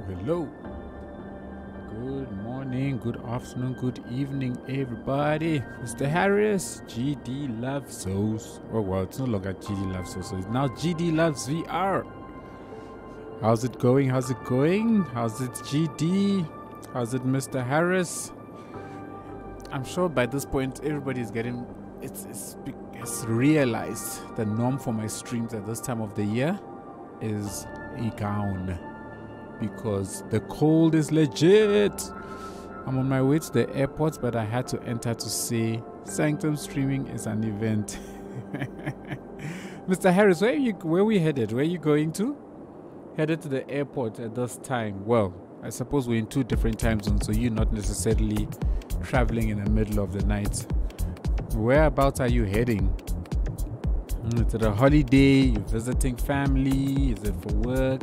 Hello. Good morning, good afternoon, good evening, everybody. Mr. Harris, GD Loves Those. Oh, well, it's no longer GD Loves Those, so it's now GD Loves VR. How's it going? How's it, GD? How's it, Mr. Harris? I'm sure by this point, everybody's getting... It's realized the norm for my streams at this time of the year is a gown, because the cold is legit. I'm on my way to the airport, but I had to enter to say Sanctum streaming is an event. Mr. Harris, where we headed? Where are you going to? Headed to the airport at this time. Well, I suppose we're in two different time zones, so you're not necessarily traveling in the middle of the night. Whereabouts are you heading? Is it a holiday? You're visiting family? Is it for work?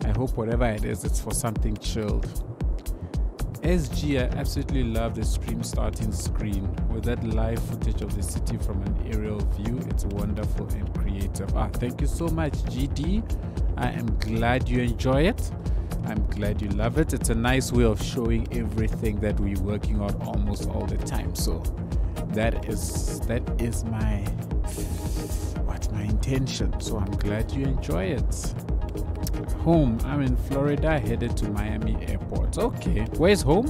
I hope whatever it is, it's for something chilled. SG, I absolutely love the stream starting screen with that live footage of the city from an aerial view. It's wonderful and creative. Thank you so much, GD. I am glad you enjoy it. I'm glad you love it. It's a nice way of showing everything that we're working on almost all the time. So that is my intention. So I'm glad you enjoy it. Home, I'm in Florida, headed to Miami Airport. Okay, where's home?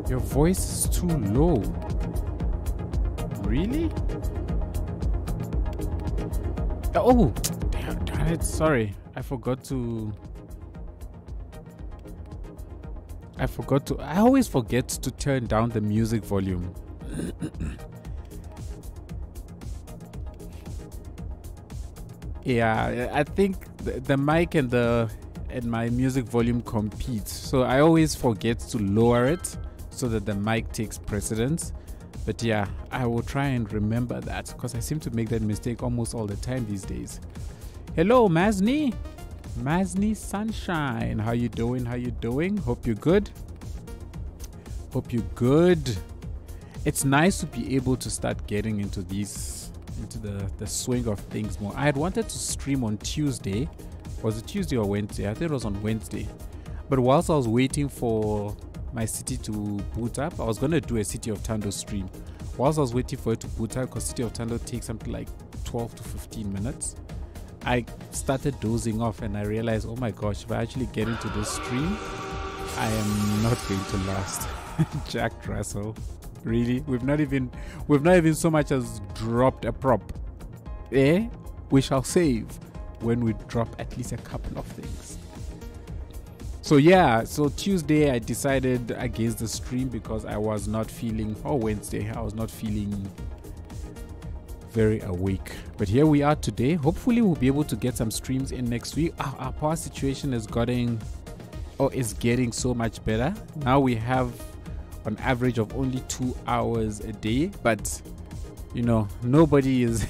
Your voice is too low. Really? Oh, damn it, sorry. I always forget to turn down the music volume. Yeah, I think the mic and my music volume compete, so I always forget to lower it so that the mic takes precedence. But yeah, I will try and remember that, because I seem to make that mistake almost all the time these days. Hello, Masni Sunshine, how you doing? Hope you're good. It's nice to be able to start getting into the swing of things more. I had wanted to stream on Tuesday. Was it Tuesday or Wednesday? I think it was on Wednesday. But whilst I was waiting for my city to boot up, I was going to do a City of Tando stream. Whilst I was waiting for it to boot up, because City of Tando takes something like 12 to 15 minutes, I started dozing off and I realized, oh my gosh, if I actually get into this stream, I am not going to last. Jack Russell. Really? We've not even so much as dropped a prop. We shall save when we drop at least a couple of things. So yeah, so Tuesday I decided against the stream because I was not feeling, or Wednesday I was not feeling very awake. But here we are today. Hopefully we'll be able to get some streams in next week. Our power situation is getting so much better. Now we have an average of only 2 hours a day, but you know, nobody is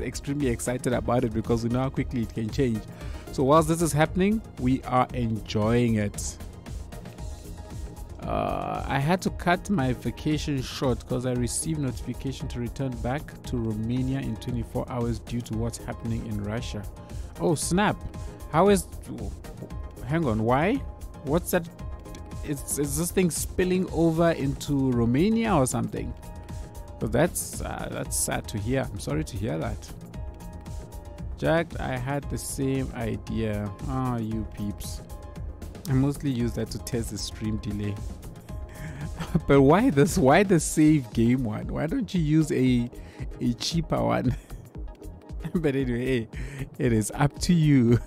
extremely excited about it because we know how quickly it can change. So whilst this is happening, we are enjoying it. I had to cut my vacation short because I received notification to return back to Romania in 24 hours due to what's happening in Russia. Oh snap! How is? Hang on, why? What's that? Is this thing spilling over into Romania or something? So that's sad to hear. I'm sorry to hear that. Jack, I had the same idea. Ah, you peeps. I mostly use that to test the stream delay. But why this? Why the save game one? Why don't you use a cheaper one? But anyway, it is up to you.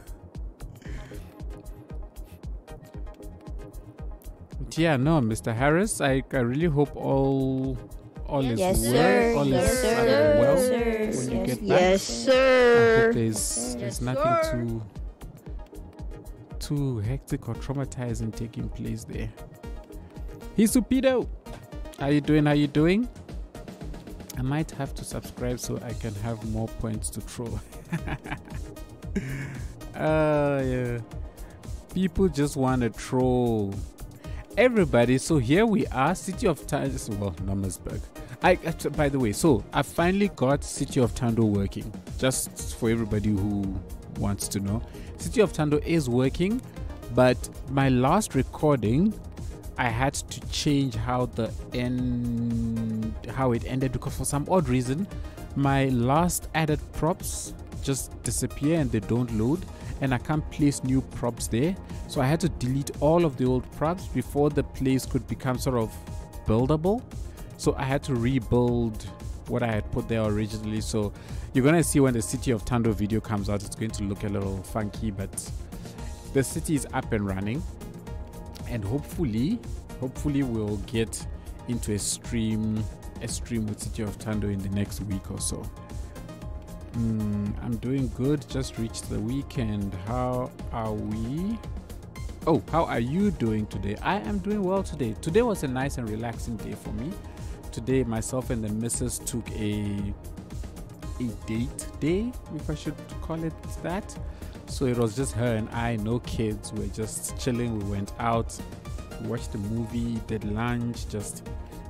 But yeah, no, Mr. Harris, I really hope all is well. Sir. All yes, is sir. well Yes, when sir. you get back. Yes, sir. I hope there's nothing too hectic or traumatizing taking place there. Hisupido, how you doing? I might have to subscribe so I can have more points to throw. Yeah. People just want to troll everybody. So here we are, City of Tando, well, Nomasburg. By the way, so I finally got City of Tando working. Just for everybody who wants to know, City of Tando is working, but my last recording I had to change how it ended because for some odd reason my last added props just disappear and they don't load, and I can't place new props there. So I had to delete all of the old props before the place could become sort of buildable. So I had to rebuild what I had put there originally. So you're gonna see when the City of Tando video comes out, it's going to look a little funky, but the city is up and running, and hopefully we'll get into a stream with City of Tando in the next week or so. I'm doing good, just reached the weekend. How are we? Oh, how are you doing today? I am doing well today. Today was a nice and relaxing day for me. Today myself and the missus took a date day, if I should call it that. So it was just her and I, no kids. We're just chilling. We went out, watched a movie, did lunch, just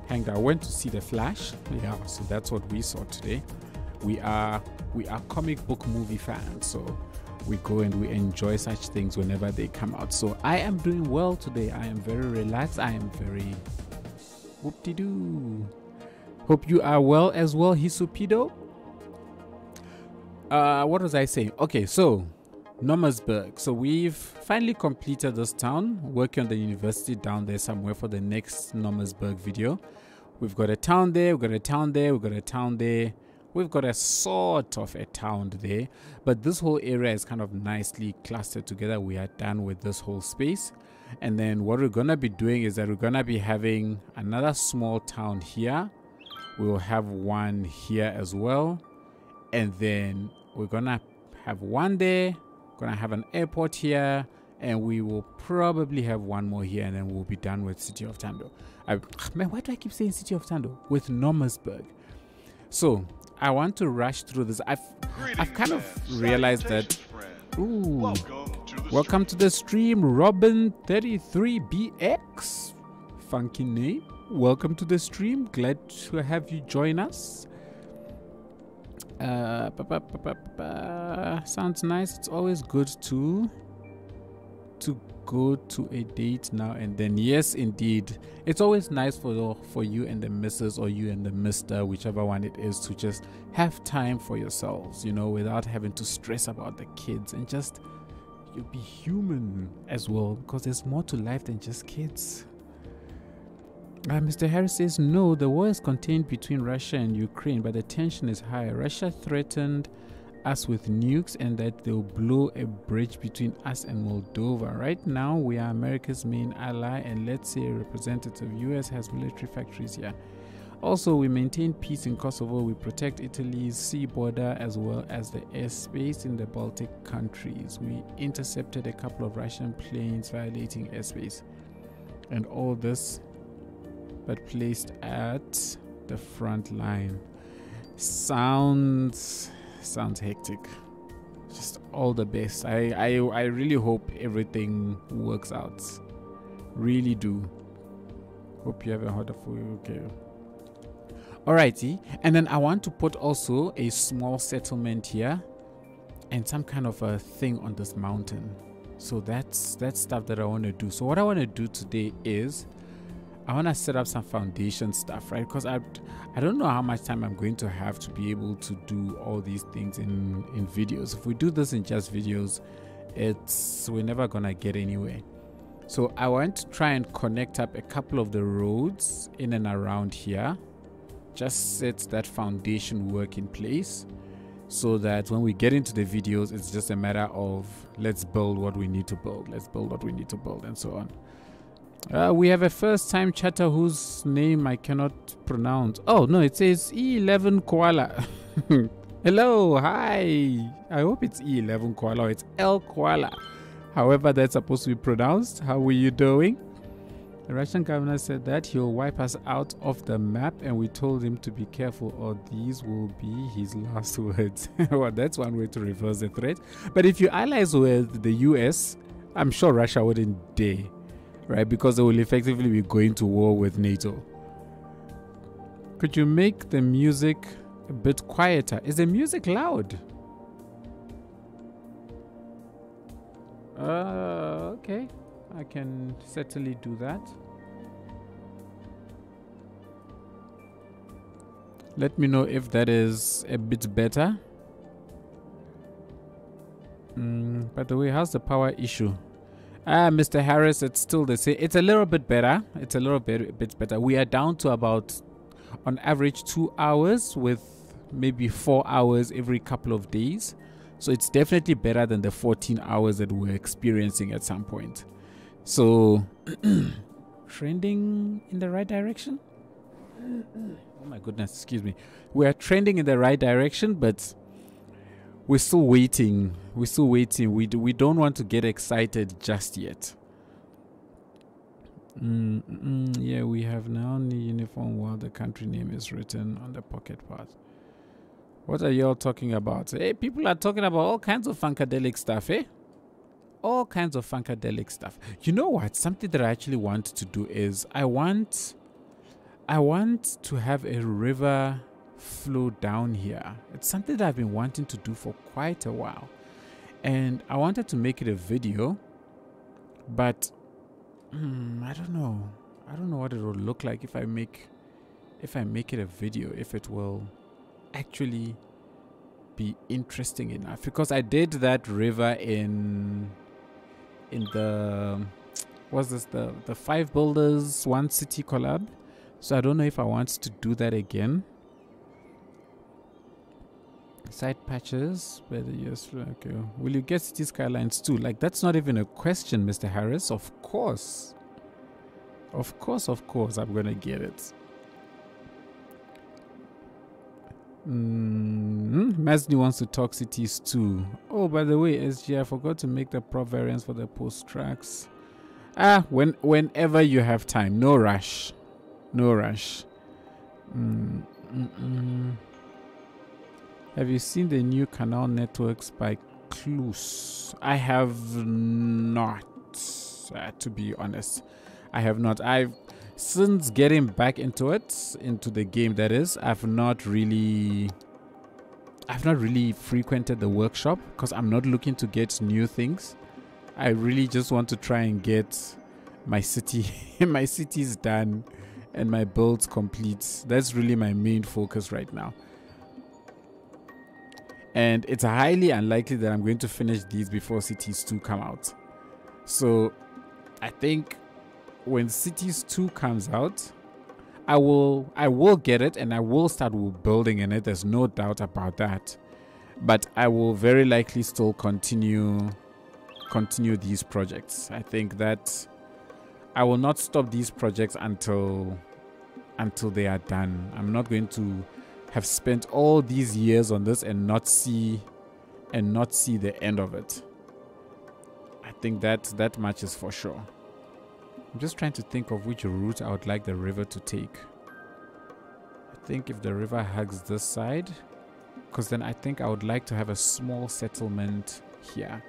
hanged out. Went to see The Flash. Yeah, so that's what we saw today. We are comic book movie fans, so we go and we enjoy such things whenever they come out. So I am doing well today. I am very relaxed. I am very whoop-de-doo. Hope you are well as well, Hisupido. What was I saying? Okay, so Nomasburg. So we've finally completed this town, working on the university down there somewhere for the next Nomasburg video. We've got a town there, we've got a town there, we've got a town there. We've got a sort of a town there, but this whole area is kind of nicely clustered together. We are done with this whole space. And then what we're gonna be doing is that we're gonna be having another small town here. We will have one here as well. And then we're gonna have one there, gonna have an airport here, and we will probably have one more here, and then we'll be done with City of Tando. Man, why do I keep saying City of Tando? With Nomasburg. So I want to rush through this. I've kind of realized that. Ooh, welcome to the stream, Robin33BX. Funky name. Welcome to the stream. Glad to have you join us. Sounds nice. It's always good to go to a date now and then. Yes, indeed. It's always nice for you and the missus, or you and the mister, whichever one it is, to just have time for yourselves, you know, without having to stress about the kids, and just you'll be human as well, because there's more to life than just kids. Mr. Harris says, no, the war is contained between Russia and Ukraine, but the tension is high. Russia threatened us with nukes and that they'll blow a bridge between us and Moldova. Right now, we are America's main ally, and let's say a representative US has military factories here. Also, we maintain peace in Kosovo. We protect Italy's sea border as well as the airspace in the Baltic countries. We intercepted a couple of Russian planes violating airspace. And all this, but placed at the front line. Sounds hectic. Just all the best. I really hope everything works out. Really do. Hope you have a harder for you. Okay. Alrighty, and then I want to put also a small settlement here and some kind of a thing on this mountain. So that's stuff that I want to do. So what I want to do today is I want to set up some foundation stuff, right? Because I don't know how much time I'm going to have to be able to do all these things in videos. If we do this in just videos, we're never gonna get anywhere. So I want to try and connect up a couple of the roads in and around here. Just set that foundation work in place so that when we get into the videos, it's just a matter of let's build what we need to build, and so on. We have a first time chatter whose name I cannot pronounce. Oh no, it says E11 Koala. Hello, hi. I hope it's E11 Koala or it's L Koala, however that's supposed to be pronounced. How are you doing? The Russian governor said that he'll wipe us out of the map, and we told him to be careful or these will be his last words. Well, that's one way to reverse the threat. But if you allies with the US, I'm sure Russia wouldn't dare, right? Because they will effectively be going to war with NATO. Could you make the music a bit quieter? Is the music loud? Okay. I can certainly do that. Let me know if that is a bit better. By the way, how's the power issue? Mr. Harris, it's still the same. It's a little bit better. It's a little bit better. We are down to about, on average, 2 hours with maybe 4 hours every couple of days. So it's definitely better than the 14 hours that we were experiencing at some point. So, trending in the right direction? Oh my goodness, excuse me. We are trending in the right direction, but we're still waiting. We don't want to get excited just yet. Yeah, we have now the uniform while the country name is written on the pocket part. What are y'all talking about? Hey, people are talking about all kinds of funkadelic stuff, eh? All kinds of funkadelic stuff. You know what? Something that I actually want to do is I want to have a river flow down here. It's something that I've been wanting to do for quite a while, and I wanted to make it a video, but I don't know what it will look like if I make it a video, if it will actually be interesting enough, because I did that river in the the 5 builders 1 city collab, so I don't know if I want to do that again. Side patches, whether yes, okay. Will you get city skylines too? Like, that's not even a question, Mr. Harris. Of course, I'm gonna get it. Masni wants to talk cities too. Oh, by the way, SG, I forgot to make the prop variants for the post tracks. Whenever you have time, no rush. Have you seen the new canal networks by Clues? I have not, to be honest. I have not. Since getting back into the game, that is, I've not really frequented the workshop because I'm not looking to get new things. I really just want to try and get my cities done and my builds complete. That's really my main focus right now. And it's highly unlikely that I'm going to finish these before Cities 2 come out. So I think when Cities 2 comes out, I will get it and I will start building in it. There's no doubt about that. but I will very likely still continue these projects. I think that I will not stop these projects until they are done. I'm not going to have spent all these years on this and not see the end of it. I think that much is for sure. I'm just trying to think of which route I would like the river to take. I think if the river hugs this side, because then I think I would like to have a small settlement here.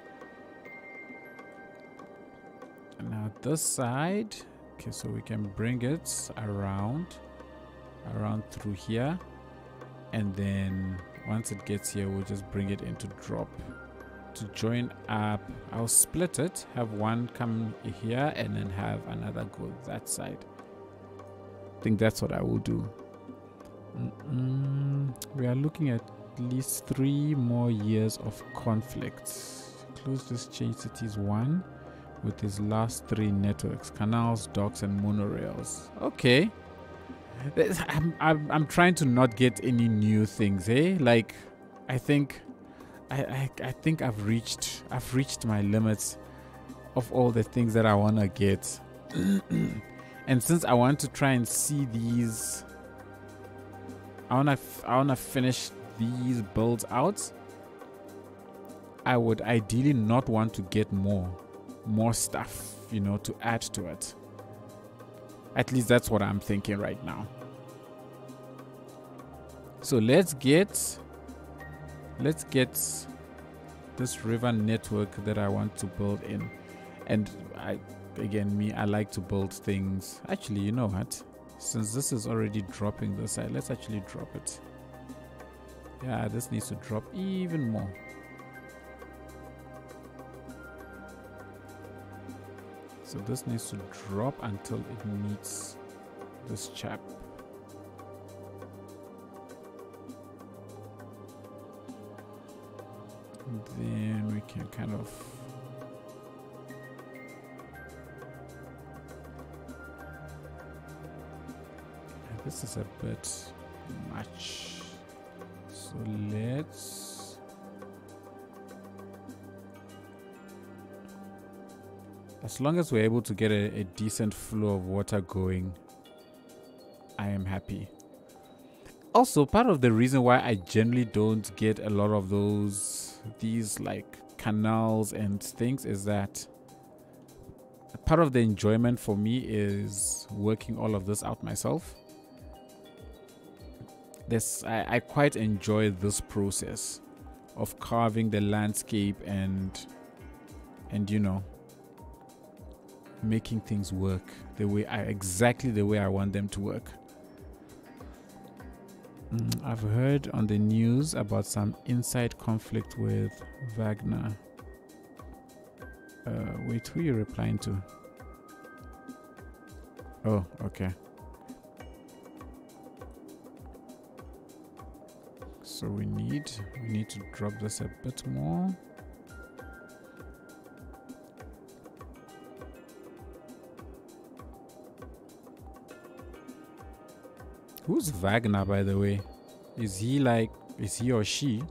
And now this side, okay, so we can bring it around through here, and then once it gets here, we'll just bring it into drop to join up. I'll split it, have one come here and then have another go that side. I think that's what I will do. We are looking at least 3 more years of conflict. Close this change cities 1 with his last 3 networks: canals, docks, and monorails. Okay. I'm trying to not get any new things, eh? Like, I think I've reached my limits of all the things that I want to get. And since I want to try and see these, I want to finish these builds out, I would ideally not want to get more stuff, you know, to add to it. At least that's what I'm thinking right now. So let's get this river network that I want to build in. And I like to build things. Actually, you know what? Since this is already dropping this side, let's actually drop it. Yeah, this needs to drop even more. So this needs to drop until it meets this chap. And then we can kind of this is a bit much. So let's as long as we're able to get a decent flow of water going, I am happy. Also, part of the reason why I generally don't get a lot of these like canals and things is that part of the enjoyment for me is working all of this out myself. I quite enjoy this process of carving the landscape and you know, making things work exactly the way I want them to work. I've heard on the news about some inside conflict with Wagner. Wait, who are you replying to? Oh, okay. So we need to drop this a bit more. Who's Wagner, by the way? Is he or she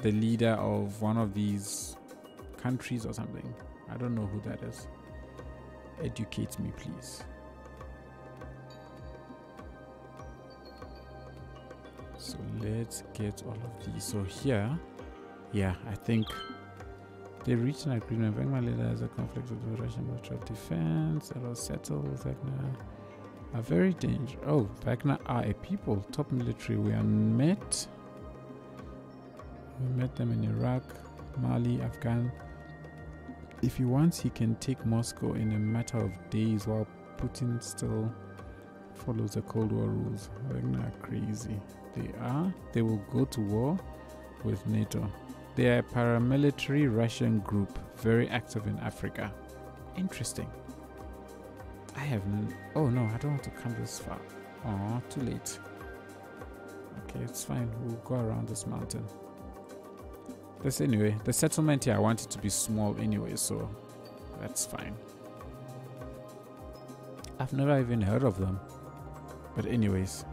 the leader of one of these countries or something? I don't know who that is. Educate me, please. So let's get all of these. So here, yeah, I think they reached an agreement. Wagner leader has a conflict with the Russian Ministry of Defense. That was settled. Wagner are very dangerous. Oh, Wagner are a people. Top military. We met them in Iraq, Mali, Afghan. If he wants, he can take Moscow in a matter of days while Putin still follows the Cold War rules. Wagner are crazy. They will go to war with NATO. They are a paramilitary Russian group, very active in Africa. Interesting. Oh no, I don't want to come this far. Oh, too late. Okay, it's fine. We'll go around this mountain. Anyway, the settlement here, I want it to be small anyway, so that's fine. I've never even heard of them. But anyways.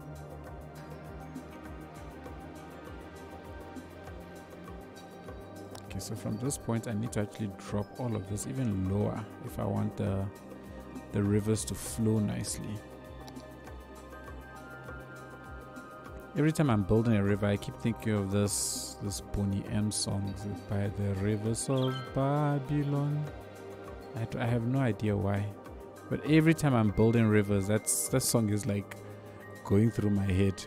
Okay, so from this point I need to actually drop all of this even lower if I want the rivers to flow nicely. Every time I'm building a river, I keep thinking of this Boney M song by the Rivers of Babylon. I have no idea why, but every time I'm building rivers, that song is like going through my head.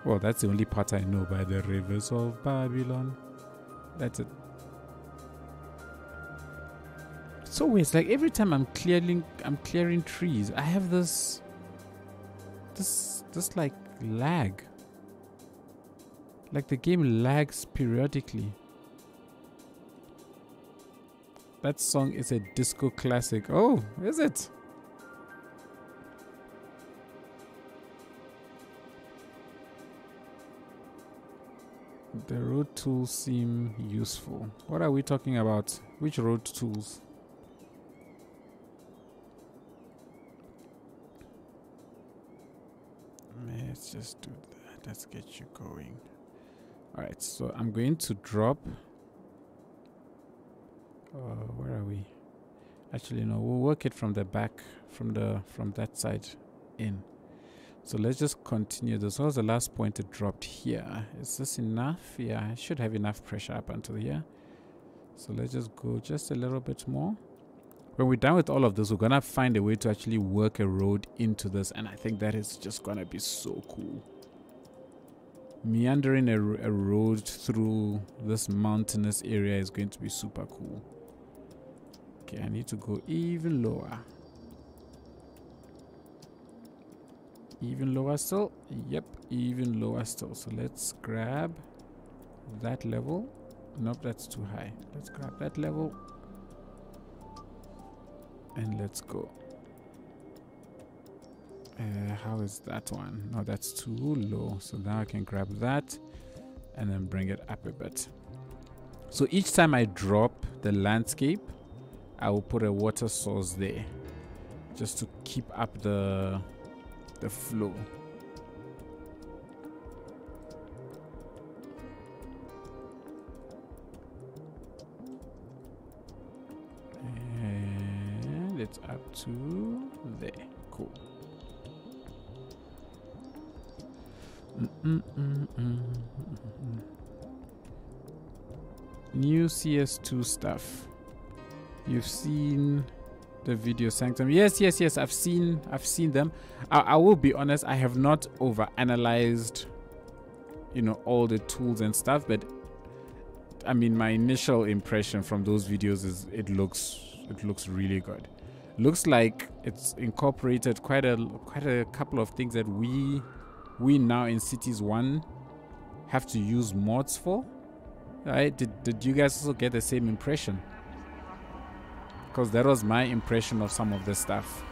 Well, that's the only part I know, by the Rivers of Babylon. That's it. So weird. It's like every time I'm clearing trees, I have this like lag. Like the game lags periodically. That song is a disco classic. Oh, is it? The road tools seem useful. What are we talking about? Which road tools? Let's just do that. Let's get you going. Alright, so I'm going to drop. Where are we? Actually, no, we'll work it from the back, from that side in. So let's just continue. This was the last point it dropped here. Is this enough? Yeah, I should have enough pressure up until here. So let's just go just a little bit more. When we're done with all of this, we're gonna find a way to actually work a road into this, and I think that is just gonna be so cool. Meandering a road through this mountainous area is going to be super cool. Okay, I need to go even lower. Even lower still? Yep, even lower still. So let's grab that level. Nope, that's too high. Let's grab that level. And let's go. How is that one? No, that's too low. So now I can grab that and then bring it up a bit. So each time I drop the landscape, I will put a water source there just to keep up the flow. And it's up to there. Cool. New CS2 stuff. You've seen the video Sanctum. Yes, I've seen them. I will be honest, I have not over analyzed, you know, all the tools and stuff, but I mean, my initial impression from those videos is it looks really good. Looks like it's incorporated quite a couple of things that we now in Cities 1 have to use mods for. Right? Did you guys also get the same impression? Because that was my impression of some of the stuff.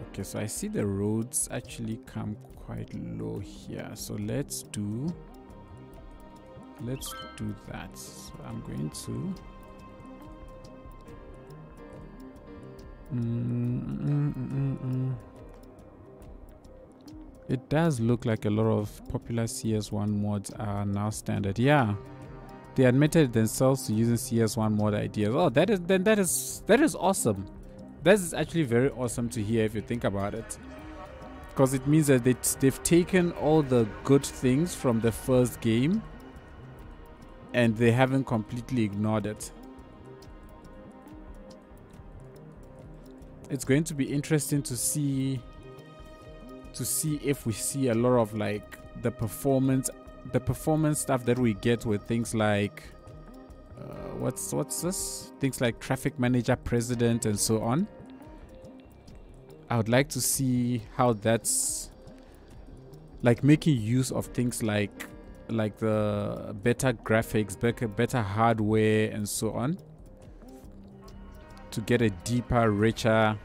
Okay, so I see the roads actually come quite low here. So let's do that. So I'm going to It does look like a lot of popular CS1 mods are now standard. Yeah, they admitted themselves to using CS1 mod ideas. Oh, that is awesome. That is actually very awesome to hear if you think about it, because it means that they've taken all the good things from the first game and they haven't completely ignored it. It's going to be interesting to see if we see a lot of like the performance stuff that we get with things like what's this, things like traffic manager, president, and so on. I would like to see how that's like making use of things like the better graphics, better hardware, and so on, to get a deeper, richer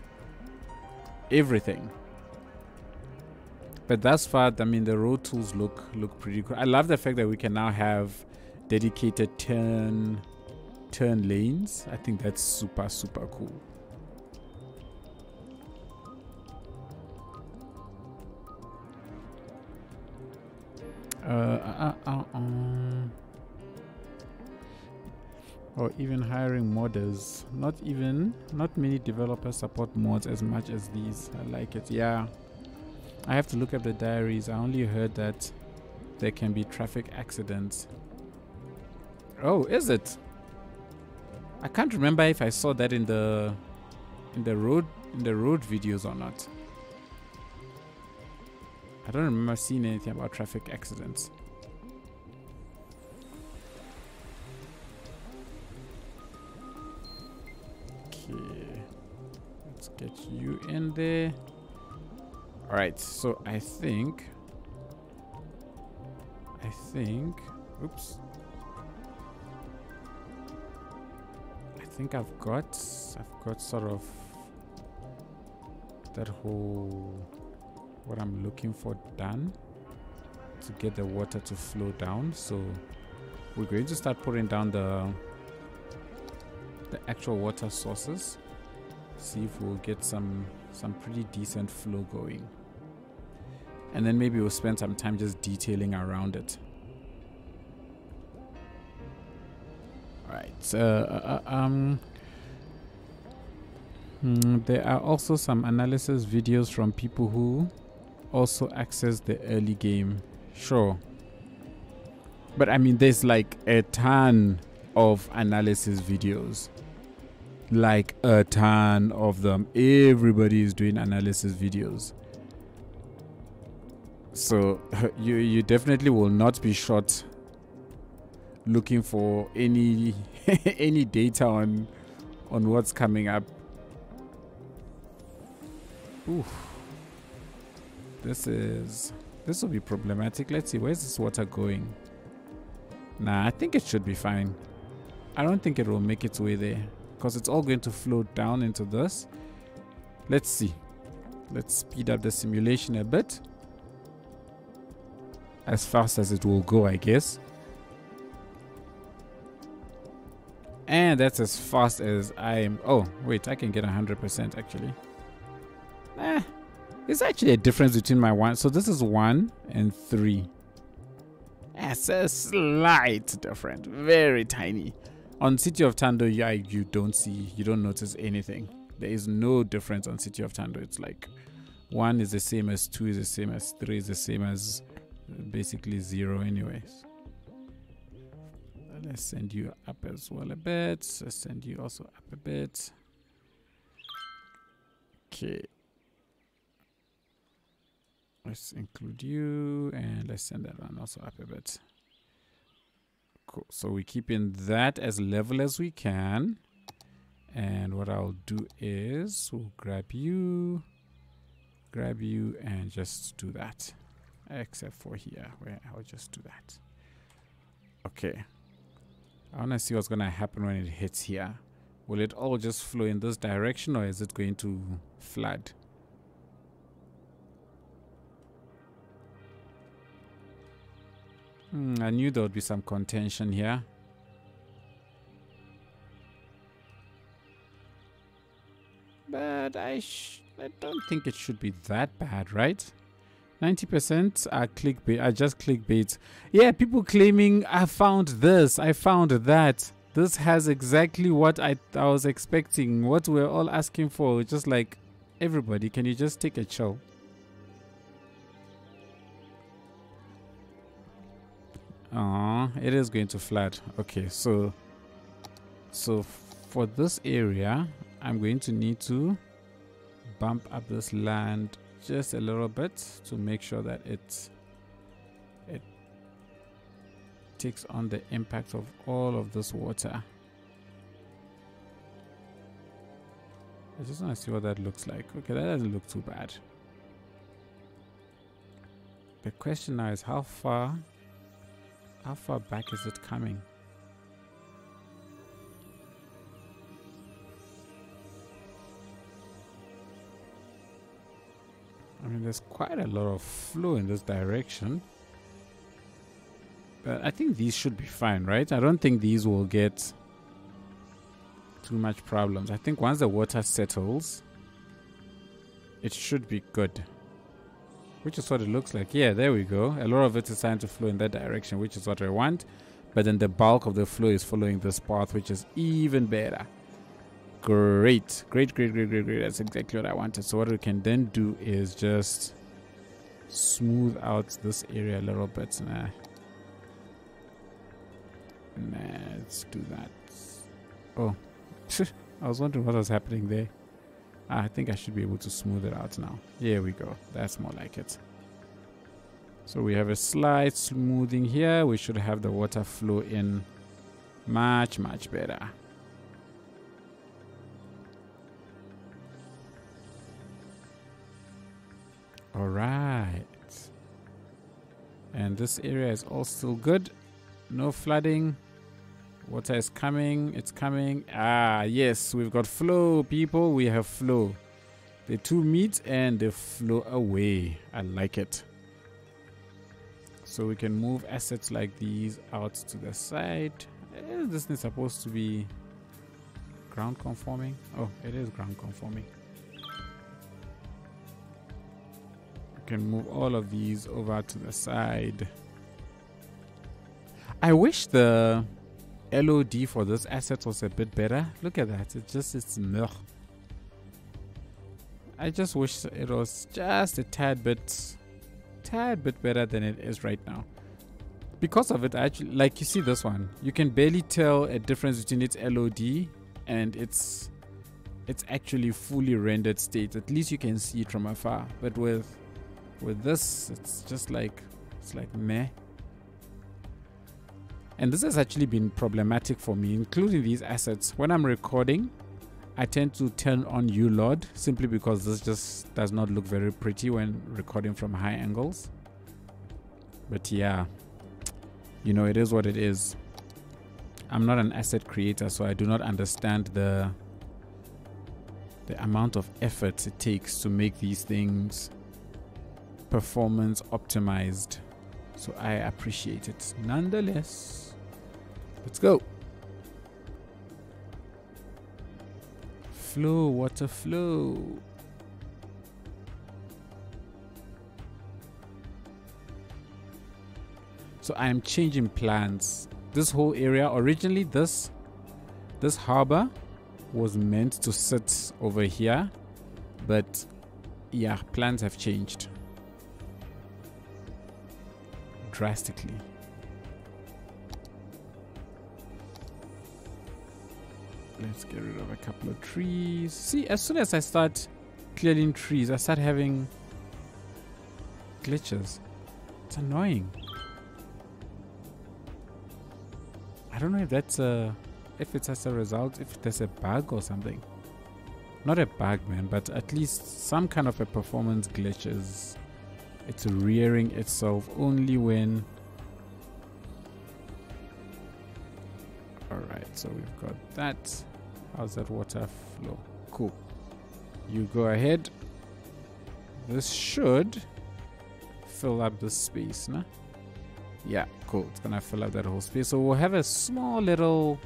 everything. But thus far, I mean, the road tools look pretty cool. I love the fact that we can now have dedicated turn lanes. I think that's super cool. Or even hiring modders. Not many developers support mods as much as these. I like it. Yeah, I have to look up the diaries. I only heard that there can be traffic accidents. Oh, is it? I can't remember if I saw that in the road videos or not. I don't remember seeing anything about traffic accidents. Okay, let's get you in there. All right, so I think oops, I think I've got sort of that whole what I'm looking for done to get the water to flow down. So we're going to start putting down the actual water sources, see if we'll get some pretty decent flow going, and then maybe we'll spend some time just detailing around it. All right, there are also some analysis videos from people who also access the early game. Sure, but I mean there's like a ton of analysis videos, like a ton of them. Everybody is doing analysis videos, so you definitely will not be short looking for any any data on what's coming up. Oof. This will be problematic. Let's see, where's this water going? Nah, I think it should be fine. I don't think it will make its way there because it's all going to flow down into this. Let's see. Let's speed up the simulation a bit. As fast as it will go, I guess. And that's as fast as I am. Oh, wait, I can get 100% actually. There's actually a difference between my one. So this is 1 and 3. It's a slight difference, very tiny. On City of Tando, you don't notice anything. There is no difference on City of Tando. It's like 1 is the same as 2 is the same as 3 is the same as basically 0 anyways. Let's send you up as well a bit. Let's send you also up a bit. Okay. Let's include you and let's send that one also up a bit. Cool. So we're keeping that as level as we can. And what I'll do is we'll grab you, and just do that. Except for here, where I'll just do that. Okay. I want to see what's going to happen when it hits here. Will it all just flow in this direction, or is it going to flood? I knew there would be some contention here. But I don't think it should be that bad, right? 90% are clickbait, are just clickbait. Yeah, people claiming I found this, I found that. This has exactly what I was expecting, what we're all asking for. Just like, everybody, can you just take a chill? It is going to flood. Okay, so for this area, I'm going to need to bump up this land just a little bit to make sure that it takes on the impact of all of this water. I just want to see what that looks like. Okay, that doesn't look too bad. The question now is how far back is it coming? I mean, there's quite a lot of flow in this direction. But I think these should be fine, right? I don't think these will get too much problems. I think once the water settles, it should be good. which is what it looks like. Yeah, there we go. A lot of it is starting to flow in that direction, which is what I want. But then the bulk of the flow is following this path, which is even better. Great. Great. That's exactly what I wanted. So what we can then do is just smooth out this area a little bit. Let's do that. Oh, I was wondering what was happening there. I think I should be able to smooth it out now. Here we go. That's more like it. So we have a slight smoothing here. We should have the water flow in much better. All right. And this area is all still good. No flooding. Water is coming. It's coming. Ah, yes. We've got flow, people. We have flow. The two meet and they flow away. I like it. So we can move assets like these out to the side. Is this thing supposed to be ground conforming? Oh, it is ground conforming. We can move all of these over to the side. I wish the LOD for this asset was a bit better. Look at that. It's milk. I just wish it was just a tad bit better than it is right now. Because of it, actually, like you see this one, you can barely tell a difference between its LOD and its actually fully rendered state. At least you can see it from afar. But with this, it's just like, it's like meh. And this has actually been problematic for me, including these assets. When I'm recording, I tend to turn on ULOD simply because this just does not look very pretty when recording from high angles. But yeah, you know, it is what it is. I'm not an asset creator, so I do not understand the amount of effort it takes to make these things performance optimized. So I appreciate it nonetheless. Let's go. Flow, water flow. So I am changing plans. This whole area, originally this harbor was meant to sit over here, but yeah, plans have changed drastically. Let's get rid of a couple of trees. See, as soon as I start clearing trees, I start having glitches. It's annoying. I don't know if that's if it's as a result, if there's a bug or something. Not a bug, man, but at least some kind of a performance glitch is it's rearing itself only when. Alright, so we've got that. How's that water flow? Cool. You go ahead. This should fill up this space, nah? Yeah, cool. It's gonna fill up that whole space. So we'll have a small little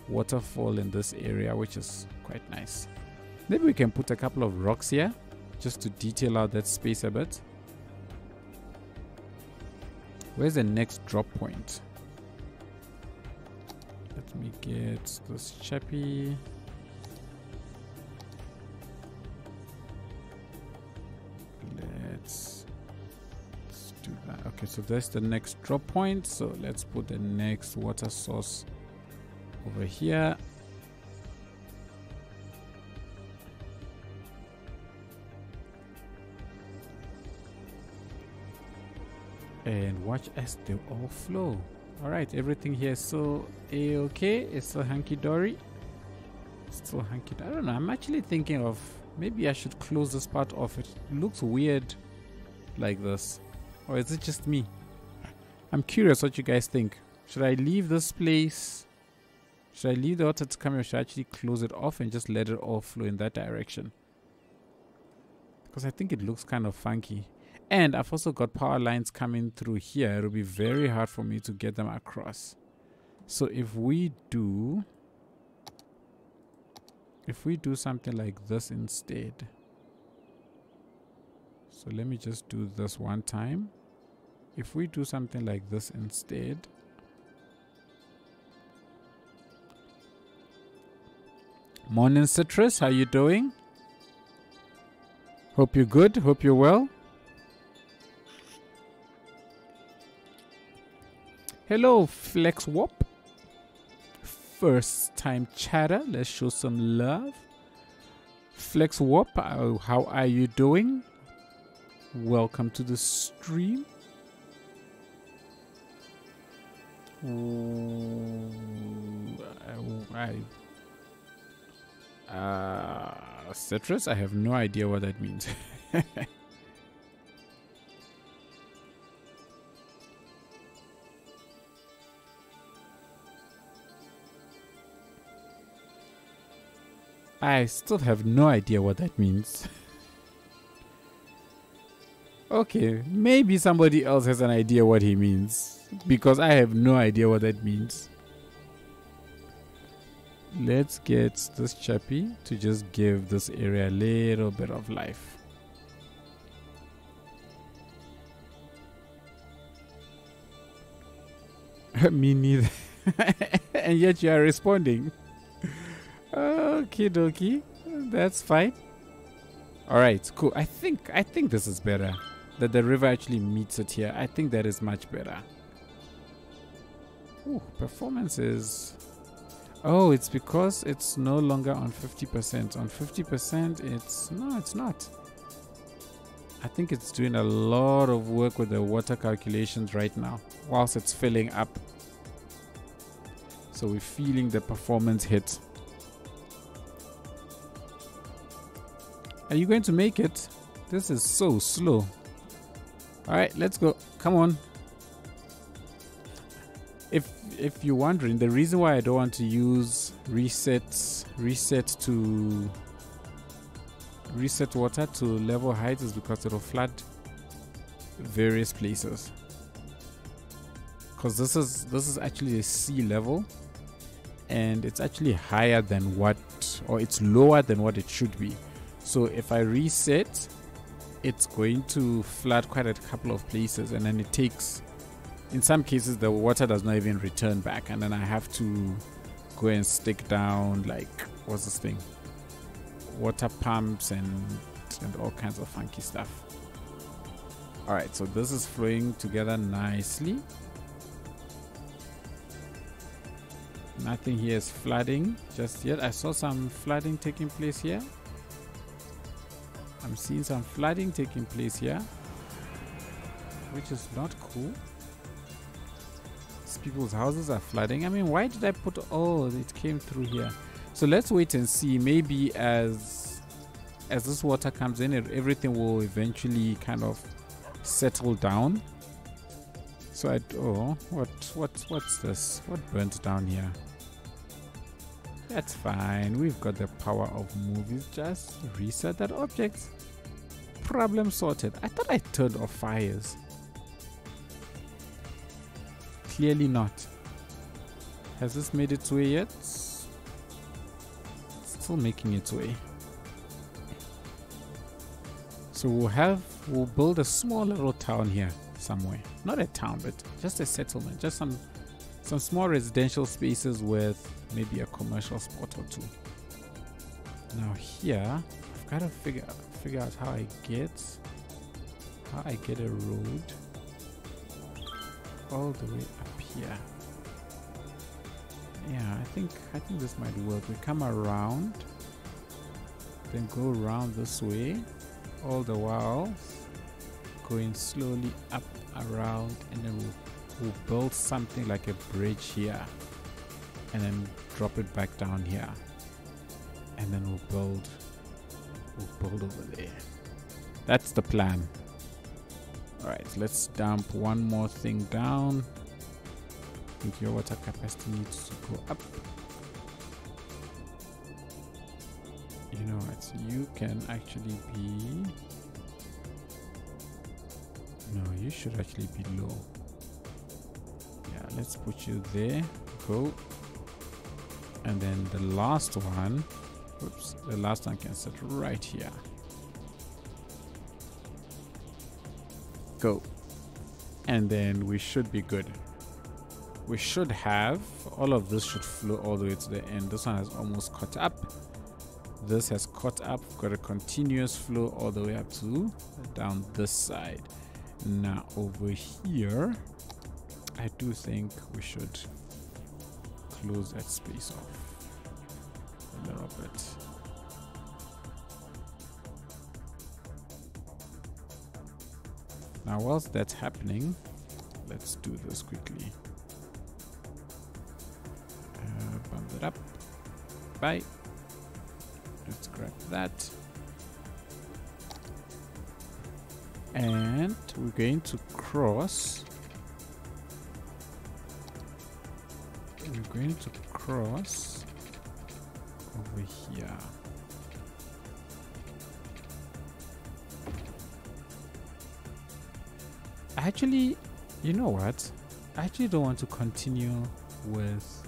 waterfall in this area, which is quite nice. Maybe we can put a couple of rocks here just to detail out that space a bit. Where's the next drop point? Let me get this chappy. Let's do that. Okay, so that's the next drop point. So let's put the next water source over here. And watch as they all flow. Alright, everything here is still a-okay. It's still hunky-dory. Still hunky-dory. I don't know. I'm actually thinking of maybe I should close this part off. It looks weird like this. Or is it just me? I'm curious what you guys think. Should I leave this place? Should I leave the water to come or should I actually close it off and just let it all flow in that direction? Because I think it looks kind of funky. And I've also got power lines coming through here. It'll be very hard for me to get them across. So if we do something like this instead. So let me just do this one time. If we do something like this instead. Morning, Citrus. How you doing? Hope you're good. Hope you're well. Hello, Flex Wop. First time chatter. Let's show some love. Flex Wop, how are you doing? Welcome to the stream. Citrus, I have no idea what that means. I still have no idea what that means. Okay, maybe somebody else has an idea what he means, because I have no idea what that means. Let's get this chappy to just give this area a little bit of life. Me neither. And yet you are responding. Okie dokie, that's fine. All right, cool. I think this is better. That the river actually meets it here. I think that is much better. Ooh, performance is... Oh, it's because it's no longer on 50%. On 50%, it's... No, it's not. I think it's doing a lot of work with the water calculations right now, whilst it's filling up. So we're feeling the performance hit. Are you going to make it? This is so slow. All right, let's go. Come on. If you're wondering, the reason why I don't want to use reset water to level height is because it'll flood various places. Because this is actually a sea level, and it's actually higher than what, or it's lower than what it should be. So if I reset, it's going to flood quite a couple of places, and then it takes, in some cases the water does not even return back, and then I have to go and stick down, like, what's this thing, water pumps and all kinds of funky stuff. All right, so this is flowing together nicely. Nothing here is flooding just yet. I saw some flooding taking place here. I'm seeing some flooding taking place here, which is not cool. These people's houses are flooding. I mean, why did I put... Oh, it came through here. So let's wait and see. Maybe as this water comes in, everything will eventually kind of settle down. So what's this? What burnt down here? That's fine. We've got the power of movies. Just reset that object. Problem sorted. I thought I turned off fires. Clearly not. Has this made its way yet? Still making its way. So we'll build a small little town here somewhere. Not a town, but just a settlement. Just some small residential spaces with maybe a commercial spot or two. Now here, I've got to figure out how I get a road all the way up here. Yeah, I think this might work. We come around, then go around this way, all the while going slowly up around, and then we'll build something like a bridge here, and then drop it back down here, and then we'll build over there. That's the plan. All right, let's dump one more thing down. I think your water capacity needs to go up. You know what, you can actually be... No, you should actually be low. Yeah, let's put you there. Go. And then the last one, the last one can sit right here. Go. And then we should be good. We should have, all of this should flow all the way to the end. This one has almost caught up. This has caught up. We've got a continuous flow all the way up to down this side. Now over here, I do think we should close that space off a little bit. Now whilst that's happening, let's do this quickly. Bump it up. Bye. Let's grab that. And we're going to cross. We're going to cross over here. Actually, you know what? I actually don't want to continue with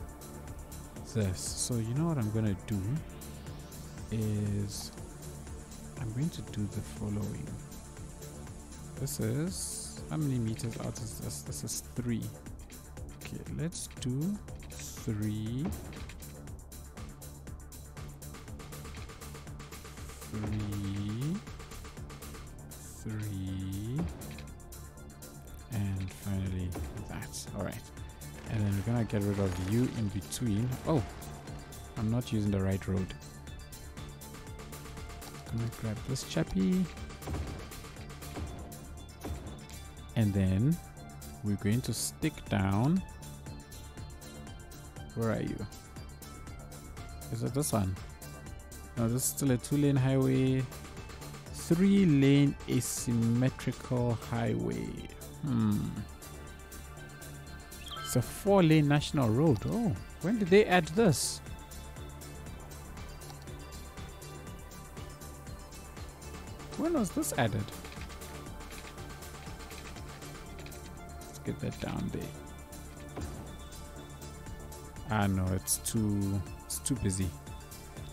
this. So you know what I'm going to do is I'm going to do the following. This is, how many meters out is this? This is 3. Okay, let's do 3. 3. And finally that. Alright. And then we're gonna get rid of you in between. Oh, I'm not using the right road. Gonna grab this chappy. And then we're going to stick down. Where are you? Is it this one? No, this is still a 2-lane highway. 3-lane asymmetrical highway. It's a 4-lane national road. Oh, when did they add this? When was this added? Let's get that down there. Ah no, it's too busy.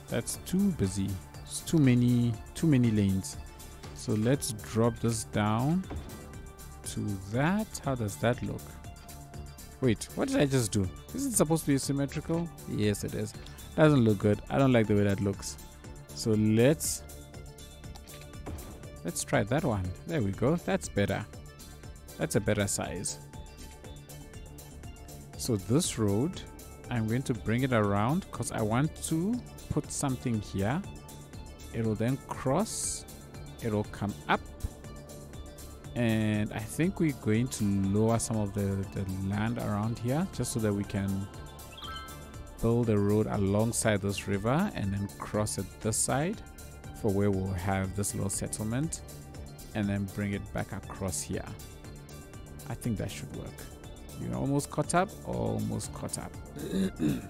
That's too busy. It's too many lanes. So let's drop this down to that. How does that look? Wait, what did I just do? Is it supposed to be symmetrical? Yes, it is. Doesn't look good. I don't like the way that looks. So let's try that one. There we go. That's better. That's a better size. So this road, I'm going to bring it around because I want to put something here. It'll then cross. It'll come up. And I think we're going to lower some of the land around here just so that we can build a road alongside this river and then cross it this side for where we'll have this little settlement and then bring it back across here. I think that should work. You're almost caught up? Almost caught up. I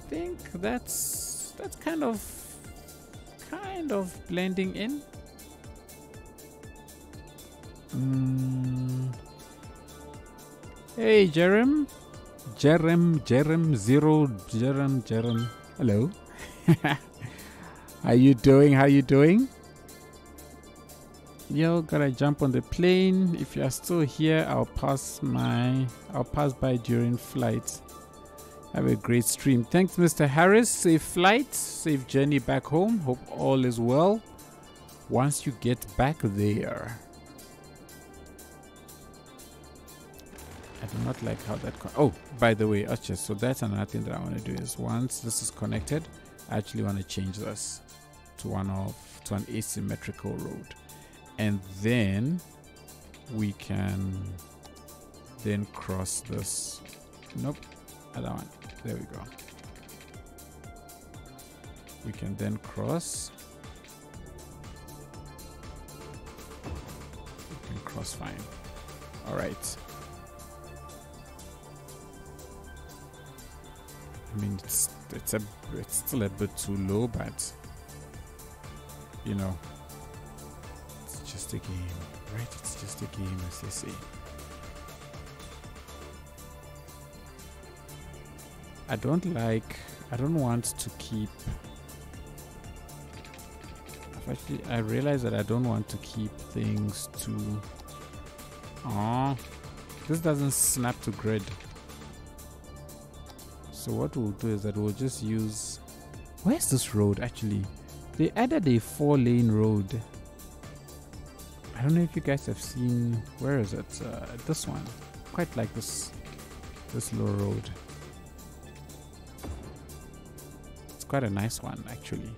think that's kind of blending in. Hey Jerem. Hello. How you doing? Yo, gotta jump on the plane. If you're still here, I'll pass by during flight. Have a great stream. Thanks, Mr. Harris. Safe flight, safe journey back home. Hope all is well once you get back there. I do not like how that... Oh, by the way, so that's another thing that I want to do is once this is connected, I actually want to change this to an asymmetrical road. And then we can then cross this. Nope, other one. There we go. We can then cross. We can cross fine. All right. I mean, it's still a bit too low, but you know, it's just a game, right? It's just a game, as they say. I don't want to keep... Actually, I realize that I don't want to keep things too... Oh, this doesn't snap to grid. So what we'll do is that we'll just use... Where's this road actually? They added a 4-lane road. I don't know if you guys have seen... Where is it? This one. Quite like this low road. It's quite a nice one actually.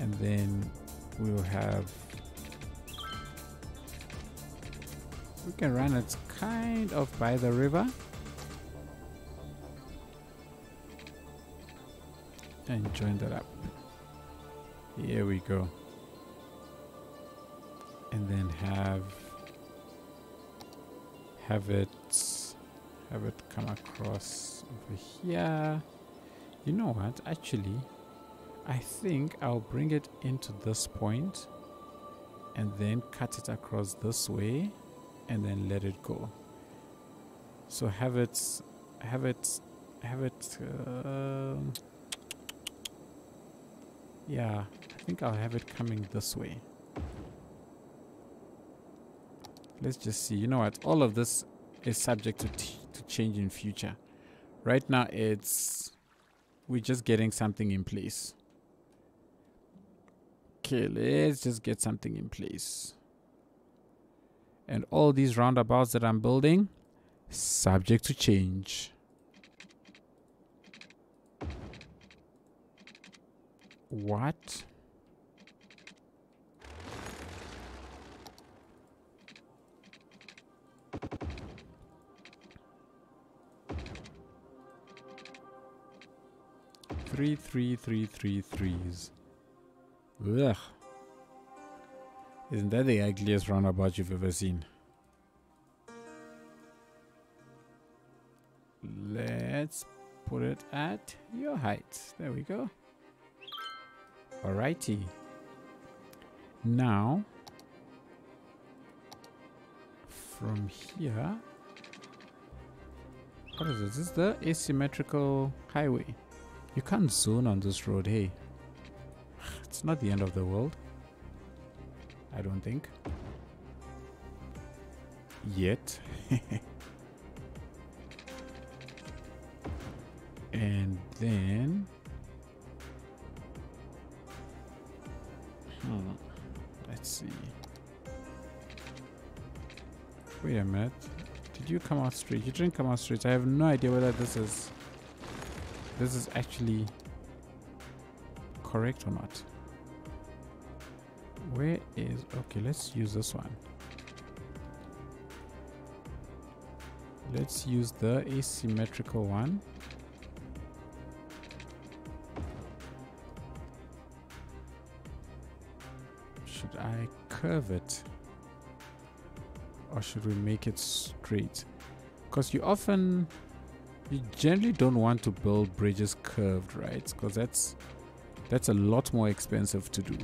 And then we'll have... We can run it kind of by the river. And join that up. Here we go. And then have it come across over here. You know what? Actually, I think I'll bring it into this point and then cut it across this way and then let it go. So have it yeah, I think I'll have it coming this way. Let's just see. You know what? All of this is subject to change in future. Right now, we're just getting something in place. Okay, let's just get something in place. And all these roundabouts that I'm building, subject to change. What? Three threes. Ugh. Isn't that the ugliest roundabout you've ever seen? Let's put it at your height. There we go. Alrighty. Now, from here, what is this? This is the asymmetrical highway. You can't zone on this road, hey. It's not the end of the world. I don't think. Yet. And then... let's see. Wait a minute. Did you come out straight? You didn't come out straight. I have no idea whether this is actually correct or not. Where is... Okay, let's use this one. Let's use the asymmetrical one. Should I curve it? Or should we make it straight? Because you generally don't want to build bridges curved, right? Because that's a lot more expensive to do.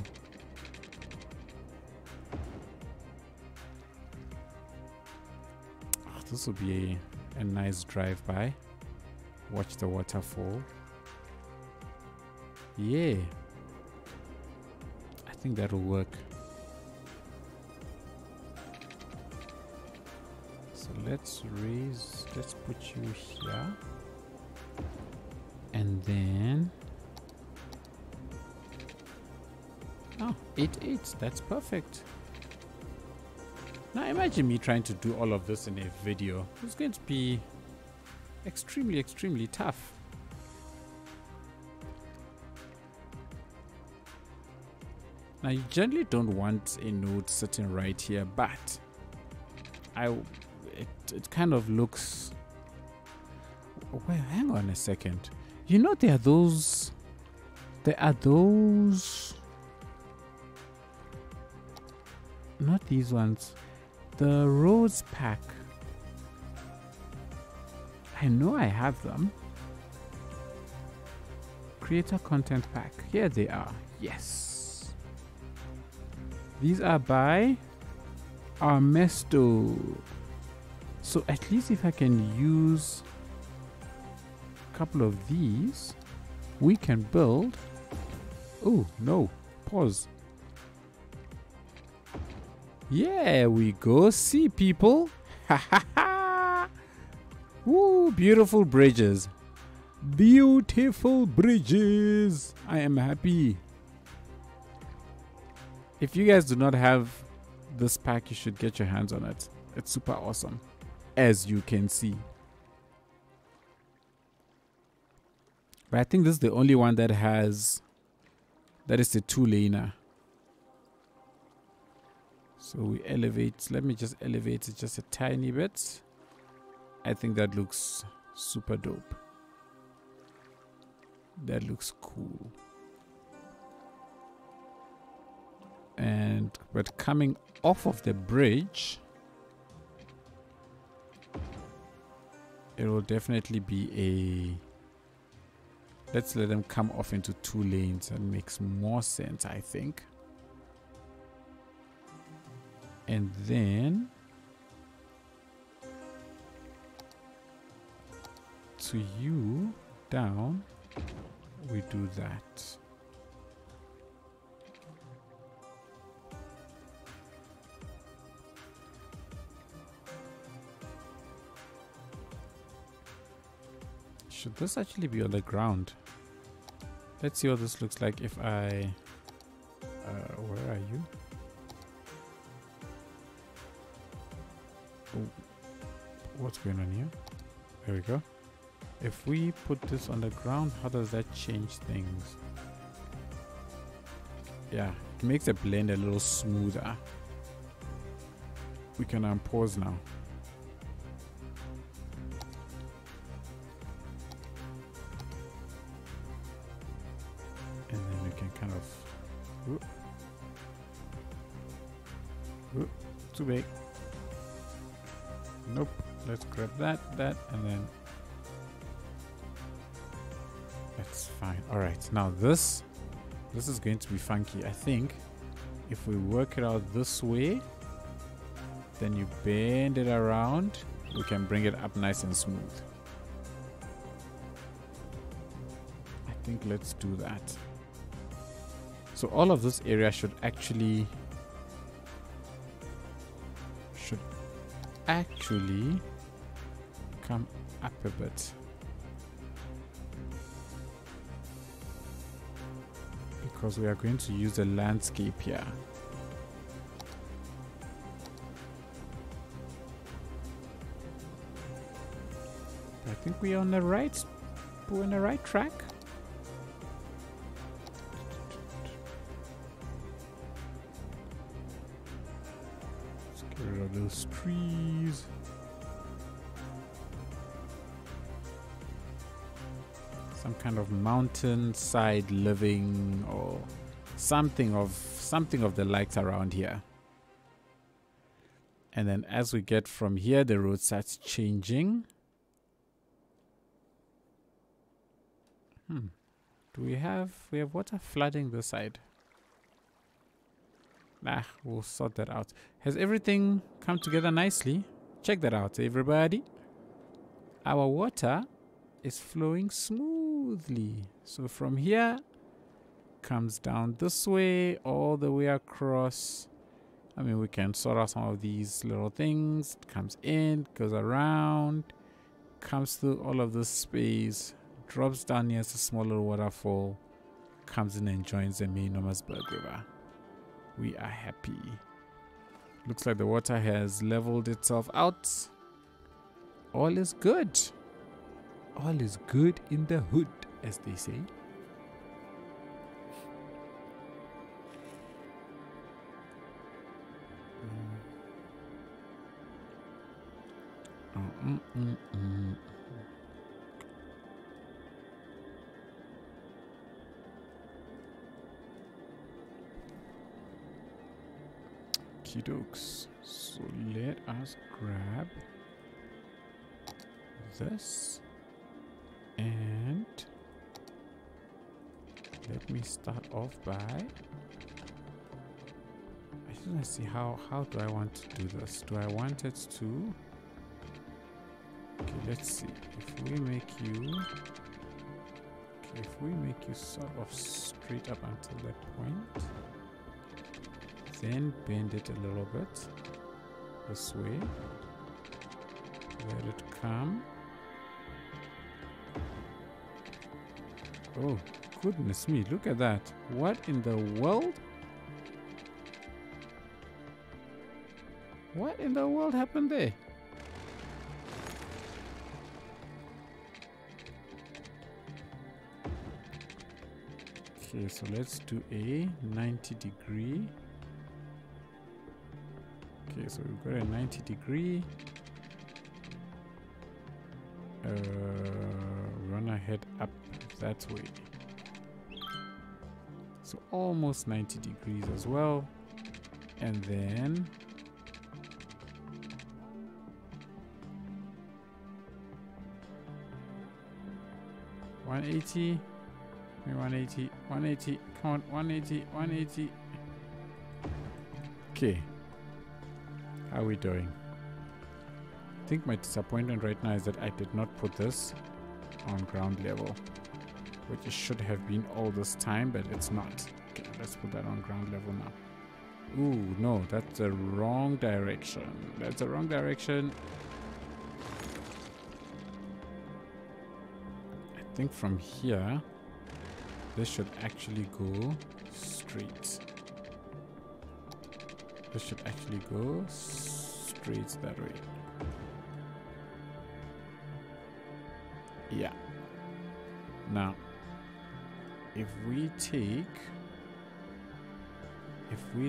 This will be a nice drive-by. Watch the waterfall. Yeah. I think that'll work. So let's put you here. And then... Oh, 8/8. That's perfect. Now imagine me trying to do all of this in a video. It's going to be extremely, extremely tough. Now you generally don't want a node sitting right here, but it kind of looks... Well, hang on a second. You know there are those... Not these ones. The roads pack. I know I have them. Creator content pack. Here they are. Yes. These are by Armesto. So at least if I can use a couple of these, we can build... Oh, no. Pause. Yeah, we go see people. Ha ha ha! Woo, beautiful bridges. Beautiful bridges. I am happy. If you guys do not have this pack, you should get your hands on it. It's super awesome, as you can see. But I think this is the only one that is the 2-laner. So we elevate. Let me just elevate it just a tiny bit. I think that looks super dope. That looks cool. But coming off of the bridge, it will definitely be a... Let's let them come off into 2 lanes. That makes more sense, I think. And then to you down, we do that. Should this actually be on the ground? Let's see what this looks like if I... where are you? Oh, what's going on here? There we go. If we put this on the ground, how does that change things? Yeah, it makes the blend a little smoother. We can unpause now. And then we can kind of... Ooh, too big. Nope. Let's grab that, and then... That's fine. Alright, now this is going to be funky. I think if we work it out this way, then you bend it around, we can bring it up nice and smooth. I think let's do that. So all of this area should actually come up a bit. Because we are going to use the landscape here. I think we're on the right track. Let's get rid of those trees. Some kind of mountainside living or something of the likes around here. And then as we get from here, the road starts changing. Do we have water flooding this side? Nah, we'll sort that out. Has everything come together nicely? Check that out, everybody. Our water is flowing smoothly. So from here, comes down this way, all the way across. I mean, we can sort out some of these little things. It comes in, goes around, comes through all of this space, drops down near a small little waterfall, comes in and joins the main Nomasburg River. We are happy. Looks like the water has leveled itself out. All is good. All is good in the hood, as they say. Okey-dokes. So let us grab this and let me start off by, I just want to see how do I want to do this. Do I want it to, okay, let's see. If we make you sort of straight up until that point, then bend it a little bit this way. Let it come. Oh, goodness me, look at that. What in the world? What in the world happened there? Okay, so let's do a 90-degree. Okay, so we've got a 90-degree. Run ahead up that way. So almost 90 degrees as well. And then $180. 180, 180, come on, 180, 180. Okay. How are we doing? I think my disappointment right now is that I did not put this on ground level, which it should have been all this time, but it's not. Okay, let's put that on ground level now. Ooh, no, that's the wrong direction. That's the wrong direction. I think from here, this should actually go straight. This should actually go straight that way. Yeah. Now, if we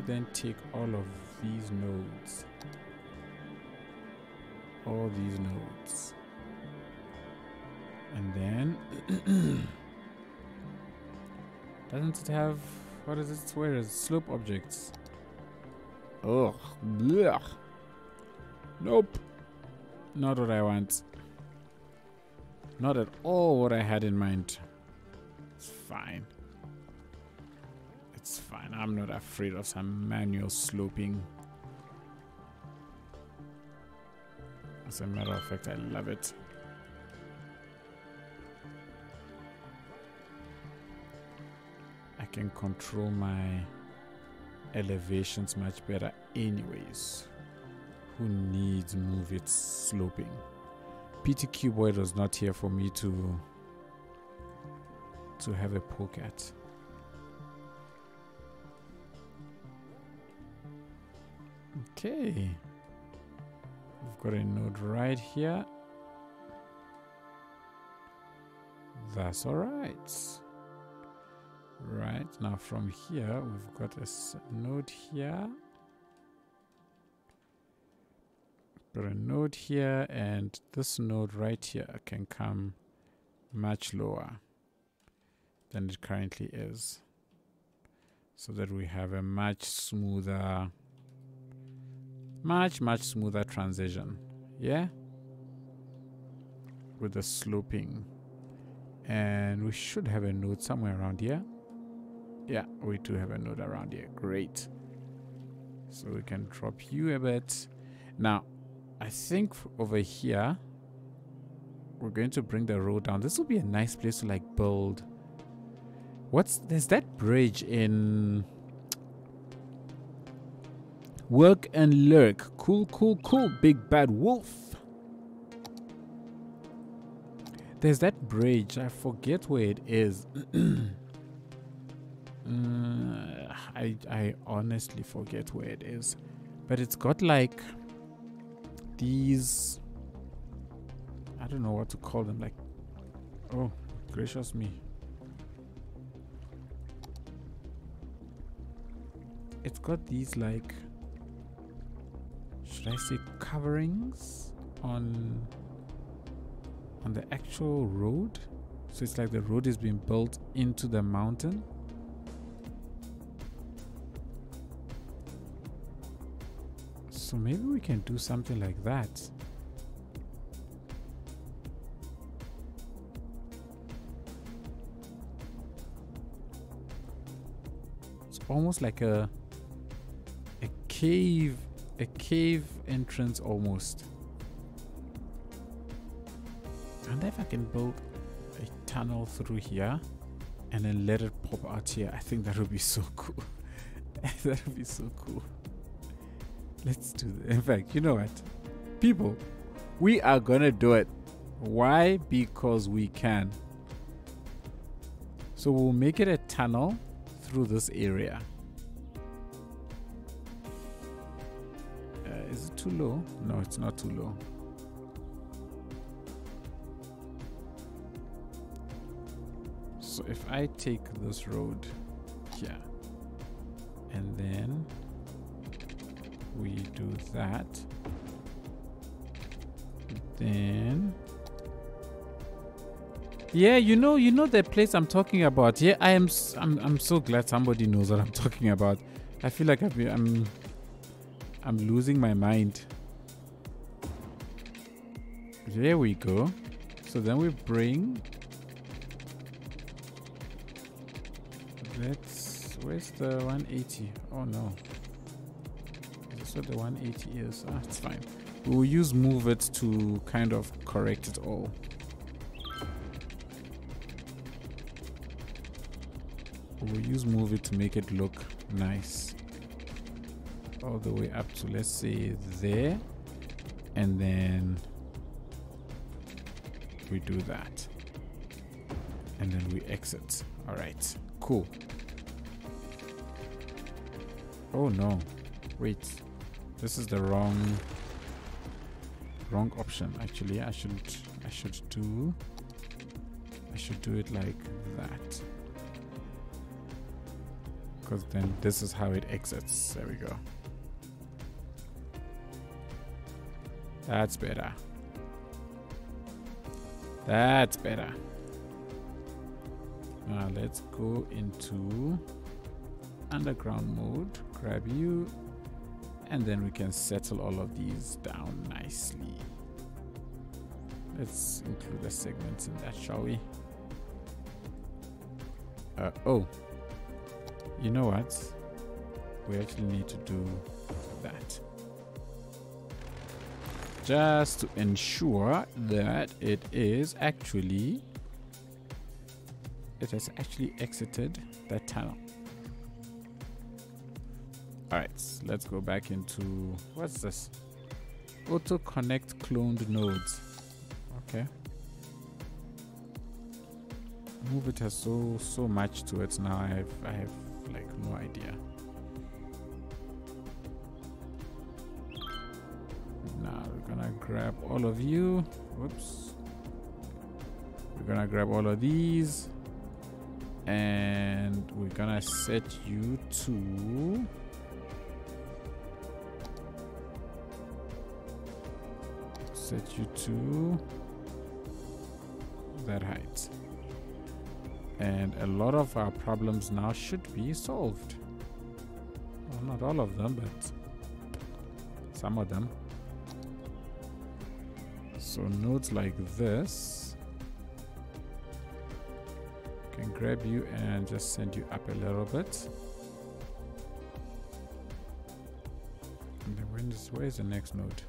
then take all of these nodes, and then doesn't it have, what is it? Where is slope objects? Ugh. Blech. Nope. Not what I want. Not at all what I had in mind. It's fine. It's fine. I'm not afraid of some manual sloping. As a matter of fact, I love it. I can control my elevations much better anyways. Who needs move it sloping? PT Cuboid was not here for me to have a poke at. Okay. We've got a node right here. That's alright. Right, now from here, we've got a node here. Got a node here, and this node right here can come much lower than it currently is, so that we have a much smoother transition. Yeah, with the sloping. And we should have a node somewhere around here. Yeah, we do have a node around here. Great. So we can drop you a bit. Now, I think over here, we're going to bring the road down. This will be a nice place to like build. There's that bridge in Work and Lurk. Cool, cool, cool. Big bad wolf. There's that bridge. I forget where it is. I honestly forget where it is, but it's got like these, I don't know what to call them, like, oh gracious me, it's got these like, should I say coverings on the actual road. So it's like the road is being built into the mountain. So maybe we can do something like that. It's almost like a cave entrance almost. And if I can build a tunnel through here and then let it pop out here, I think that would be so cool. That would be so cool. Let's do that. In fact, you know what? People, we are gonna do it. Why? Because we can. So we'll make it a tunnel through this area. Is it too low? No, it's not too low. So if I take this road here and then we do that, then yeah, you know the place I'm talking about. Yeah, I'm so glad somebody knows what I'm talking about. I feel like I'm losing my mind. There we go. So then we bring, where's the 180? Oh no, that's what the 180 is. It's fine. We will use move it to kind of correct it all. We'll use move it to make it look nice. All the way up to, let's say, there. And then we do that. And then we exit. All right, cool. Oh no, wait. This is the wrong option. Actually, I should do it like that. Because then this is how it exits. There we go. That's better. That's better. Now let's go into underground mode. Grab you. And then we can settle all of these down nicely. Let's include the segments in that, shall we? Oh. You know what? We actually need to do that. Just to ensure that it has actually exited that tunnel. Alright, let's go back into, what's this? Auto connect cloned nodes. Okay. Move it has so much to it now. I have like no idea. Now we're gonna grab all of you. Whoops. We're gonna grab all of these and we're gonna set you to that height. And a lot of our problems now should be solved. Well, not all of them, but some of them. So nodes like this, can grab you and just send you up a little bit. And then where's the next node?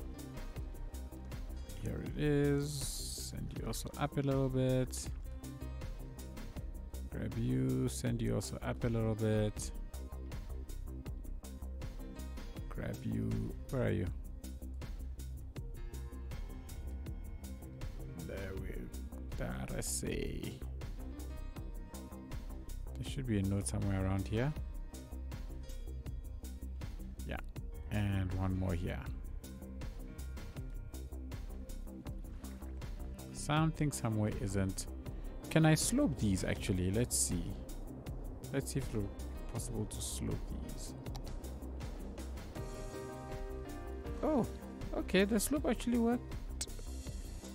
Here it is. Send you also up a little bit. Grab you, send you also up a little bit. Grab you, where are you? There I say. There should be a node somewhere around here. Yeah, and one more here. Something somewhere isn't. Can I slope these actually? Let's see. Let's see if it's possible to slope these. Oh, okay. The slope actually worked.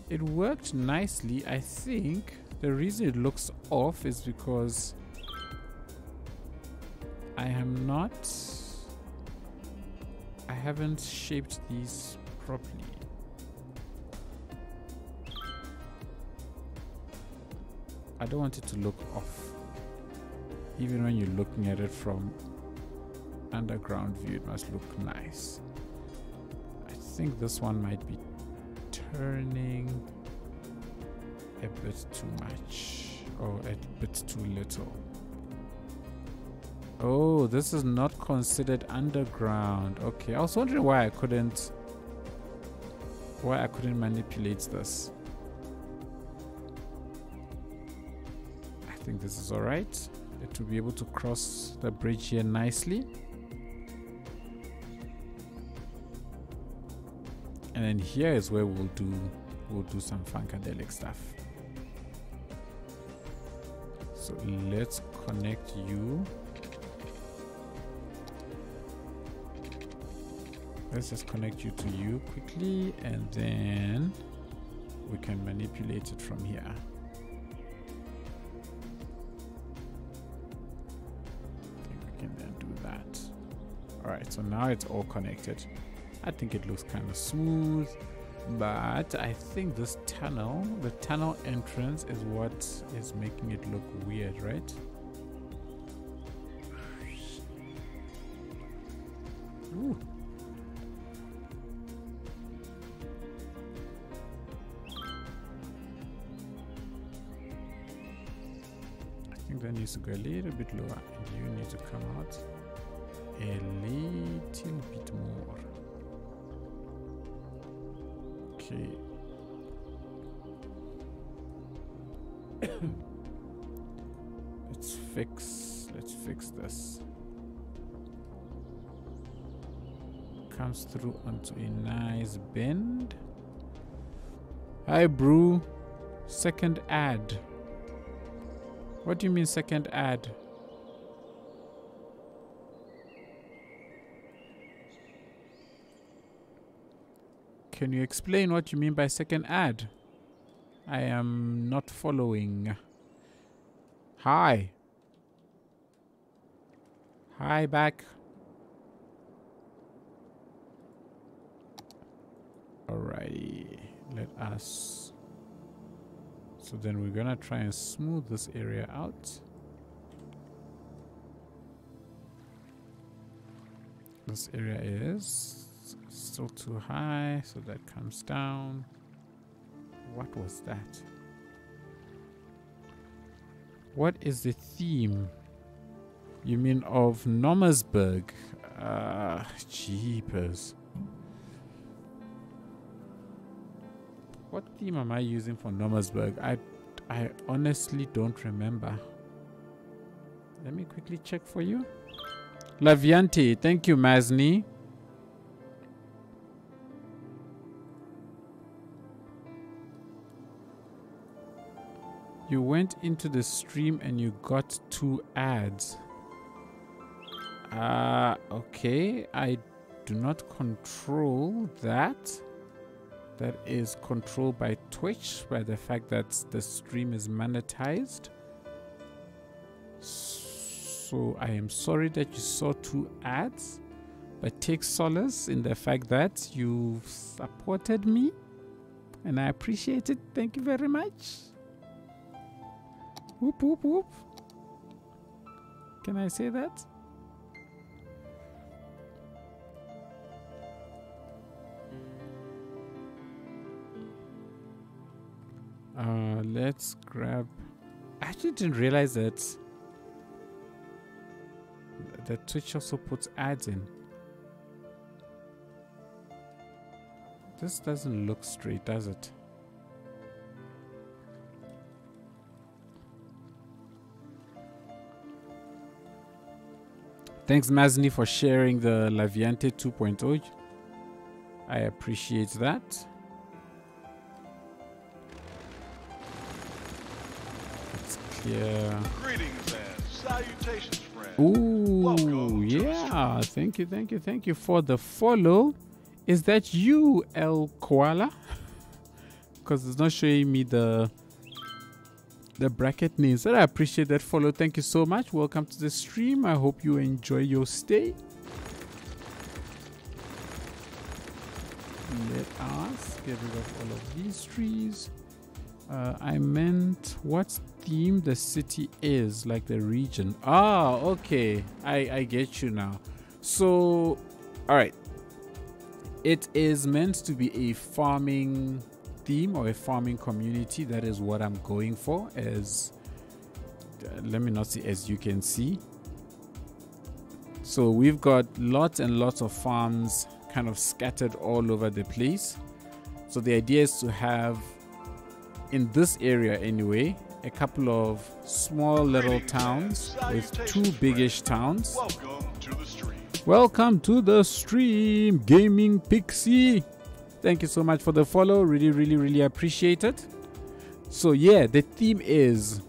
It worked nicely. I think the reason it looks off is because I haven't shaped these properly. I don't want it to look off. Even when you're looking at it from underground view, it must look nice. I think this one might be turning a bit too much or a bit too little. Oh, this is not considered underground. Okay, I was wondering why I couldn't manipulate this. I think this is all right. It will be able to cross the bridge here nicely. And then here is where we'll do some funkadelic stuff. So let's connect you. Let's just connect you to you quickly, and then we can manipulate it from here. I think we can then do that. All right, so now it's all connected. I think it looks kind of smooth, but I think this tunnel, the tunnel entrance, is what is making it look weird, right? Ooh. I think that needs to go a little bit lower, and you need to come out a little bit more. Okay. Let's fix this. Comes through onto a nice bend. Hi, Brew. Second ad. What do you mean second ad? Can you explain what you mean by second ad? I am not following. Hi. Hi back. Alrighty. Let us. So then we're gonna try and smooth this area out. This area is still too high, so that comes down. What was that? What is the theme? You mean of Nomasburg? Jeepers. What theme am I using for Nomasburg? I honestly don't remember. Let me quickly check for you. Laviante, thank you, Mazni. You went into the stream and you got 2 ads. Okay. I do not control that. That is controlled by Twitch, by the fact that the stream is monetized. So I am sorry that you saw 2 ads, but take solace in the fact that you've supported me, and I appreciate it. Thank you very much. Whoop, whoop, whoop. Can I say that? Let's grab. I actually didn't realize that Twitch also puts ads in. This doesn't look straight, does it? Thanks, Mazni, for sharing the Laviante 2.0. I appreciate that. Yeah. Greetings and salutations, friends. Ooh, welcome. Yeah. Thank you for the follow. Is that you, El Koala? Because it's not showing me the bracket names. But I appreciate that follow. Thank you so much. Welcome to the stream. I hope you enjoy your stay. Let us get rid of all of these trees. I meant what theme the city is, like the region. Ah, okay. I get you now. So, all right. It is meant to be a farming theme or a farming community. That is what I'm going for. As let me not say as you can see. So we've got lots and lots of farms kind of scattered all over the place. So the idea is to have, in this area anyway, a couple of small little towns with two biggish towns. Welcome to the stream. Welcome to the stream, Gaming Pixie. Thank you so much for the follow. Really appreciate it. So yeah, the theme is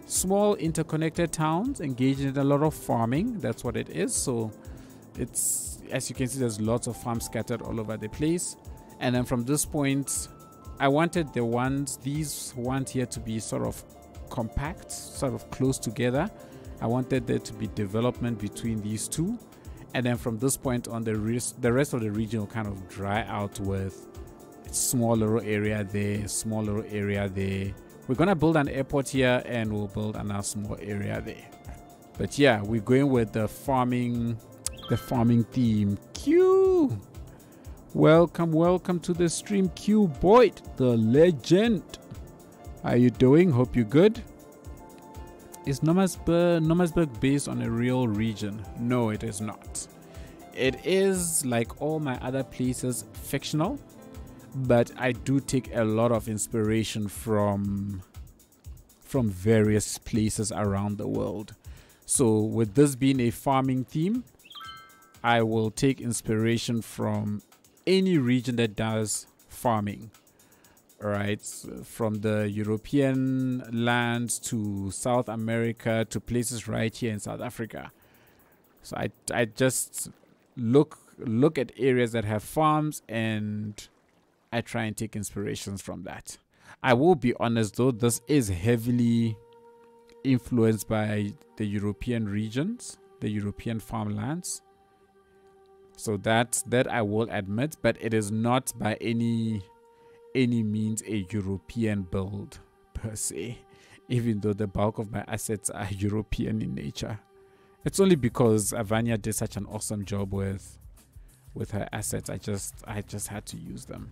small interconnected towns engaged in a lot of farming. That's what it is. So it's, as you can see, there's lots of farms scattered all over the place. And then from this point, I wanted these ones here to be sort of compact, sort of close together. I wanted there to be development between these two. And then from this point on, the rest of the region will kind of dry out with small little area there, small little area there. We're gonna build an airport here, and we'll build another small area there. But yeah, we're going with the farming theme. Q, welcome to the stream, Q Boyd, the legend. How you doing? Hope you're good. Is Nomasburg based on a real region? No, it is not. It is, like all my other places, fictional, but I do take a lot of inspiration from various places around the world. So with this being a farming theme, I will take inspiration from any region that does farming. Right, from the European lands to South America to places right here in South Africa. So I just look at areas that have farms, and I try and take inspirations from that. I will be honest though, this is heavily influenced by the European regions, the European farmlands. So that I will admit, but it is not by any means a European build per se, even though the bulk of my assets are European in nature. It's only because Avanya did such an awesome job with her assets. I just had to use them.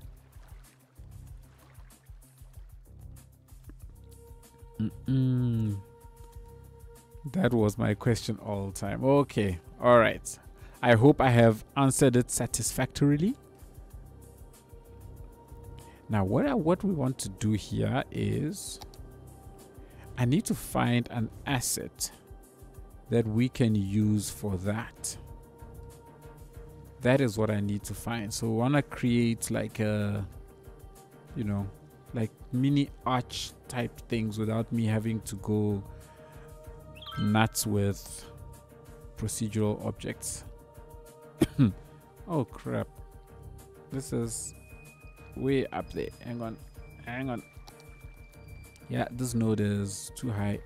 That was my question all the time. Okay, all right. I hope I have answered it satisfactorily. Now, what we want to do here is, I need to find an asset that we can use for that. That is what I need to find. So we want to create like a, like mini arch type things without me having to go nuts with procedural objects. Oh crap. This is way up there. Hang on. Yeah, this node is too high.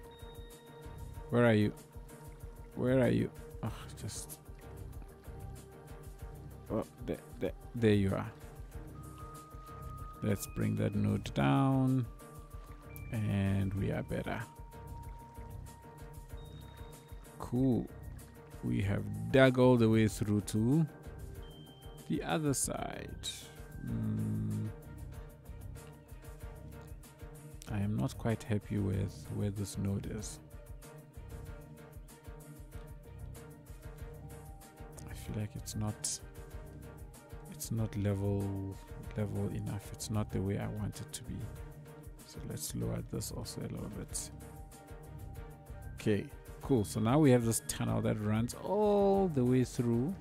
Where are you? Oh, just, oh, there you are. Let's bring that node down, and we are better. Cool. We have dug all the way through to the other side. I am not quite happy with where this node is. I feel like it's not level enough. It's not the way I want it to be. So let's lower this also a little bit. Okay, cool. So now we have this tunnel that runs all the way through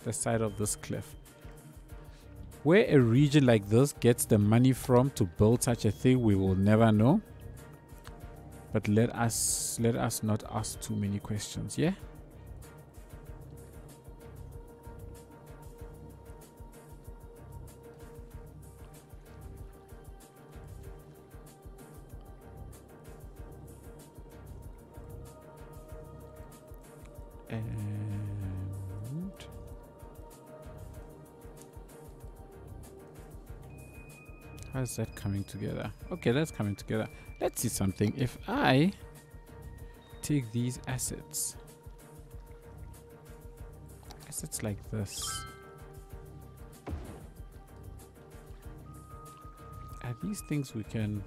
the side of this cliff. Where a region like this gets the money from to build such a thing, we will never know. But let us not ask too many questions, yeah? And how's that coming together? Okay, that's coming together. Let's see something. If I take these assets like this, are these things we can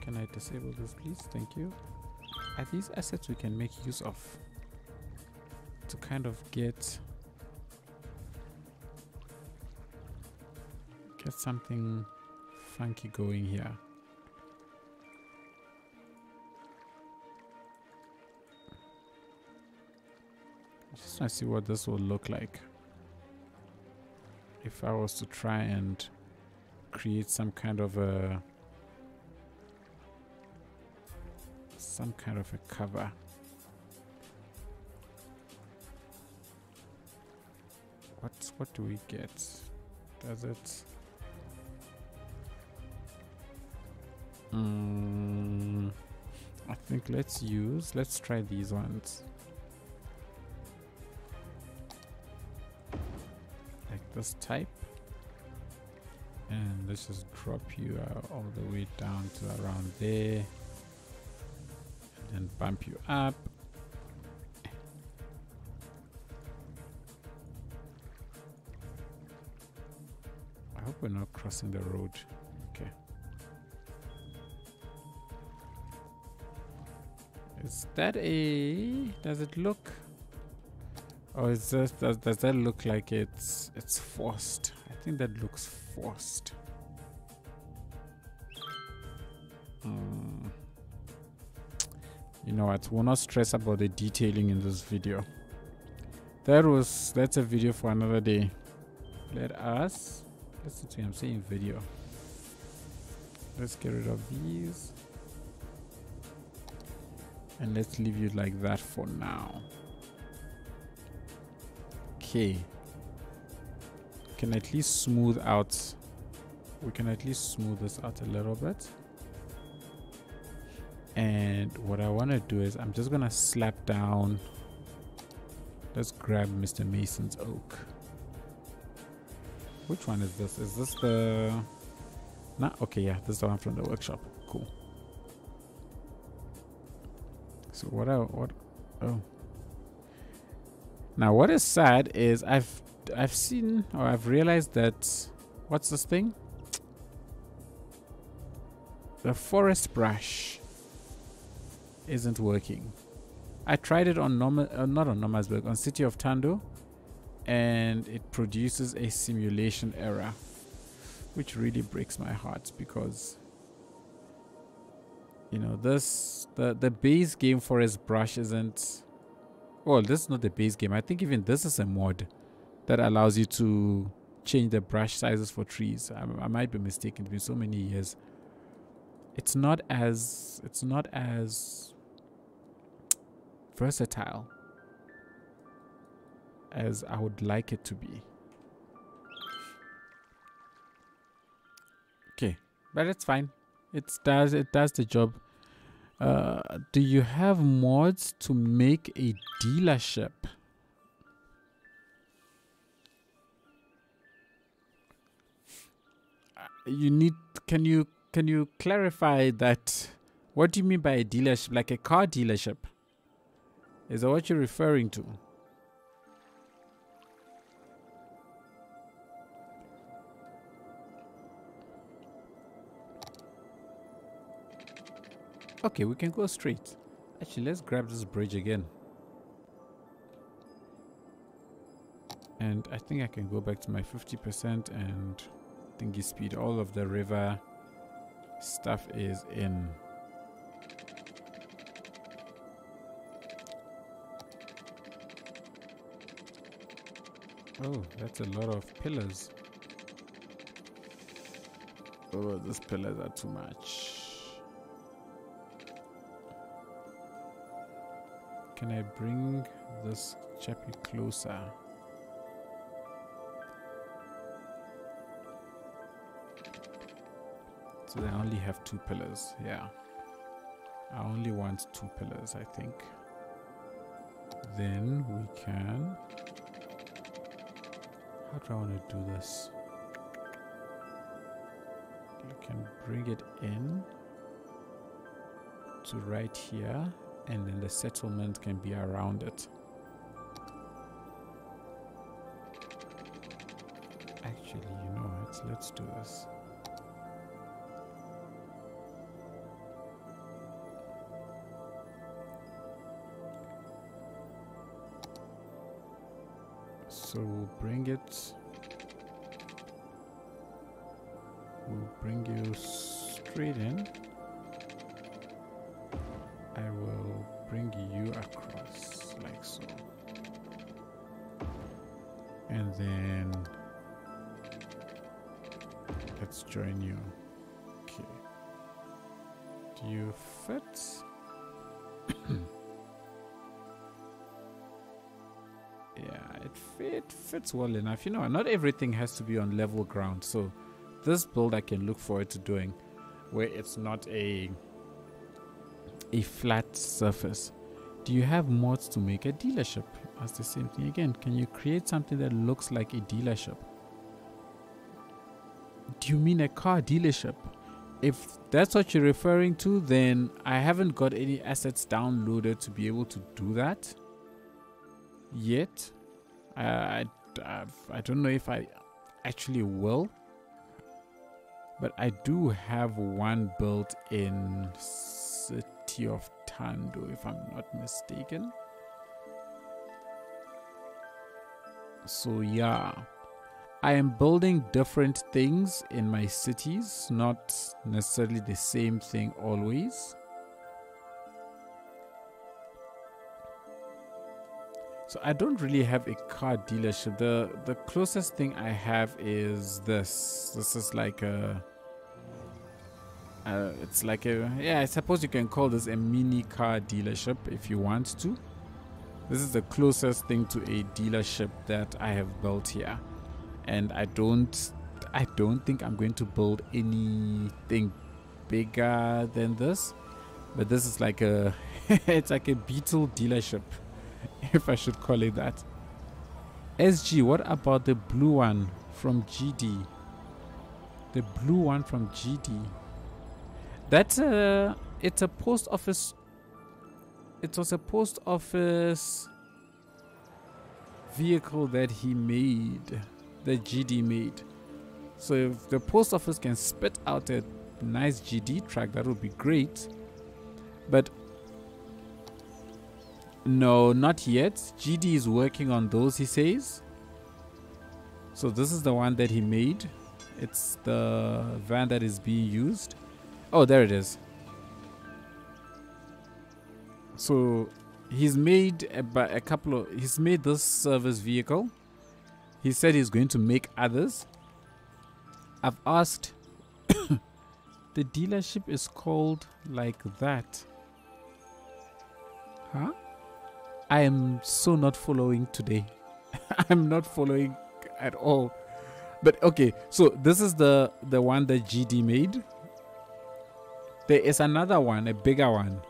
I disable this please? Thank you. Are these assets we can make use of? to kind of get something funky going here. Just want to see what this will look like if I was to try and create some kind of a cover. What do we get? Does it? I think let's try these ones. Like this type. And let's just drop you all the way down to around there. And then bump you up. I hope we're not crossing the road. Okay. Is that does it look, or is this, does that look like it's forced? I think that looks forced. You know what, we'll not stress about the detailing in this video. That's a video for another day. Let's see, I'm saying video. Let's get rid of these. And let's leave you like that for now. Okay. We can at least smooth this out a little bit. And what I want to do is I'm just gonna slap down. Let's grab Mr. Mason's oak. Which one is this? Is this the... Nah, okay, yeah, this is the one from the workshop. Cool. So oh. Now what is sad is I've seen, or I've realized that, what's this thing? The forest brush isn't working. I tried it on not on Nomasburg, on City of Tando, and it produces a simulation error, which really breaks my heart because, you know, the base game forest brush isn't, well, this is not the base game. I think even this is a mod that allows you to change the brush sizes for trees. I might be mistaken. It's been so many years. It's not as versatile as I would like it to be. Okay, but it's fine. It does the job. Do you have mods to make a dealership? Can you clarify that? What do you mean by a dealership? Like a car dealership? Is that what you're referring to? Okay, we can go straight. Actually, let's grab this bridge again. And I think I can go back to my 50% and thingy speed. All of the river stuff is in. Oh, that's a lot of pillars. Oh, these pillars are too much. Can I bring this chappy closer? So they only have 2 pillars. Yeah. I only want 2 pillars, I think. Then we can... How do I want to do this? You can bring it in to right here, and then the settlement can be around it. Actually, you know what? Let's do this. So we'll bring it. We'll bring you straight in. I will bring you across like so. And then let's join you. Okay. Do you fit? Yeah, it fits well enough. You know, not everything has to be on level ground. So this build I can look forward to doing where it's not a flat surface. Do you have mods to make a dealership? That's the same thing again. Can you create something that looks like a dealership? Do you mean a car dealership? If that's what you're referring to, then I haven't got any assets downloaded to be able to do that yet. I don't know if I actually will, but I do have one built in City of Tando, if I'm not mistaken. So yeah, I am building different things in my cities, not necessarily the same thing always. So I don't really have a car dealership. The closest thing I have is this. This is like a it's like a, yeah, I suppose you can call this a mini car dealership if you want to. This is the closest thing to a dealership that I have built here. And I don't think I'm going to build anything bigger than this. But this is like a it's like a Beetle dealership, if I should call it that. SG, what about the blue one from GD? The blue one from GD. That's it's a post office. It was a post office vehicle that he made, that GD made. So if the post office can spit out a nice GD track, that would be great. But no, not yet. GD is working on those, he says. So this is the one that he made. It's the van that is being used. Oh, there it is. So he's made a couple of, he's made this service vehicle. He said he's going to make others. I've asked, the dealership is called like that. Huh? I am so not following today. I'm not following at all. But okay, so this is the one that GD made. There is another one, a bigger one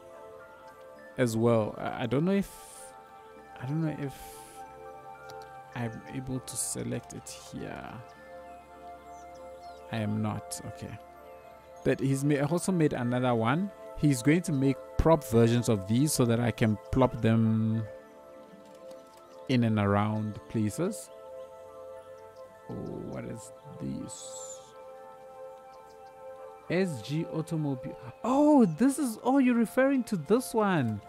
as well. I don't know if I'm able to select it here. I am not. Okay. But he's also made another one. He's going to make prop versions of these so that I can plop them in and around places. Oh, what is this? SG Automobile. Oh, this is, oh, you're referring to this one.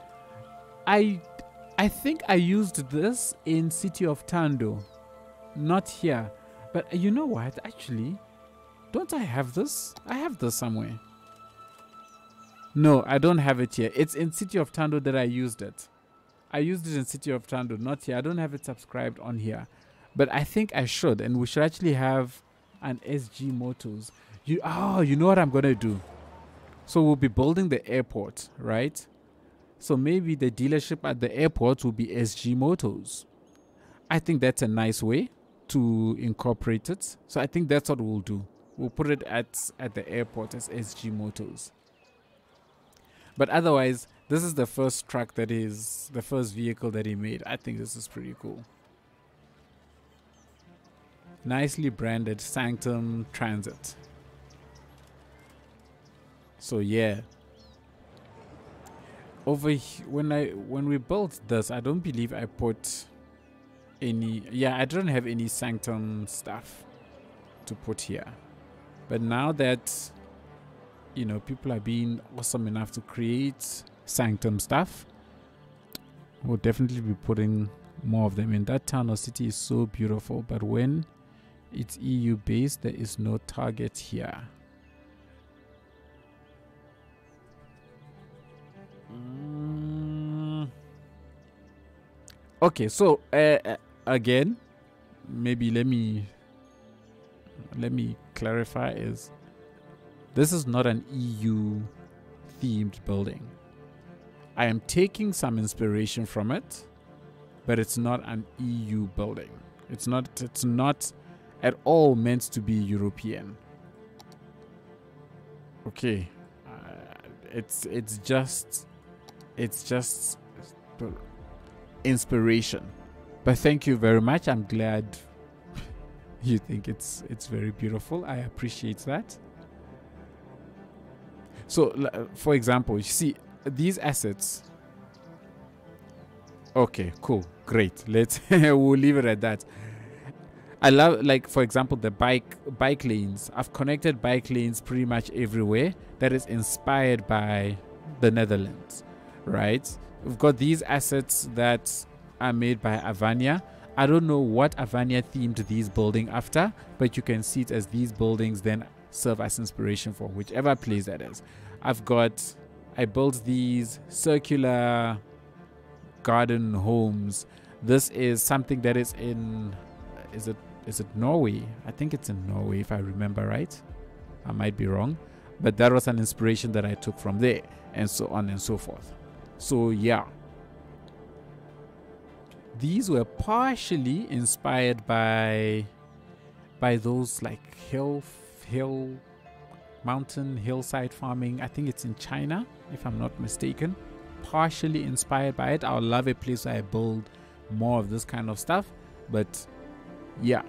I think I used this in City of Tando, not here. But you know what? Actually, don't I have this? I have this somewhere. No, I don't have it here. It's in City of Tando that I used it. I used it in City of Tando, not here. I don't have it subscribed on here. But I think I should, and we should actually have an SG Motors. You know what I'm gonna do? So we'll be building the airport, right? So maybe the dealership at the airport will be SG Motors. I think that's a nice way to incorporate it. So I think that's what we'll do. We'll put it at the airport as SG Motors. But otherwise, this is the first truck that is the first vehicle that he made. I think this is pretty cool. Nicely branded Sanctum Transit. So yeah. Over when we built this, I don't believe I put any, yeah, I don't have any Sanctum stuff to put here. But now that, you know, people are being awesome enough to create Sanctum stuff, we'll definitely be putting more of them. And that town or city is so beautiful, but when it's EU based, there is no target here. Okay, so again, maybe let me clarify, is this is not an EU themed building. I am taking some inspiration from it, but it's not an EU building. It's not at all meant to be European. Okay, it's just inspiration. But thank you very much. I'm glad you think it's very beautiful. I appreciate that. So for example, you see these assets. Okay, cool, great. Let's we'll leave it at that. I love, like, for example, the bike lanes. I've connected bike lanes pretty much everywhere. That is inspired by the Netherlands, right? We've got these assets that are made by Avania. I don't know what Avania themed these buildings after, but you can see it as these buildings then serve as inspiration for whichever place that is. I built these circular garden homes. This is something that is in, is it Norway? I think it's in Norway, if I remember right. I might be wrong, but that was an inspiration that I took from there, and so on and so forth. So yeah, these were partially inspired by those like mountain hillside farming. I think it's in China, if I'm not mistaken. Partially inspired by it. I'll love a place where I build more of this kind of stuff. But yeah,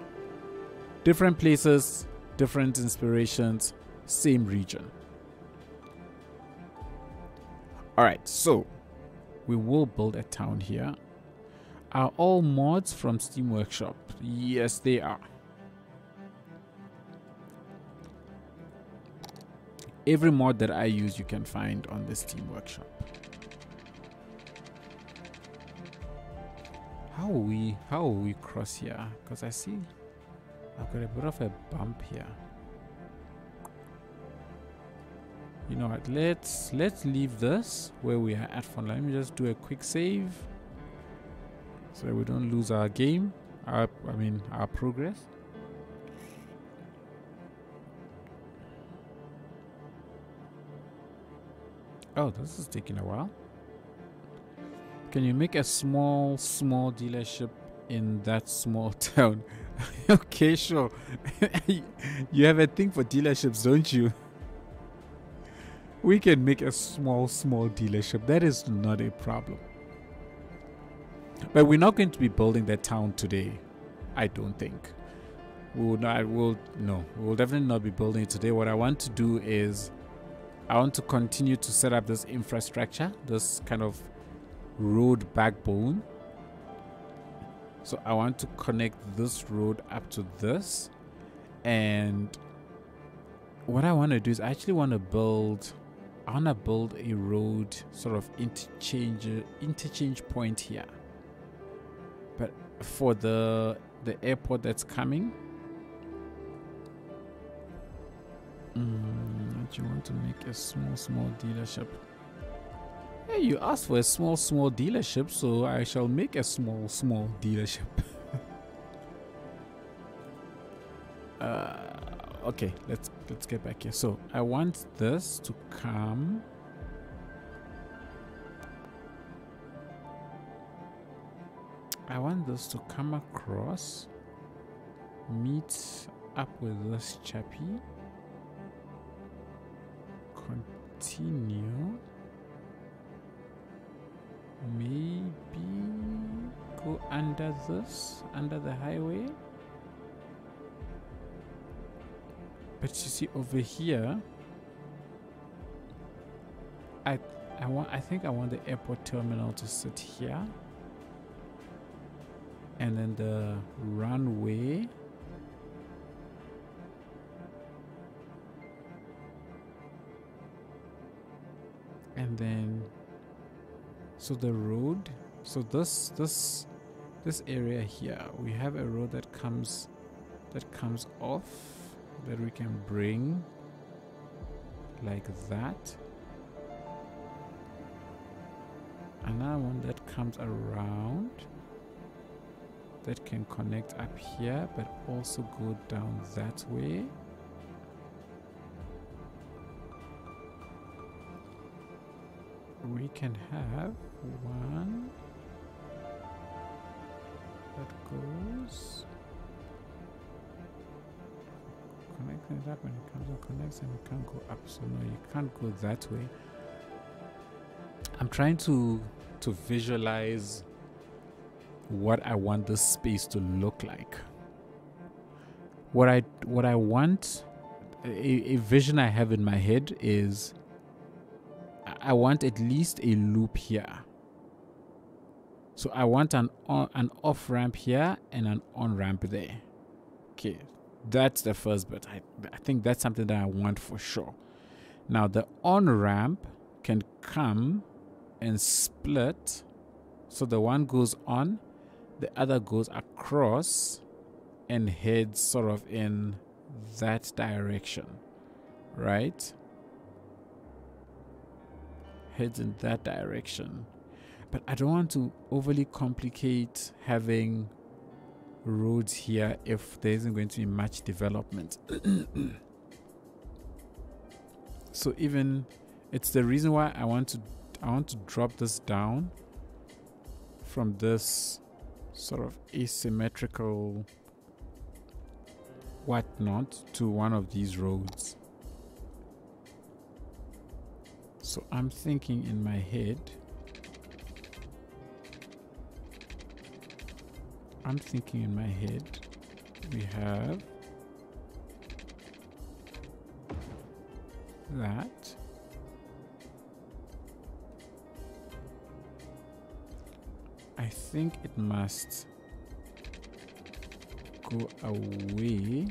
different places, different inspirations, same region. All right, so we will build a town here. Are all mods from Steam Workshop? Yes, they are. Every mod that I use you can find on the Steam Workshop. How will we cross here? Because I see I've got a bit of a bump here. You know what, let's leave this where we are at for now. Let me just do a quick save so we don't lose our game, our progress. Oh, this is taking a while. Can you make a small dealership in that small town? Okay, sure. You have a thing for dealerships, don't you? We can make a small dealership. That is not a problem. But we're not going to be building that town today, I don't think. We will definitely not be building it today. What I want to do is I want to continue to set up this infrastructure, this kind of road backbone. So I want to connect this road up to this, and what I want to do is I actually want to build a road sort of interchange point here, but for the airport that's coming. Don't you want to make a small dealership? Hey, you asked for a small dealership, so I shall make a small dealership. Okay, let's get back here. So I want this to come. I want this to come across, meet up with this chappy, continue, maybe go under this, under the highway. But you see over here, I think I want the airport terminal to sit here, and then the runway and then so the road, so this this area here, we have a road that comes off that we can bring like that. Another one that comes around that can connect up here but also go down that way. We can have one that goes connecting it up, and it comes and connects, and it can't go up. So no, you can't go that way. I'm trying to visualize what I want this space to look like. What I want, a vision I have in my head is I want at least a loop here. So I want an off ramp here and an on ramp there. Okay, that's the first bit. I think that's something that I want for sure. Now the on ramp can come and split, so the one goes on, the other goes across and heads sort of in that direction, right? Heads in that direction. But I don't want to overly complicate having roads here if there isn't going to be much development. So even it's the reason why I want to drop this down from this sort of asymmetrical whatnot to one of these roads. So I'm thinking in my head, we have that. I think it must go away.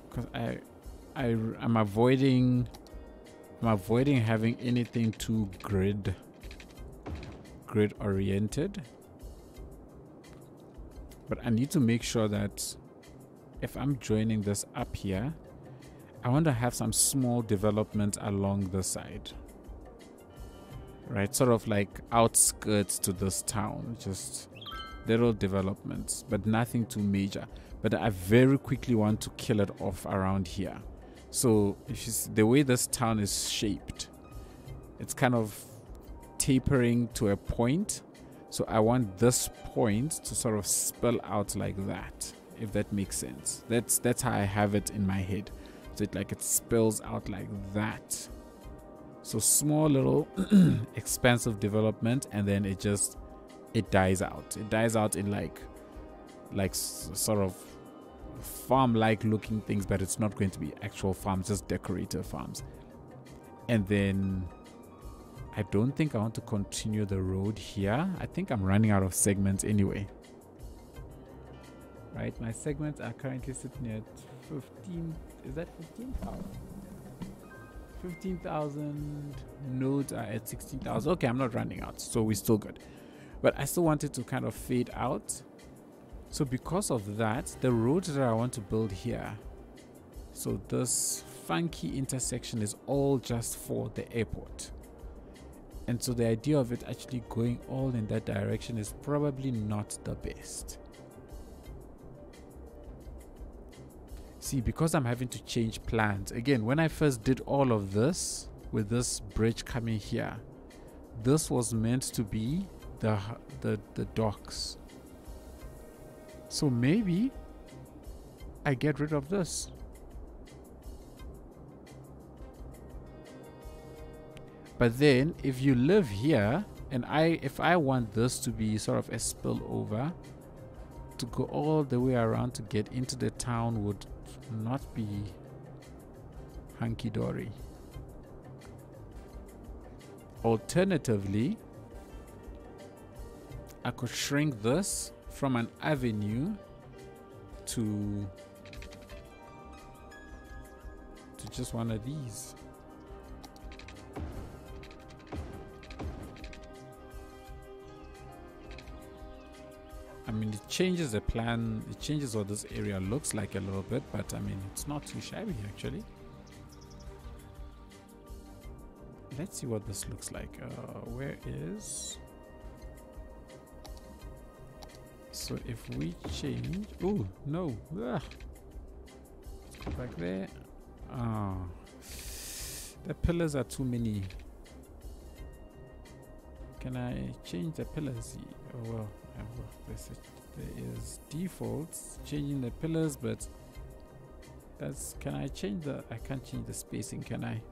Because I'm avoiding having anything too grid oriented. But I need to make sure that if I'm joining this up here, I want to have some small development along the side. Right, sort of like outskirts to this town, just little developments, but nothing too major. But I very quickly want to kill it off around here. So if you see the way this town is shaped, it's kind of tapering to a point. So I want this point to sort of spill out like that, if that makes sense. That's how I have it in my head. So it spills out like that. So small little expansive development, and then it dies out. It dies out in like sort of farm-like looking things, but it's not going to be actual farms, just decorative farms. And then I don't think I want to continue the road here. I think I'm running out of segments anyway. Right, my segments are currently sitting at 15. Is that 15,000? 15,000 nodes are at 16,000. Okay, I'm not running out, so we're still good. But I still wanted to kind of fade out. So because of that, the road that I want to build here, so this funky intersection is all just for the airport. And so the idea of it actually going all in that direction is probably not the best. See, because I'm having to change plans. Again, when I first did all of this, with this bridge coming here, this was meant to be the docks. So maybe I get rid of this. But then if you live here, and if I want this to be sort of a spillover, to go all the way around to get into the town would not be hunky-dory. Alternatively, I could shrink this from an avenue to just one of these. I mean, it changes the plan, it changes what this area looks like a little bit, but I mean, it's not too shabby actually. Let's see what this looks like. Where is... So if we change... Oh, no. Ugh. Let's go back there. Ah, the pillars are too many. Can I change the pillars? Oh, well, there is defaults changing the pillars, but that's... Can I change the... I can't change the spacing, can I?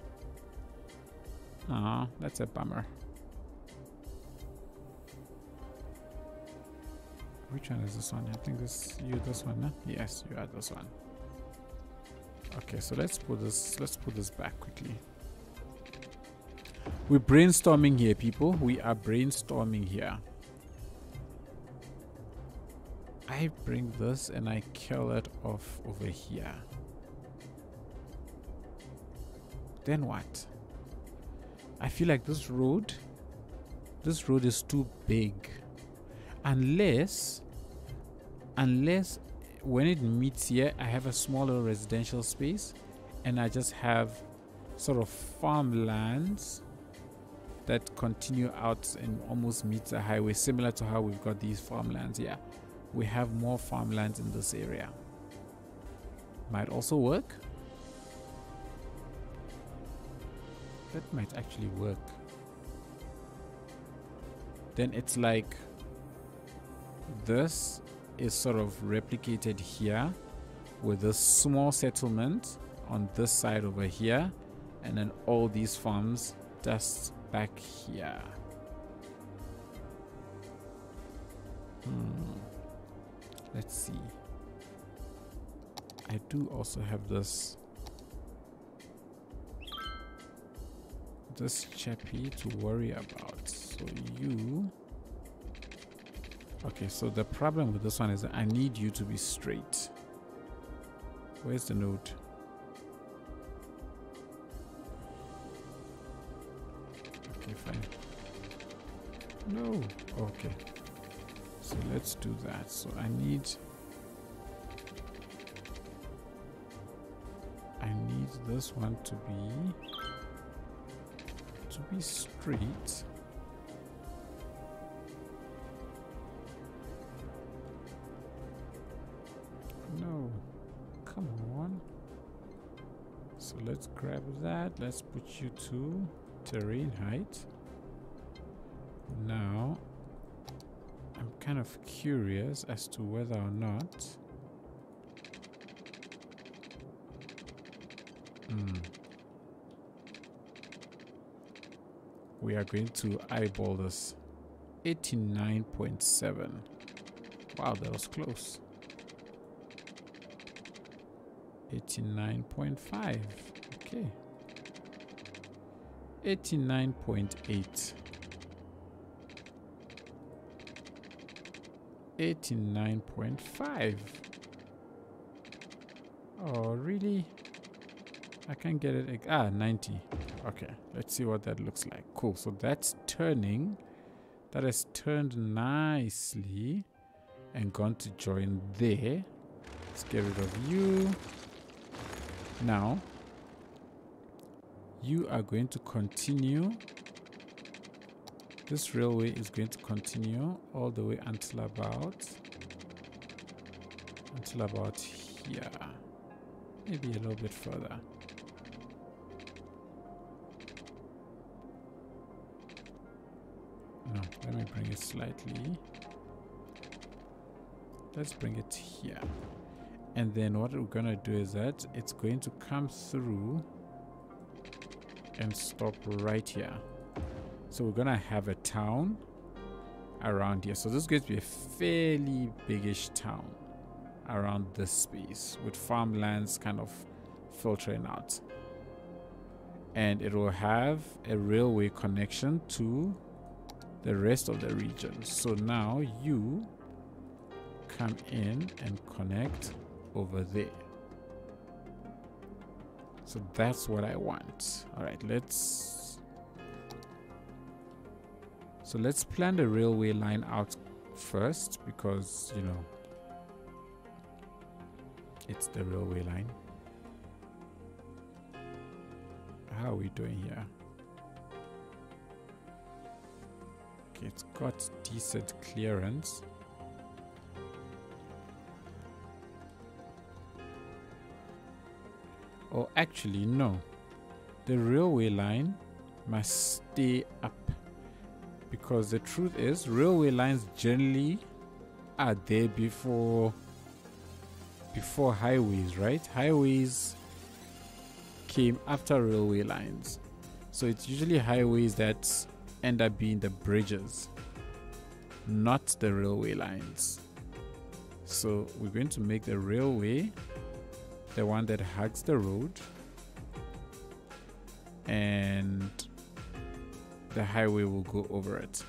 Ah, that's a bummer. Which one is this one? I think this one, huh? Yes, you are this one. Okay, so let's put this back quickly. We're brainstorming here, people. We are brainstorming here. I bring this and I kill it off over here. Then what? I feel like this road is too big. Unless when it meets here, I have a smaller residential space and I just have sort of farmlands that continue out and almost meets the highway, similar to how we've got these farmlands here. We have more farmlands in this area. Might also work. That might actually work. Then it's like this is sort of replicated here with a small settlement on this side over here, and then all these farms just back here. Let's see. I do also have this chappy to worry about. So you... Okay, so the problem with this one is that I need you to be straight. Where's the node? Okay, fine. No. Okay. So let's do that. So I need this one to be straight. No, come on. So let's grab that. Let's put you to terrain height. Now I'm kind of curious as to whether or not we are going to eyeball this. 89.7. Wow, that was close. 89.5. Okay. 89.8. 89.5. Oh, really? I can't get it. 90. Okay, let's see what that looks like. Cool. So that's turning. That has turned nicely and gone to join there. Let's get rid of you. Now, you are going to continue. This railway is going to continue all the way until about here. Maybe a little bit further. No, let me bring it slightly. Let's bring it here. And then what we're gonna do is that it's going to come through and stop right here. So we're gonna have a town around here. So this is going to be a fairly biggish town around this space with farmlands kind of filtering out. And it will have a railway connection to the rest of the region. So now you come in and connect over there. So that's what I want. All right, let's plan the railway line out first because, you know, it's the railway line. How are we doing here? Okay, it's got decent clearance. Oh, actually, no. The railway line must stay up. Because the truth is, railway lines generally are there before highways, right? Highways came after railway lines. So it's usually highways that end up being the bridges, not the railway lines. So we're going to make the railway the one that hugs the road, and the highway will go over it.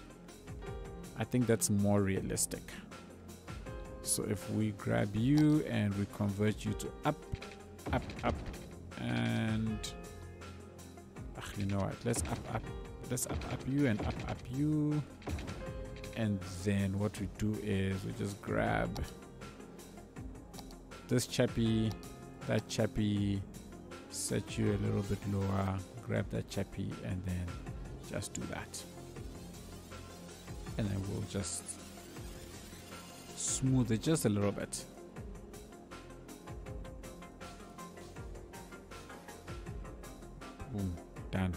I think that's more realistic. So if we grab you and we convert you to up, up, up, and you know what, let's up you and up you, and then what we do is we just grab this chappy, that chappy, set you a little bit lower, grab that chappy, and then just do that, and then we'll just smooth it just a little bit. Boom, done.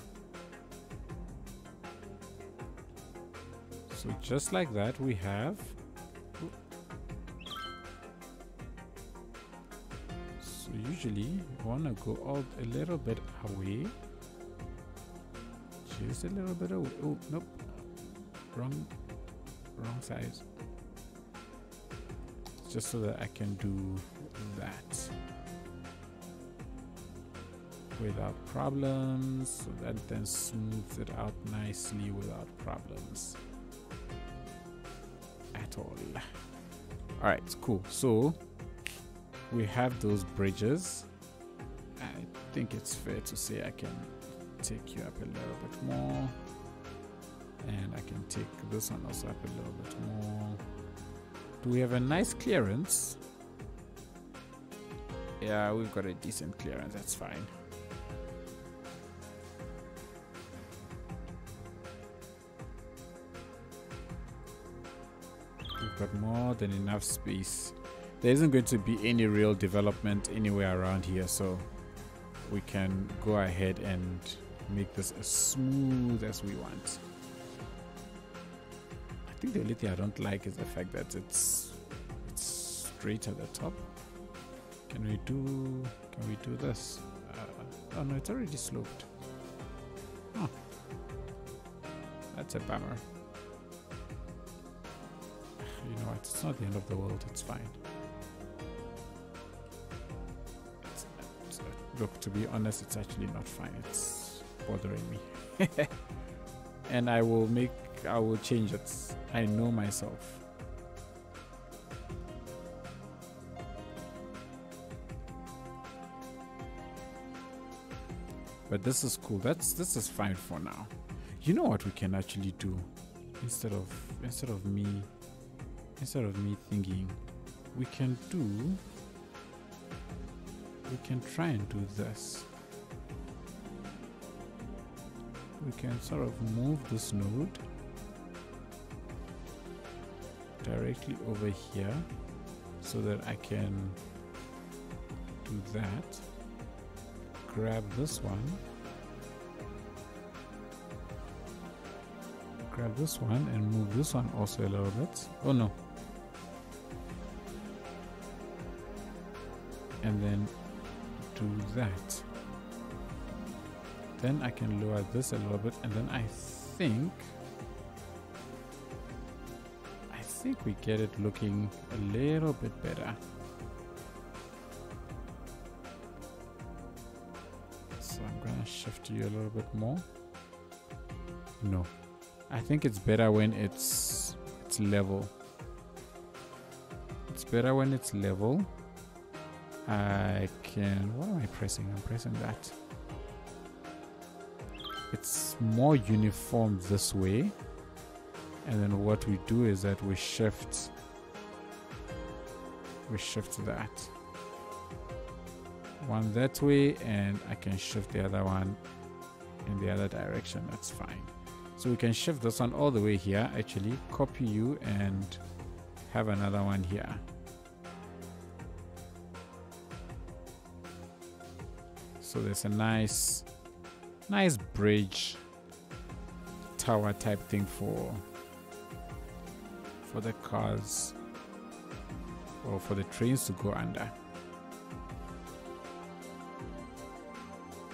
So just like that we have, so usually you want to go out a little bit away, just a little bit away. Oh nope, wrong size, just so that I can do that without problems, so that then smooths it out nicely without problems at all. All right, cool. So we have those bridges. I think it's fair to say I can take you up a little bit more, and I can take this one also up a little bit more. Do we have a nice clearance? Yeah, we've got a decent clearance, that's fine. We've got more than enough space. There isn't going to be any real development anywhere around here, so we can go ahead and make this as smooth as we want. I think the only thing I don't like is the fact that it's straight at the top. Can we do this? Oh no, it's already sloped. Oh, that's a bummer. You know what, it's not the end of the world, it's fine. Look, to be honest, it's actually not fine, it's bothering me. And I will change it. I know myself. But this is cool. This is fine for now. You know what we can actually do? Instead of me thinking, we can try and do this. We can sort of move this node directly over here so that I can do that. Grab this one. Grab this one and move this one also a little bit. Oh no. And then do that. Then I can lower this a little bit, and then I think we get it looking a little bit better. So I'm gonna shift you a little bit more. No, I think it's better when it's level. It's better when it's level. I can, what am I pressing? I'm pressing that. It's more uniform this way. And then what we do is that we shift that one that way, and I can shift the other one in the other direction. That's fine. So we can shift this one all the way here, actually copy you and have another one here. So there's a nice bridge tower type thing for the cars or for the trains to go under.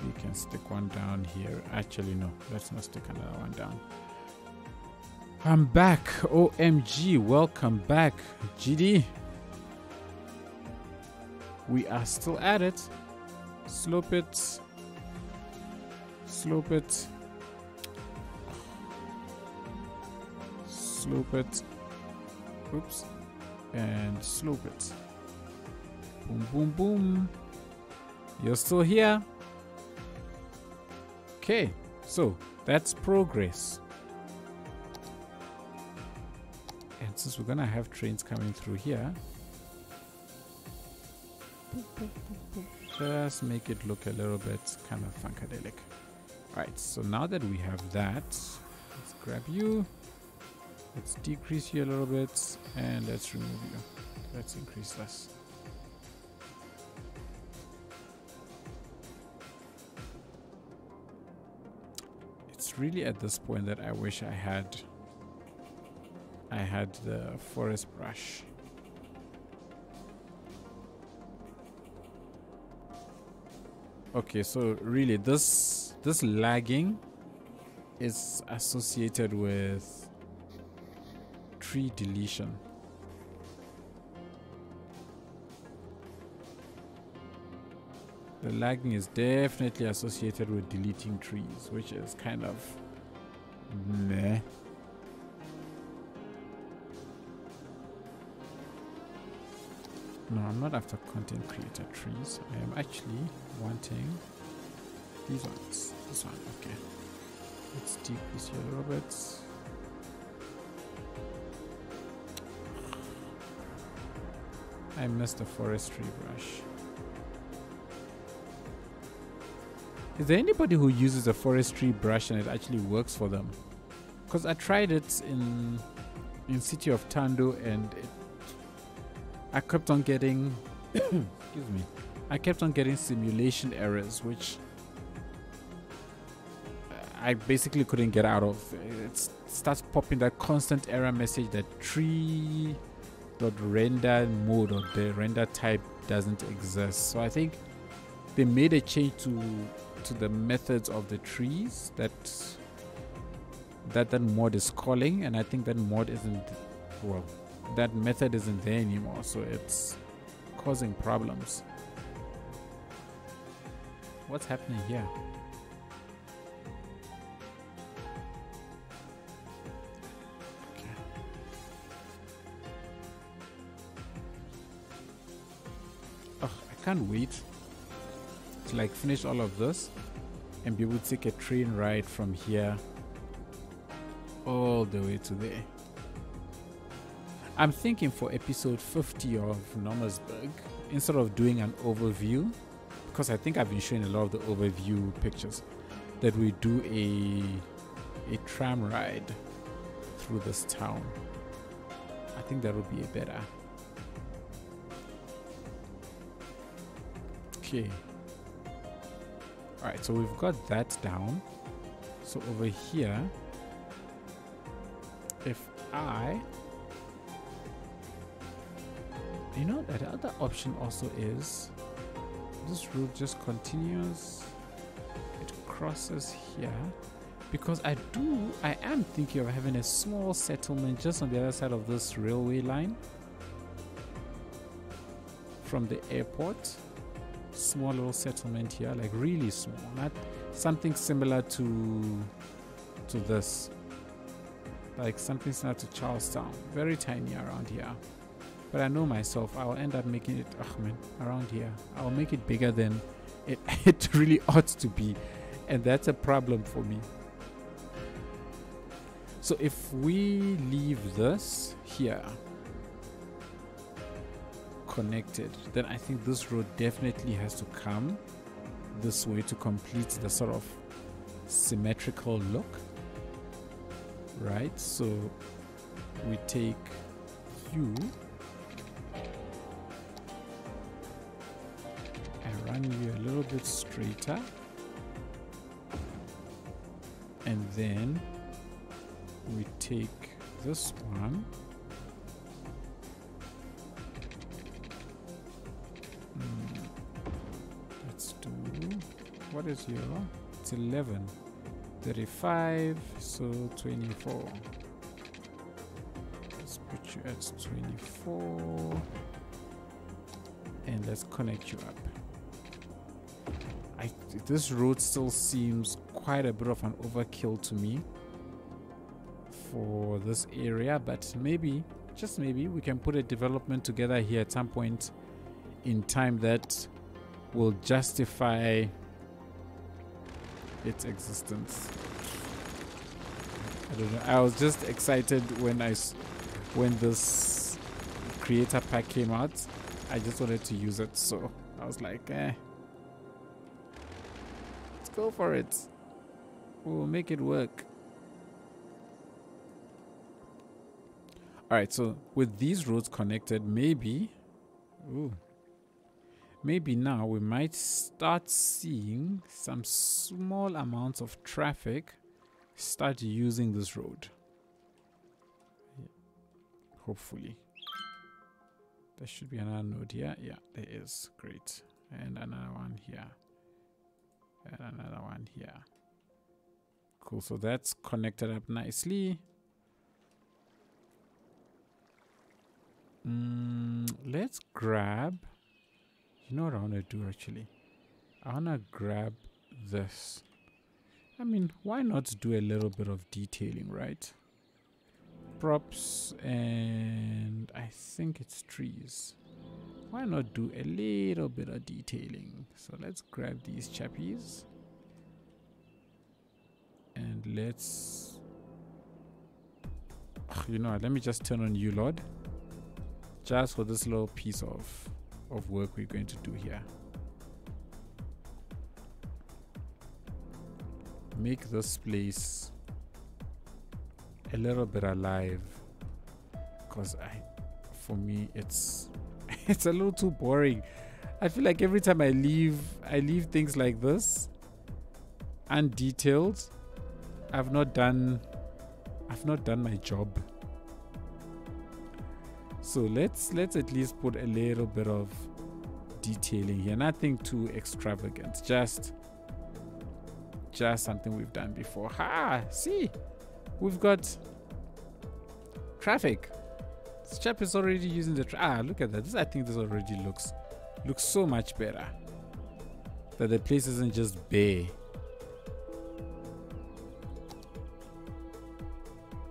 We can stick one down here. Actually, no, let's not stick another one down. I'm back. OMG, welcome back, GD. We are still at it. Slope it. Slope it. Slope it. Oops. And slope it. Boom, boom, boom. You're still here. Okay, so that's progress. And since we're gonna have trains coming through here, just make it look a little bit kind of funkadelic. Alright, so now that we have that, let's grab you. Let's decrease you a little bit, and let's remove you. Let's increase this. It's really at this point that I wish I had the forest brush. Okay, so really this lagging is associated with tree deletion. The lagging is definitely associated with deleting trees, which is kind of meh. No, I'm not after content creator trees. I am actually wanting these ones. This one, okay. Let's decrease here a little bit. I missed the forestry brush. Is there anybody who uses a forestry brush and it actually works for them? Because I tried it in City of Tando and I kept on getting excuse me. I kept on getting simulation errors, which I basically couldn't get out of. It starts popping that constant error message that tree.render mode or the render type doesn't exist. So I think they made a change to the methods of the trees that mod is calling, and I think that mod isn't, well, that method isn't there anymore, so it's causing problems. What's happening here? Okay. Oh, I can't wait to like finish all of this and be able to take a train ride from here all the way to there. I'm thinking for episode 50 of Nomasburg, instead of doing an overview, because I think I've been showing a lot of the overview pictures, that we do a tram ride through this town. I think that would be a better. Okay. Alright, so we've got that down. So over here, if you know that the other option also is this route just continues, it crosses here, because I am thinking of having a small settlement just on the other side of this railway line from the airport. Small little settlement here, like really small, not something similar to this, like something similar to Charlestown, very tiny around here. But I know myself, I'll end up making it around here. I'll make it bigger than it really ought to be, and that's a problem for me. So if we leave this here connected, then I think this road definitely has to come this way to complete the sort of symmetrical look, right? So we take you and run you a little bit straighter, and then we take this one let's do, what is your, it's 11, 35, so 24. Let's put you at 24 and let's connect you up. This road still seems quite a bit of an overkill to me for this area, but maybe, just maybe, we can put a development together here at some point in time that will justify its existence. I don't know. I was just excited when this creator pack came out. I just wanted to use it, so I was like, let's go for it. We'll make it work. Alright, so with these roads connected, maybe now we might start seeing some small amounts of traffic start using this road. Yeah. Hopefully. There should be another node here. Yeah, there is. Great. And another one here. And another one here. Cool. So that's connected up nicely. Let's grab, you know what I want to do actually? I want to grab this. I mean, why not do a little bit of detailing, right? Props, and I think it's trees. Why not do a little bit of detailing? So let's grab these chappies. And let's, you know what, let me just turn on you, Lord. Just for this little piece of work we're going to do here. Make this place a little bit alive, because for me it's a little too boring. I feel like every time I leave things like this undetailed. I've not done my job. So let's at least put a little bit of detailing here. Nothing too extravagant. Just something we've done before. Ha! See? We've got traffic. This chap is already using the look at that. I think this already looks so much better. That the place isn't just bare.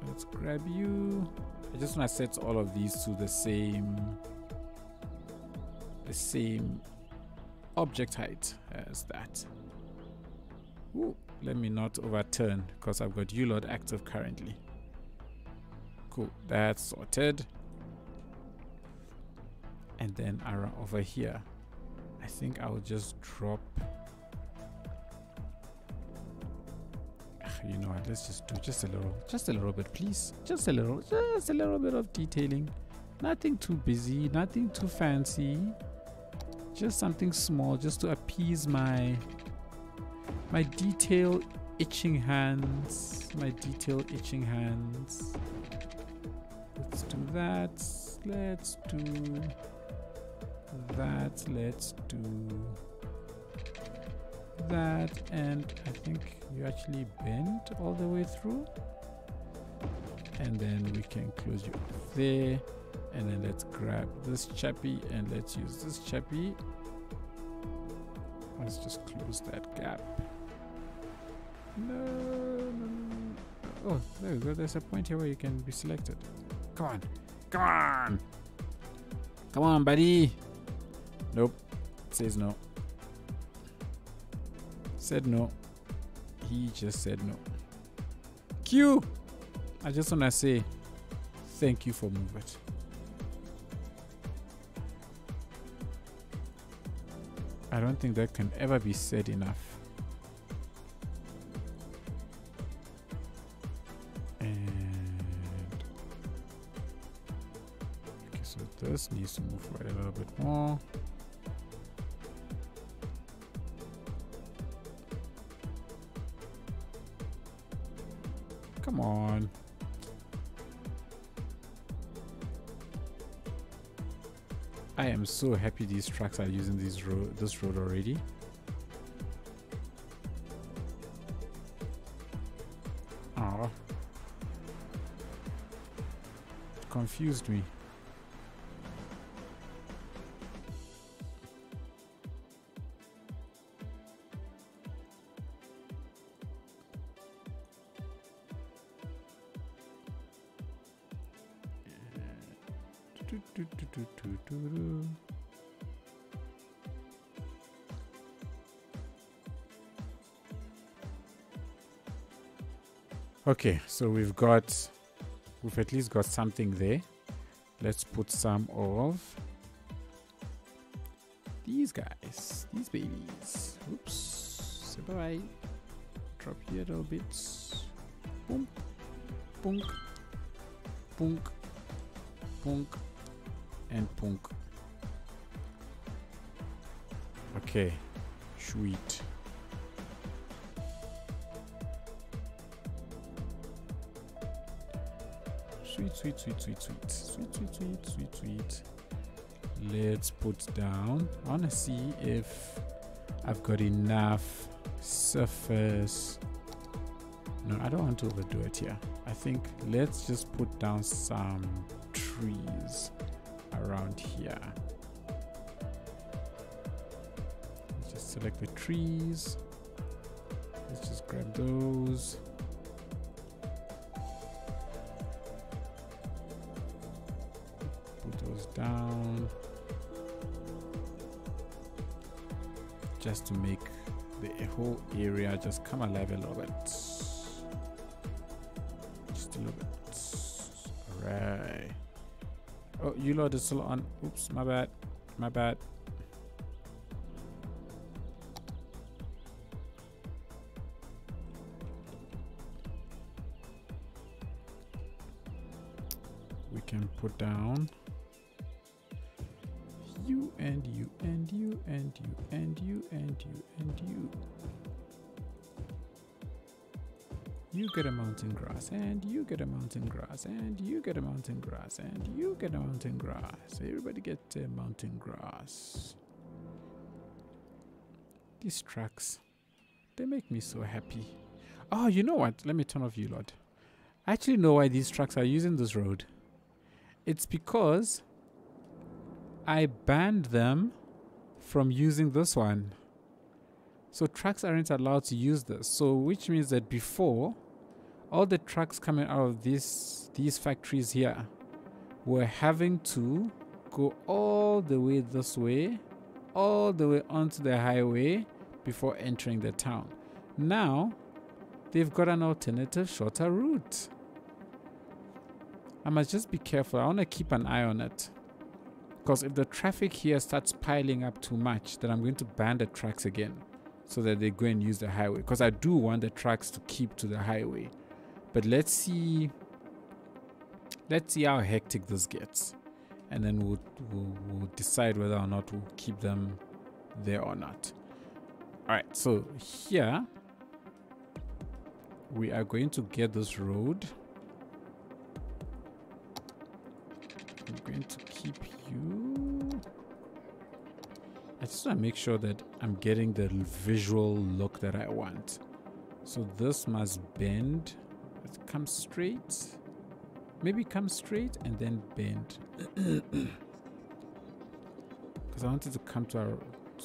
Let's grab you. I just want to set all of these to the same object height as that. Ooh, let me not overturn because I've got ULOD active currently. Cool, that's sorted. And then around over here, I think I'll just drop. You know what, let's just do just a little bit, please. Just a little bit of detailing. Nothing too busy, nothing too fancy. Just something small, just to appease my detail itching hands. Let's do that. Let's do that. Let's do that. And I think you actually bend all the way through. And then we can close you off there. And then let's grab this chappy and let's use this chappy. Let's just close that gap. No. Oh, there we go. There's a point here where you can be selected. Come on, buddy. Nope. It says no. Said no. He just said no. Q. I just want to say thank you for moving it. I don't think that can ever be said enough. And okay, so this needs to move right a little bit more. Come on. I am so happy these trucks are using this road already. Oh, it confused me. Okay, so we've at least got something there. Let's put some of these guys, these babies. Oops, say bye. Drop here a little bit. Boom, punk, punk, punk, and punk. Okay, sweet. Sweet. Let's put down. I want to see if I've got enough surface. No, I don't want to overdo it here. I think let's just put down some trees around here. Let's just select the trees. Let's just grab those. Down just to make the whole area just come alive a little bit. Just a little bit. Alright. Oh, you lot is still on. Oops, my bad. My bad. We can put down you and you and you and you and you and you and you. You get a mountain grass and you get a mountain grass and you get a mountain grass and you get a mountain grass. Everybody get a mountain grass. These tracks, they make me so happy. Oh, you know what? Let me turn off you lot. I actually know why these trucks are using this road. It's because I banned them from using this one. So trucks aren't allowed to use this. So which means that before, all the trucks coming out of these factories here were having to go all the way this way, all the way onto the highway before entering the town. Now, they've got an alternative, shorter route. I must just be careful. I want to keep an eye on it. Because if the traffic here starts piling up too much, then I'm going to ban the trucks again so that they go and use the highway. Because I do want the trucks to keep to the highway. But let's see how hectic this gets. And then we'll decide whether or not we'll keep them there or not. Alright, so here we are going to get this road. I'm going to keep you. I just want to make sure that I'm getting the visual look that I want. So this must bend. Let's come straight. Maybe come straight and then bend. Because I want it to come to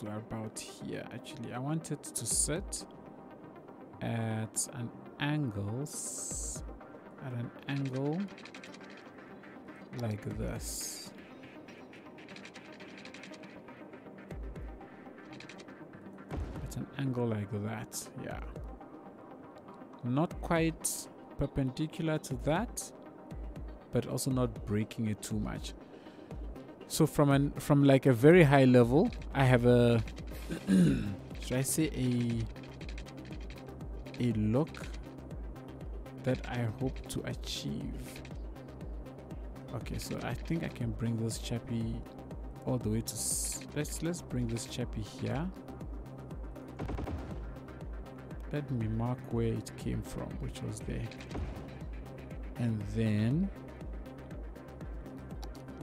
about here. Actually, I want it to sit at an angle. Like this. At an angle like that, yeah. Not quite perpendicular to that, but also not breaking it too much. So from like a very high level, I have a should I say a look that I hope to achieve. Okay, so I think I can bring this chappy all the way to let's bring this chappy here. Let me mark where it came from, which was there, and then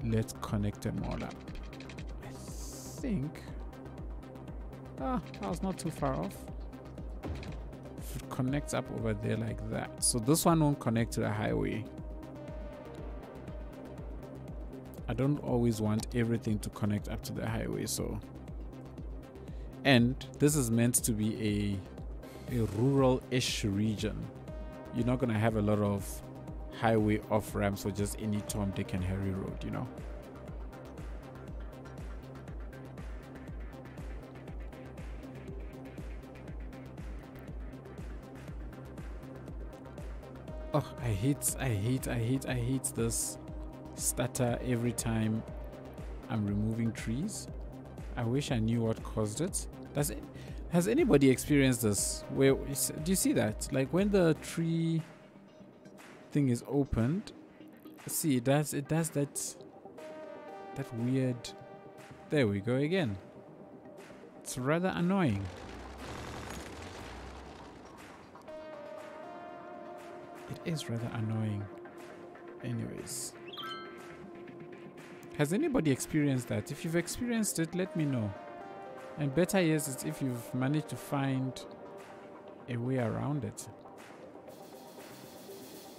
let's connect them all up. I think that was not too far off. If it connects up over there like that, so this one won't connect to the highway. I don't always want everything to connect up to the highway, so. And this is meant to be a rural-ish region. You're not gonna have a lot of highway off ramps or just any Tom, Dick and Harry road, you know. Oh, I hate this stutter every time I'm removing trees. I wish I knew what caused it. Has anybody experienced this? Where do you see that? Like when the tree thing is opened, see it does that weird. There we go again. It's rather annoying. It is rather annoying. Anyways, has anybody experienced that? If you've experienced it, let me know. And better yet is if you've managed to find a way around it,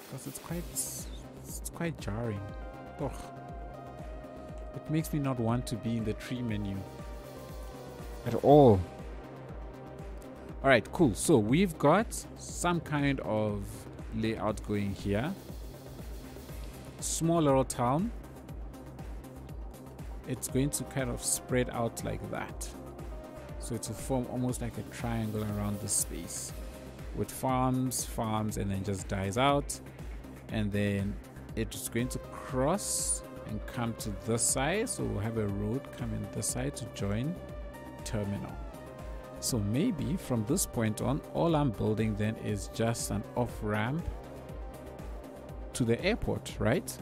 because it's quite jarring. Ugh. It makes me not want to be in the tree menu at all. Alright, cool. So we've got some kind of layout going here. Small little town. It's going to kind of spread out like that. So to form almost like a triangle around the space with farms, and then just dies out. And then it's going to cross and come to this side. So we'll have a road coming this side to join terminal. So maybe from this point on, all I'm building then is just an off-ramp to the airport, right?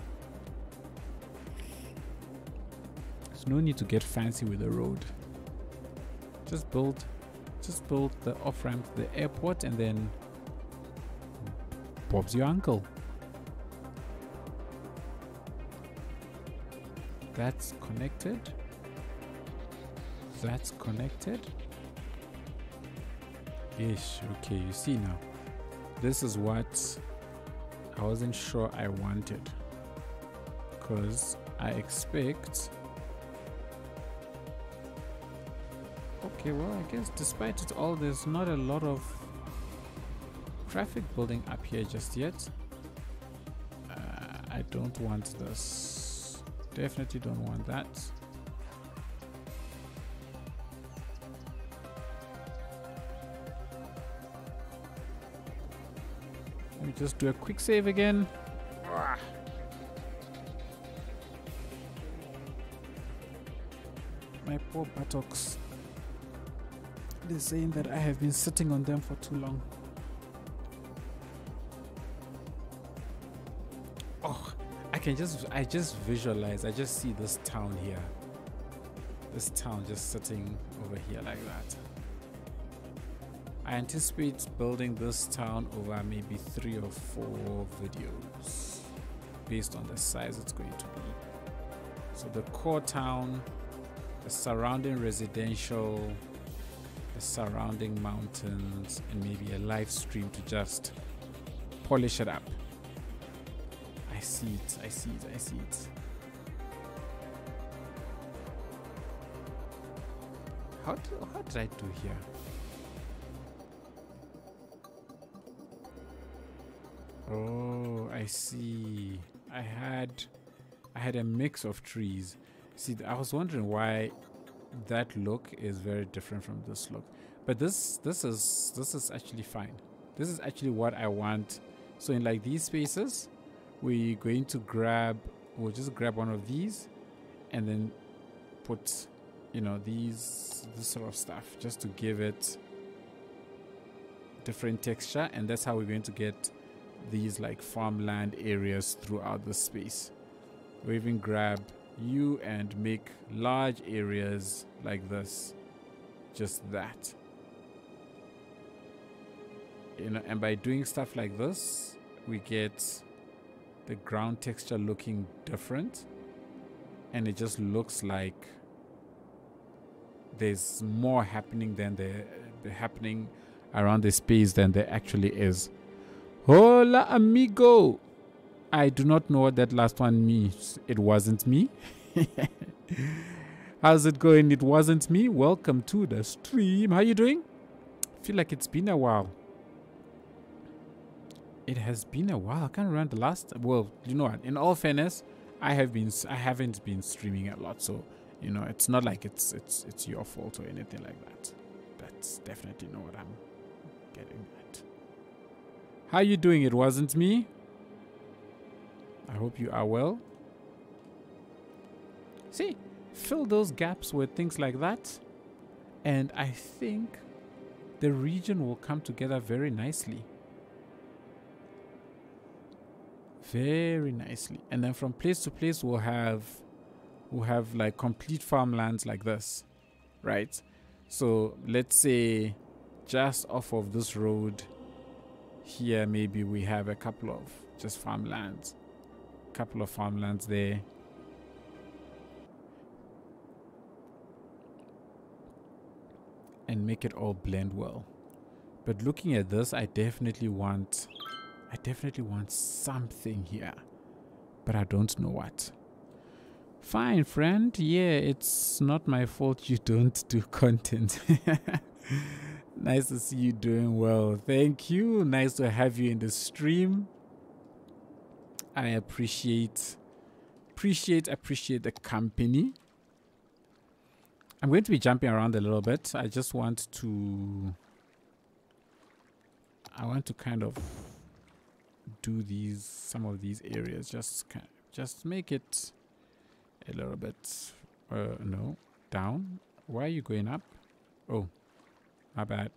There's no need to get fancy with the road. Just build the off-ramp to the airport, and then Bob's your uncle. That's connected. That's connected. Ish. Okay, you see now. This is what I wasn't sure I wanted, because I expect. Okay, well, I guess despite it all, there's not a lot of traffic building up here just yet. I don't want this. Definitely don't want that. Let me just do a quick save again. My poor buttocks. They're saying that I have been sitting on them for too long. Oh, I just visualize, I just see this town here. This town just sitting over here like that. I anticipate building this town over maybe 3 or 4 videos based on the size it's going to be. So the core town, the surrounding residential, the surrounding mountains, and maybe a live stream to just polish it up. I see it, I see it, I see it. How did I do here? Oh, I see. I had a mix of trees. See, I was wondering why that look is very different from this look. But this is actually fine. This is actually what I want So in like these spaces, we're going to we'll just grab one of these and then put, you know, this sort of stuff just to give it different texture. And that's how we're going to get these like farmland areas throughout the space. We'll even grab you and make large areas like this, just that, you know. And by doing stuff like this, we get the ground texture looking different, and it just looks like there's more happening than the happening around the space than there actually is. Hola amigo, I do not know what that last one means. It wasn't me. How's it going? It wasn't me. Welcome to the stream. How you doing? I feel like it's been a while. It has been a while. I can't remember the last. Well, you know what? In all fairness, I haven't been streaming a lot, so you know it's not like it's your fault or anything like that. That's definitely not what I'm getting at. How you doing? It wasn't me. I hope you are well. See, fill those gaps with things like that, and I think the region will come together very nicely. Very nicely. And then from place to place we'll have like complete farmlands like this, right? So let's say just off of this road here, maybe we have a couple of just farmlands, there. And make it all blend well. But looking at this, I definitely want something here, but I don't know what. Fine, friend. Yeah, it's not my fault you don't do content. Nice to see you doing well. Thank you. Nice to have you in the stream. I appreciate the company. I'm going to be jumping around a little bit. I want to kind of do some of these areas, just make it a little bit no, down. Why are you going up? Oh, my bad.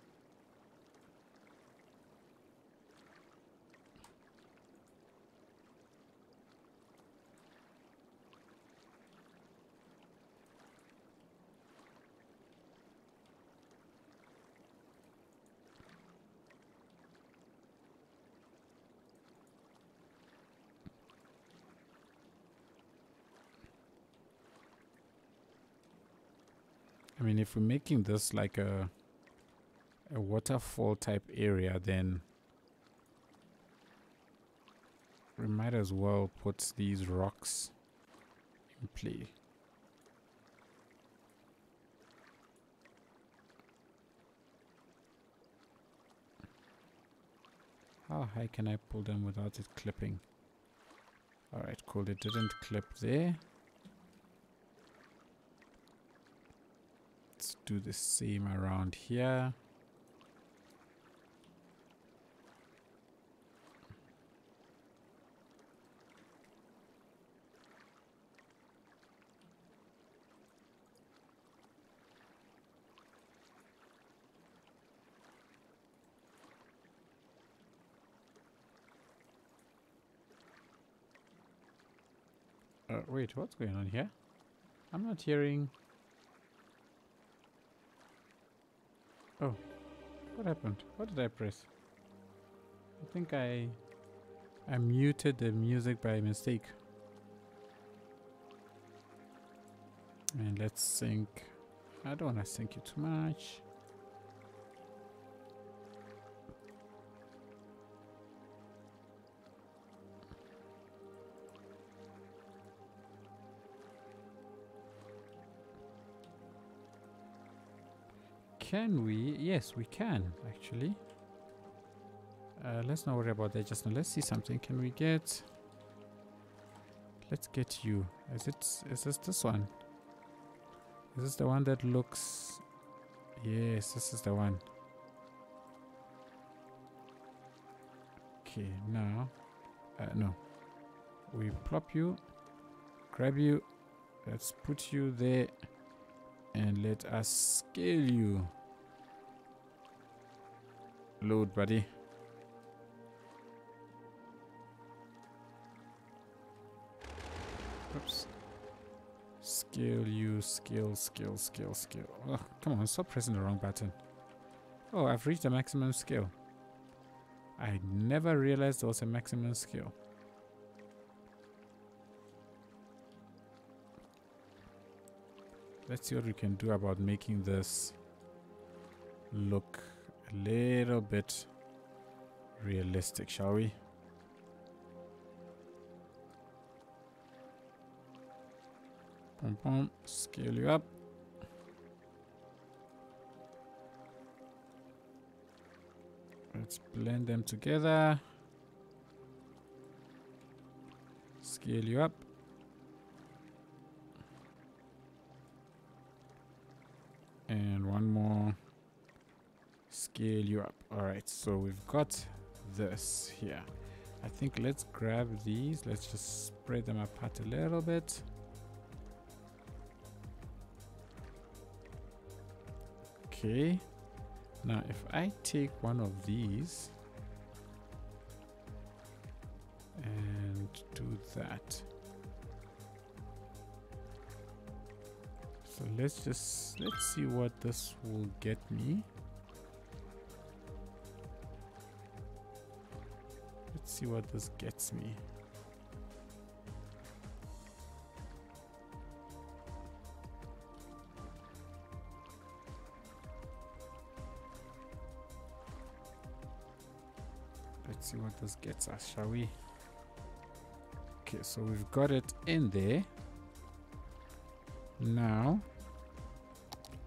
I mean, if we're making this like a waterfall type area, then we might as well put these rocks in play. How high can I pull them without it clipping? Alright, cool. It didn't clip there. Let's do the same around here. Wait, what's going on here? I'm not hearing... Oh, what happened? What did I press? I think I muted the music by mistake. And let's sync. I don't want to sync it too much. Can we? Yes, we can actually. Let's not worry about that just now. Let's see something. Can we get... Let's get you. Is this one? Is this the one that looks... Yes, this is the one. Okay, now, no. We plop you, grab you, let's put you there, and let us scale you. Load, buddy. Oops. Scale you, scale. Oh, come on, stop pressing the wrong button. Oh, I've reached the maximum scale. I never realized there was a maximum scale. Let's see what we can do about making this look a little bit realistic, shall we? Boom, boom. Scale you up. Let's blend them together. Scale you up. And one more. Scale you up. Alright, so we've got this here. I think let's grab these. Let's just spread them apart a little bit. Okay. Now if I take one of these and do that. So let's see what this will get me. Let's see what this gets me. Let's see what this gets us, shall we? Okay, so we've got it in there. Now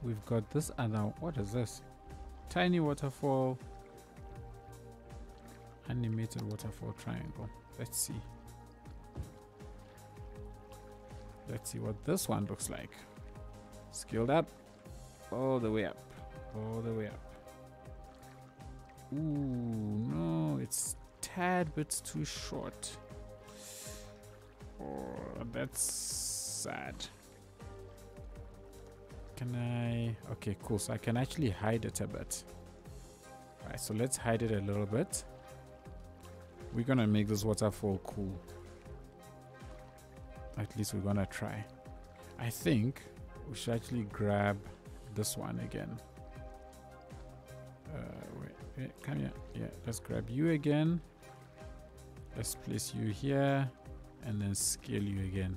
we've got this other, what is this? Tiny waterfall, animated waterfall triangle. Let's see. Let's see what this one looks like. Scaled up, all the way up, all the way up. Ooh, no, it's tad bit too short. Oh, that's sad. Can I? Okay, cool. So I can actually hide it a bit. Alright, so let's hide it a little bit. We're gonna make this waterfall cool. At least we're gonna try. I think we should actually grab this one again. Wait, come here. Yeah, let's grab you again. Let's place you here and then scale you again.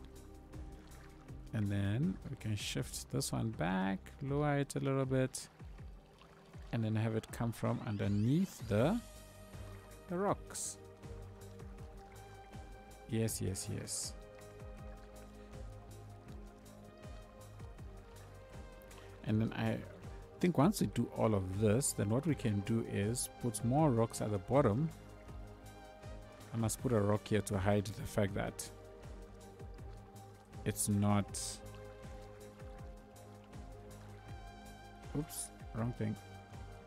And then we can shift this one back, lower it a little bit, and then have it come from underneath the rocks. Yes, yes, yes. And then I think once we do all of this, then what we can do is put more rocks at the bottom. I must put a rock here to hide the fact that it's not. Oops, wrong thing.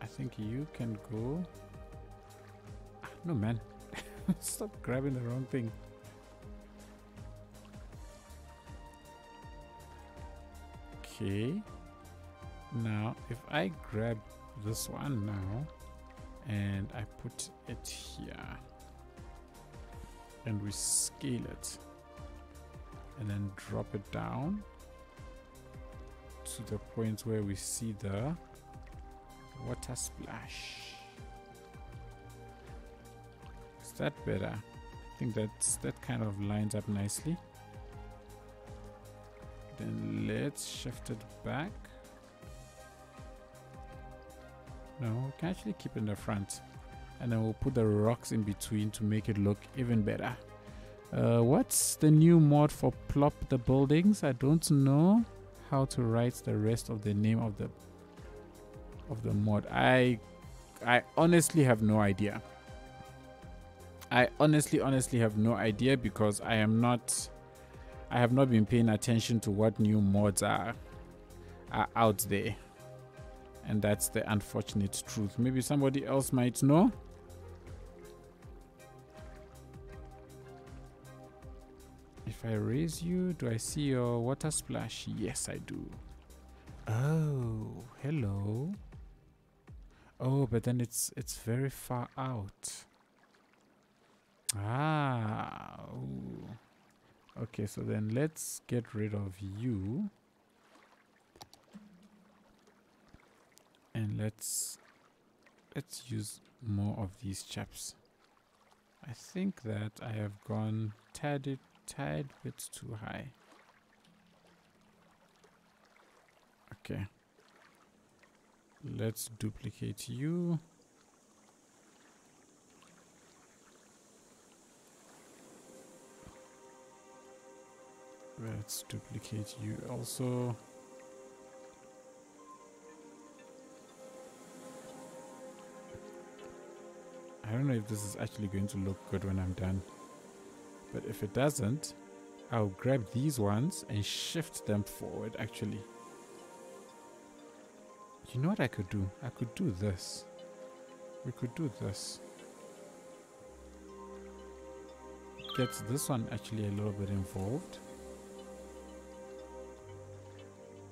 I think you can go. No, man. Stop grabbing the wrong thing. Okay. Now, if I grab this one now and I put it here and we scale it and then drop it down to the point where we see the water splash. Is that better? I think that kind of lines up nicely. Then let's shift it back. No, we can actually keep it in the front, and then we'll put the rocks in between to make it look even better. What's the new mod for plop the buildings? I don't know how to write the rest of the name of the mod. I honestly have no idea. I honestly have no idea because I have not been paying attention to what new mods are out there. And that's the unfortunate truth. Maybe somebody else might know. if I raise you, do I see your water splash? Yes, I do. Oh, hello. Oh, but then it's very far out. Ah. Ooh. Okay, so then let's get rid of you. And let's use more of these chaps. I think that I have gone tad bit too high. Okay. Let's duplicate you. Let's duplicate you also. I don't know if this is actually going to look good when I'm done. But if it doesn't, I'll grab these ones and shift them forward actually. You know what I could do? I could do this. We could do this. Get this one actually a little bit involved.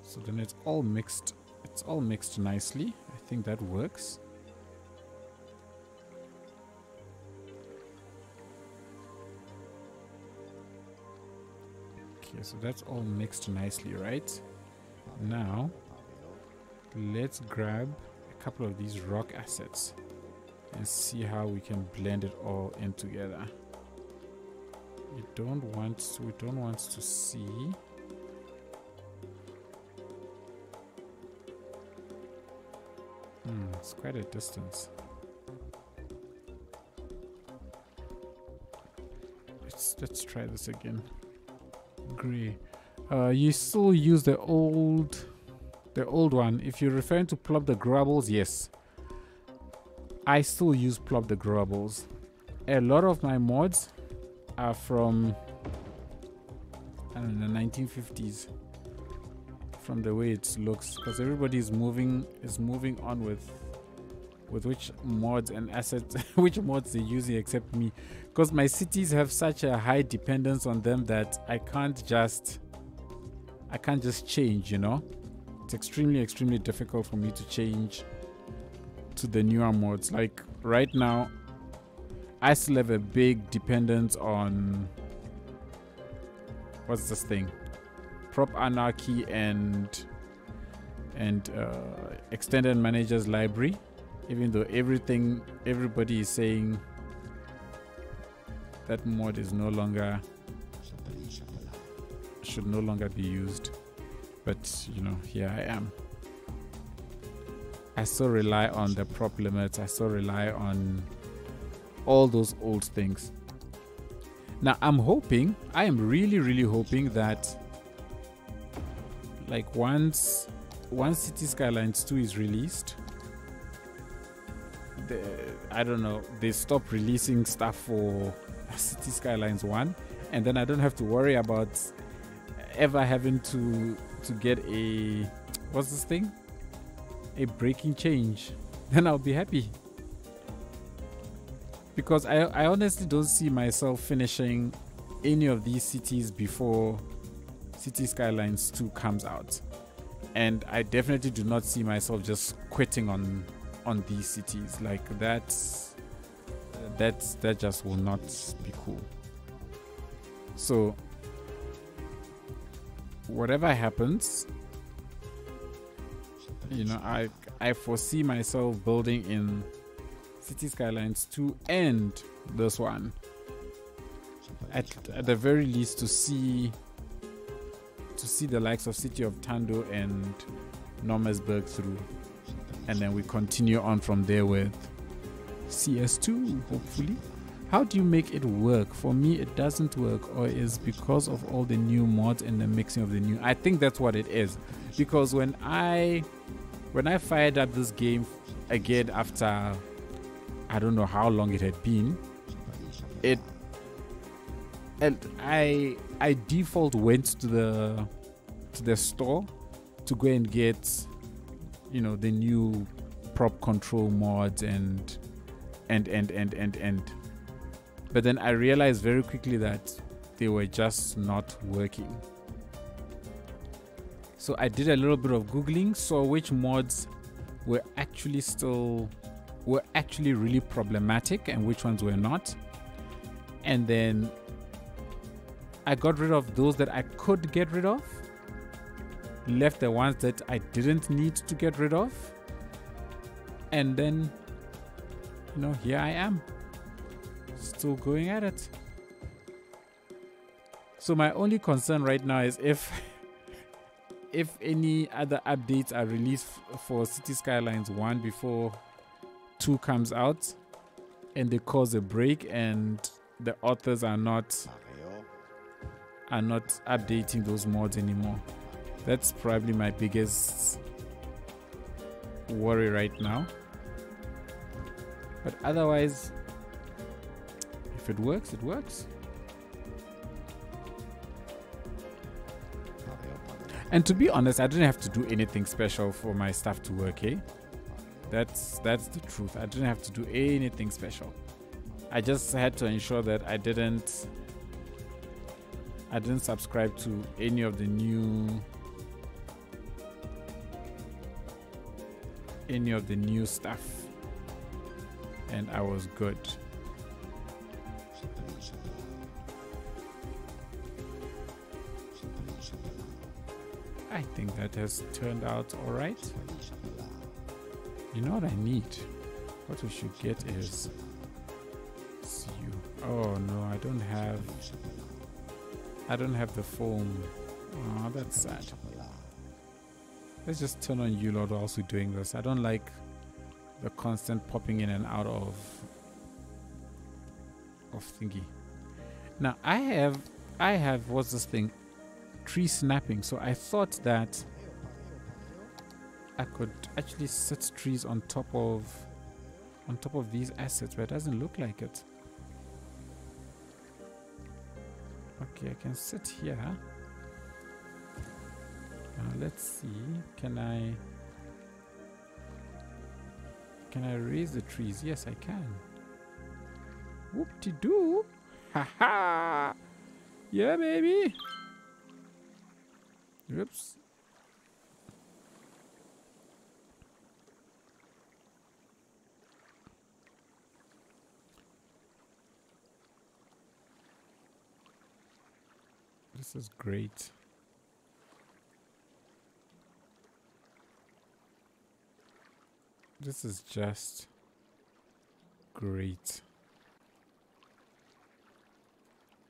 So then it's all mixed. It's all mixed nicely. I think that works. Okay, so that's all mixed nicely, right? Now, let's grab a couple of these rock assets and see how we can blend it all in together. We don't want to see. It's quite a distance. Let's try this again. Gray. You still use the old one. If you're referring to plop the grables, yes. I still use plop the grables. A lot of my mods are from, I don't know, the 1950s. From the way it looks, because everybody is moving on with which mods and assets, which mods they're using, except me, because my cities have such a high dependence on them that I can't just change, you know. It's extremely difficult for me to change to the newer mods. Like right now, I still have a big dependence on, what's this thing, Prop Anarchy and Extended Managers Library, even though everybody is saying that mod is should no longer be used. But you know, here I am. I still rely on the prop limits. I still rely on all those old things. Now I am really hoping that, like, once City Skylines 2 is released, I don't know, they stop releasing stuff for City Skylines 1, and then I don't have to worry about ever having to get a, what's this thing, a breaking change. Then I'll be happy, because I honestly don't see myself finishing any of these cities before City Skylines 2 comes out, and I definitely do not see myself just quitting on these cities. Like that just will not be cool. So whatever happens, you know, I foresee myself building in City Skylines 2 and this one, at the very least, to see the likes of City of Tando and Nomasburg through, and then we continue on from there with CS2, hopefully. How do you make it work? For me, it doesn't work, or is because of all the new mods and the mixing of the new. I think that's what it is, because when I fired up this game again after I don't know how long it had been, I default went to the store to go and get, you know, the new prop control mods and but then I realized very quickly that they were just not working. So I did a little bit of Googling, saw which mods were actually really problematic and which ones were not. And then I got rid of those that I could get rid of, left the ones that I didn't need to get rid of, and then, you know, here I am, still going at it. So my only concern right now is if any other updates are released for City Skylines 1 before 2 comes out, and they cause a break and the authors are not updating those mods anymore. That's probably my biggest worry right now. But otherwise, if it works, it works. And to be honest, I didn't have to do anything special for my stuff to work, eh? That's the truth. I didn't have to do anything special. I just had to ensure that I didn't subscribe to any of the new stuff, and I was good. I think that has turned out all right. You know what I need? What we should get is you. Oh no, I don't have the foam. Oh, that's sad. Let's just turn on you, Lord, whilst we're doing this. I don't like the constant popping in and out of thingy. Now I have what's this thing? Tree snapping. So I thought that I could actually set trees on top of these assets, but it doesn't look like it. Okay, I can sit here. Now let's see. Can I raise the trees? Yes, I can. Whoop-de-doo. Ha-ha. Yeah, baby. Oops. This is great. This is just great.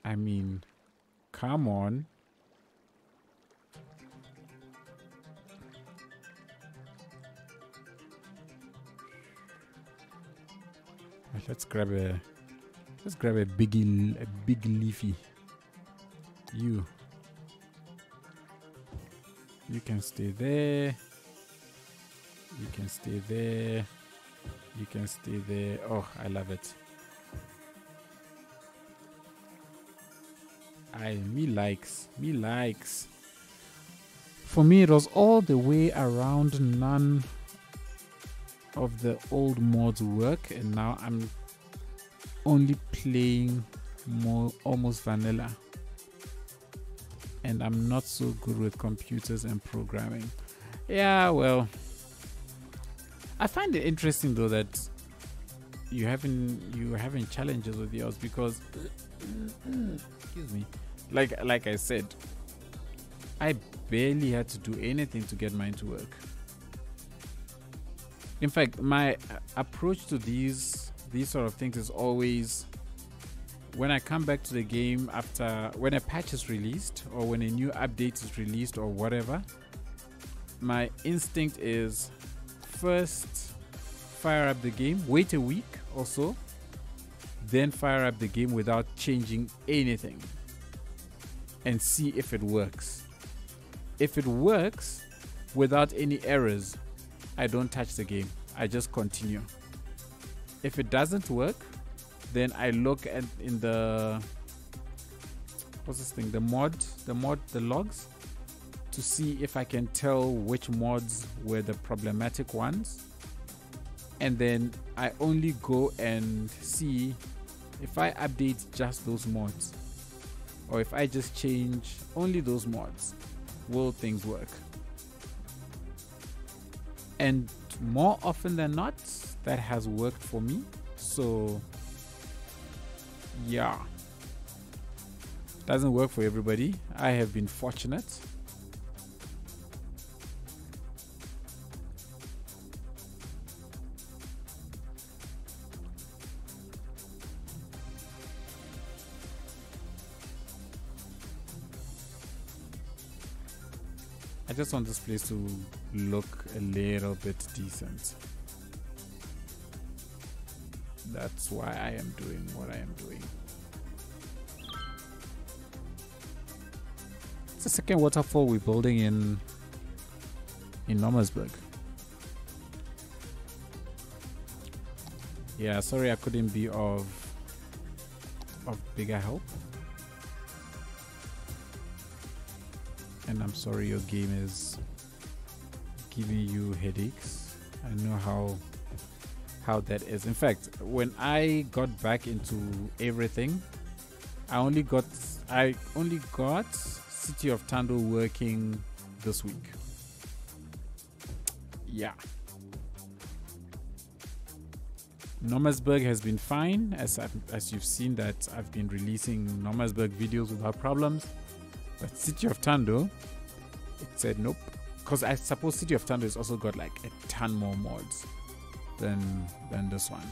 I mean, come on. Let's grab a big leafy. You can stay there. You can stay there. You can stay there. Oh, I love it. Me likes. For me, it was all the way around. None of the old mods work, and now I'm only playing more almost vanilla, and I'm not so good with computers and programming. Yeah, well, I find it interesting though that you're having challenges with yours, because excuse me, like I said, I barely had to do anything to get mine to work. In fact, my approach to these sort of things is always, when I come back to the game after when a patch is released or when a new update is released or whatever, my instinct is first fire up the game, wait a week or so, then fire up the game without changing anything and see if it works. If it works without any errors, I don't touch the game. I just continue. If it doesn't work, then I look at in the what's this thing? The logs, to see if I can tell which mods were the problematic ones. And then I only go and see if I update just those mods or if I just change only those mods, will things work? And more often than not, that has worked for me. So yeah, doesn't work for everybody. I have been fortunate. I just want this place to look a little bit decent. That's why I am doing what I am doing. It's the second waterfall we're building in Nomasburg. Yeah, sorry I couldn't be of bigger help. And I'm sorry your game is giving you headaches. I know how that is. In fact, when I got back into everything, I only got City of Tando working this week. Yeah. Nomasburg has been fine, as you've seen that I've been releasing Nomasburg videos without problems. But City of Tando, it said nope. Because I suppose City of Tando has also got like a ton more mods than this one.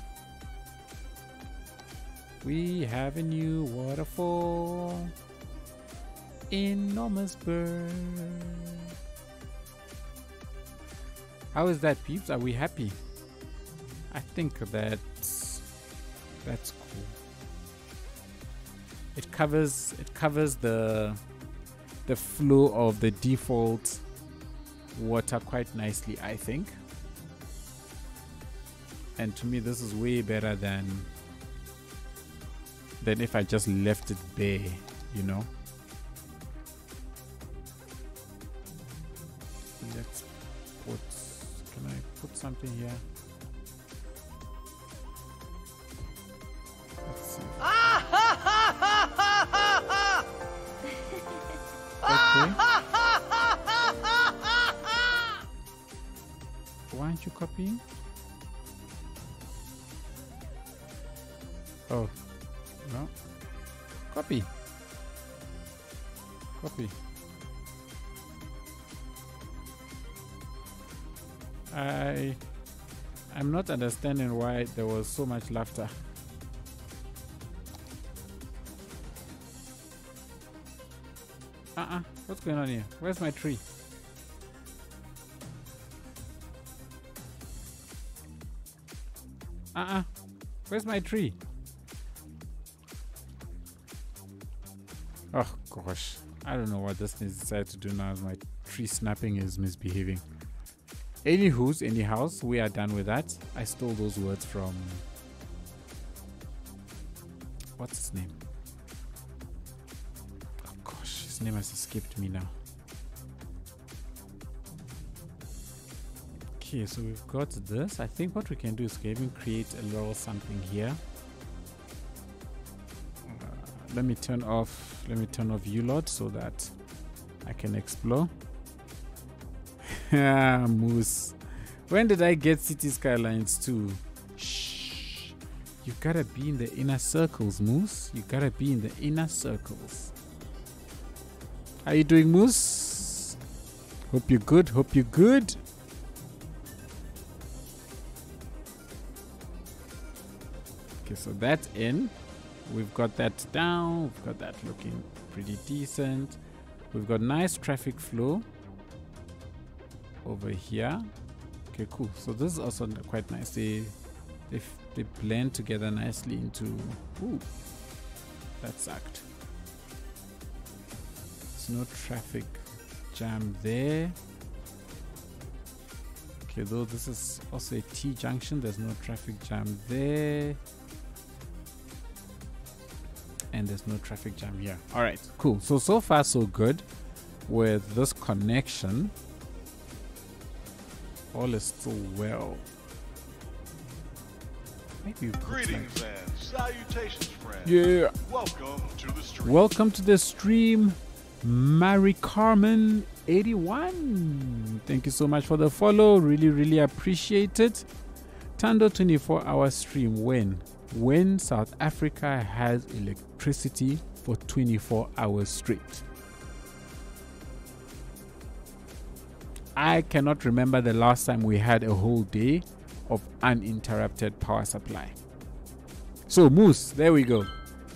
We have a new waterfall in Nomasburg. How is that, peeps? Are we happy? I think that's cool. It covers the flow of the default water quite nicely, I think. And to me, this is way better than if I just left it bare, you know. Let's put, can I put something here? Let's see. Okay. Why aren't you copying? Oh, no. Copy. Copy. I'm not understanding why there was so much laughter. What's going on here? Where's my tree? Where's my tree? Oh gosh, I don't know what this thing decided to do now as my tree snapping is misbehaving. Anywho's, anyhows, we are done with that. I stole those words from, what's his name? Oh gosh, his name has escaped me now. Okay, so we've got this. I think what we can do is we can even create a little something here. Let me turn off ULOD so that I can explore. Moose. When did I get City Skylines 2? Shh. You gotta be in the inner circles, Moose. You gotta be in the inner circles. How you doing, Moose? Hope you're good. Hope you're good. Okay, so that's in. We've got that down. We've got that looking pretty decent. We've got nice traffic flow over here. Okay, cool. So this is also quite nice. They blend together nicely into. Ooh, that sucked. There's no traffic jam there. Okay, though this is also a T junction. There's no traffic jam there. And there's no traffic jam here. All right, cool. So far so good with this connection. All is still well. Maybe you put Greetings and salutations, friends. Yeah. Welcome to the stream. Welcome to the stream, Mary Carmen 81. Thank you so much for the follow. Really appreciate it. Tando 24-hour stream when South Africa has electricity for 24 hours straight. I cannot remember the last time we had a whole day of uninterrupted power supply. So Moose, there we go.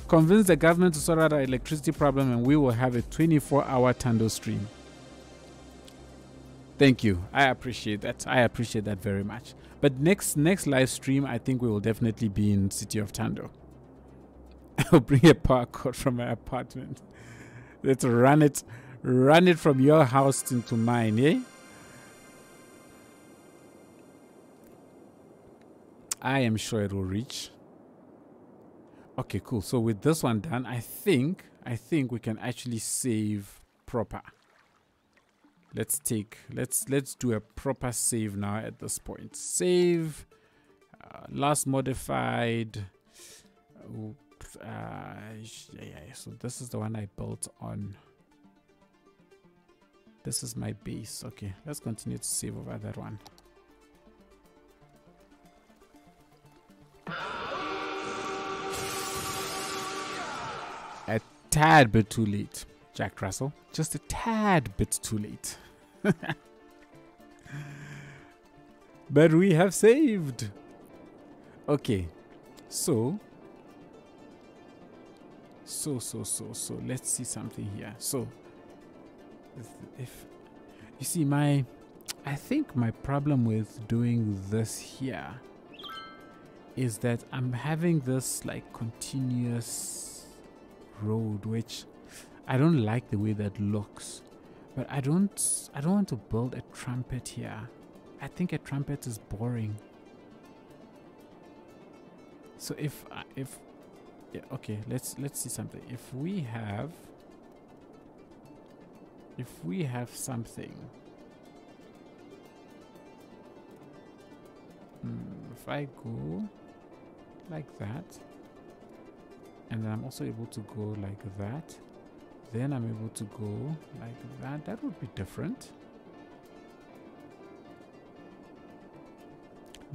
Convince the government to sort out our electricity problem and we will have a 24-hour Tando stream. Thank you. I appreciate that. I appreciate that very much. But next live stream, I think we will definitely be in City of Tando. I'll bring a power cord from my apartment. Let's run it from your house into mine, eh? I am sure it will reach. Okay, cool. So with this one done, I think we can actually save proper. Let's do a proper save now at this point. Save last modified. So this is the one I built on. This is my base. Okay, let's continue to save over that one. A tad bit too late, Jack Russell. Just a tad bit too late. But we have saved. Okay, so let's see something here. So if you see I think my problem with doing this here is that I'm having this like continuous road, which I don't like the way that looks. But I don't want to build a trumpet here. I think a trumpet is boring. So okay, let's see something. If we have something, if I go like that, and then I'm also able to go like that, then I'm able to go like that. That would be different.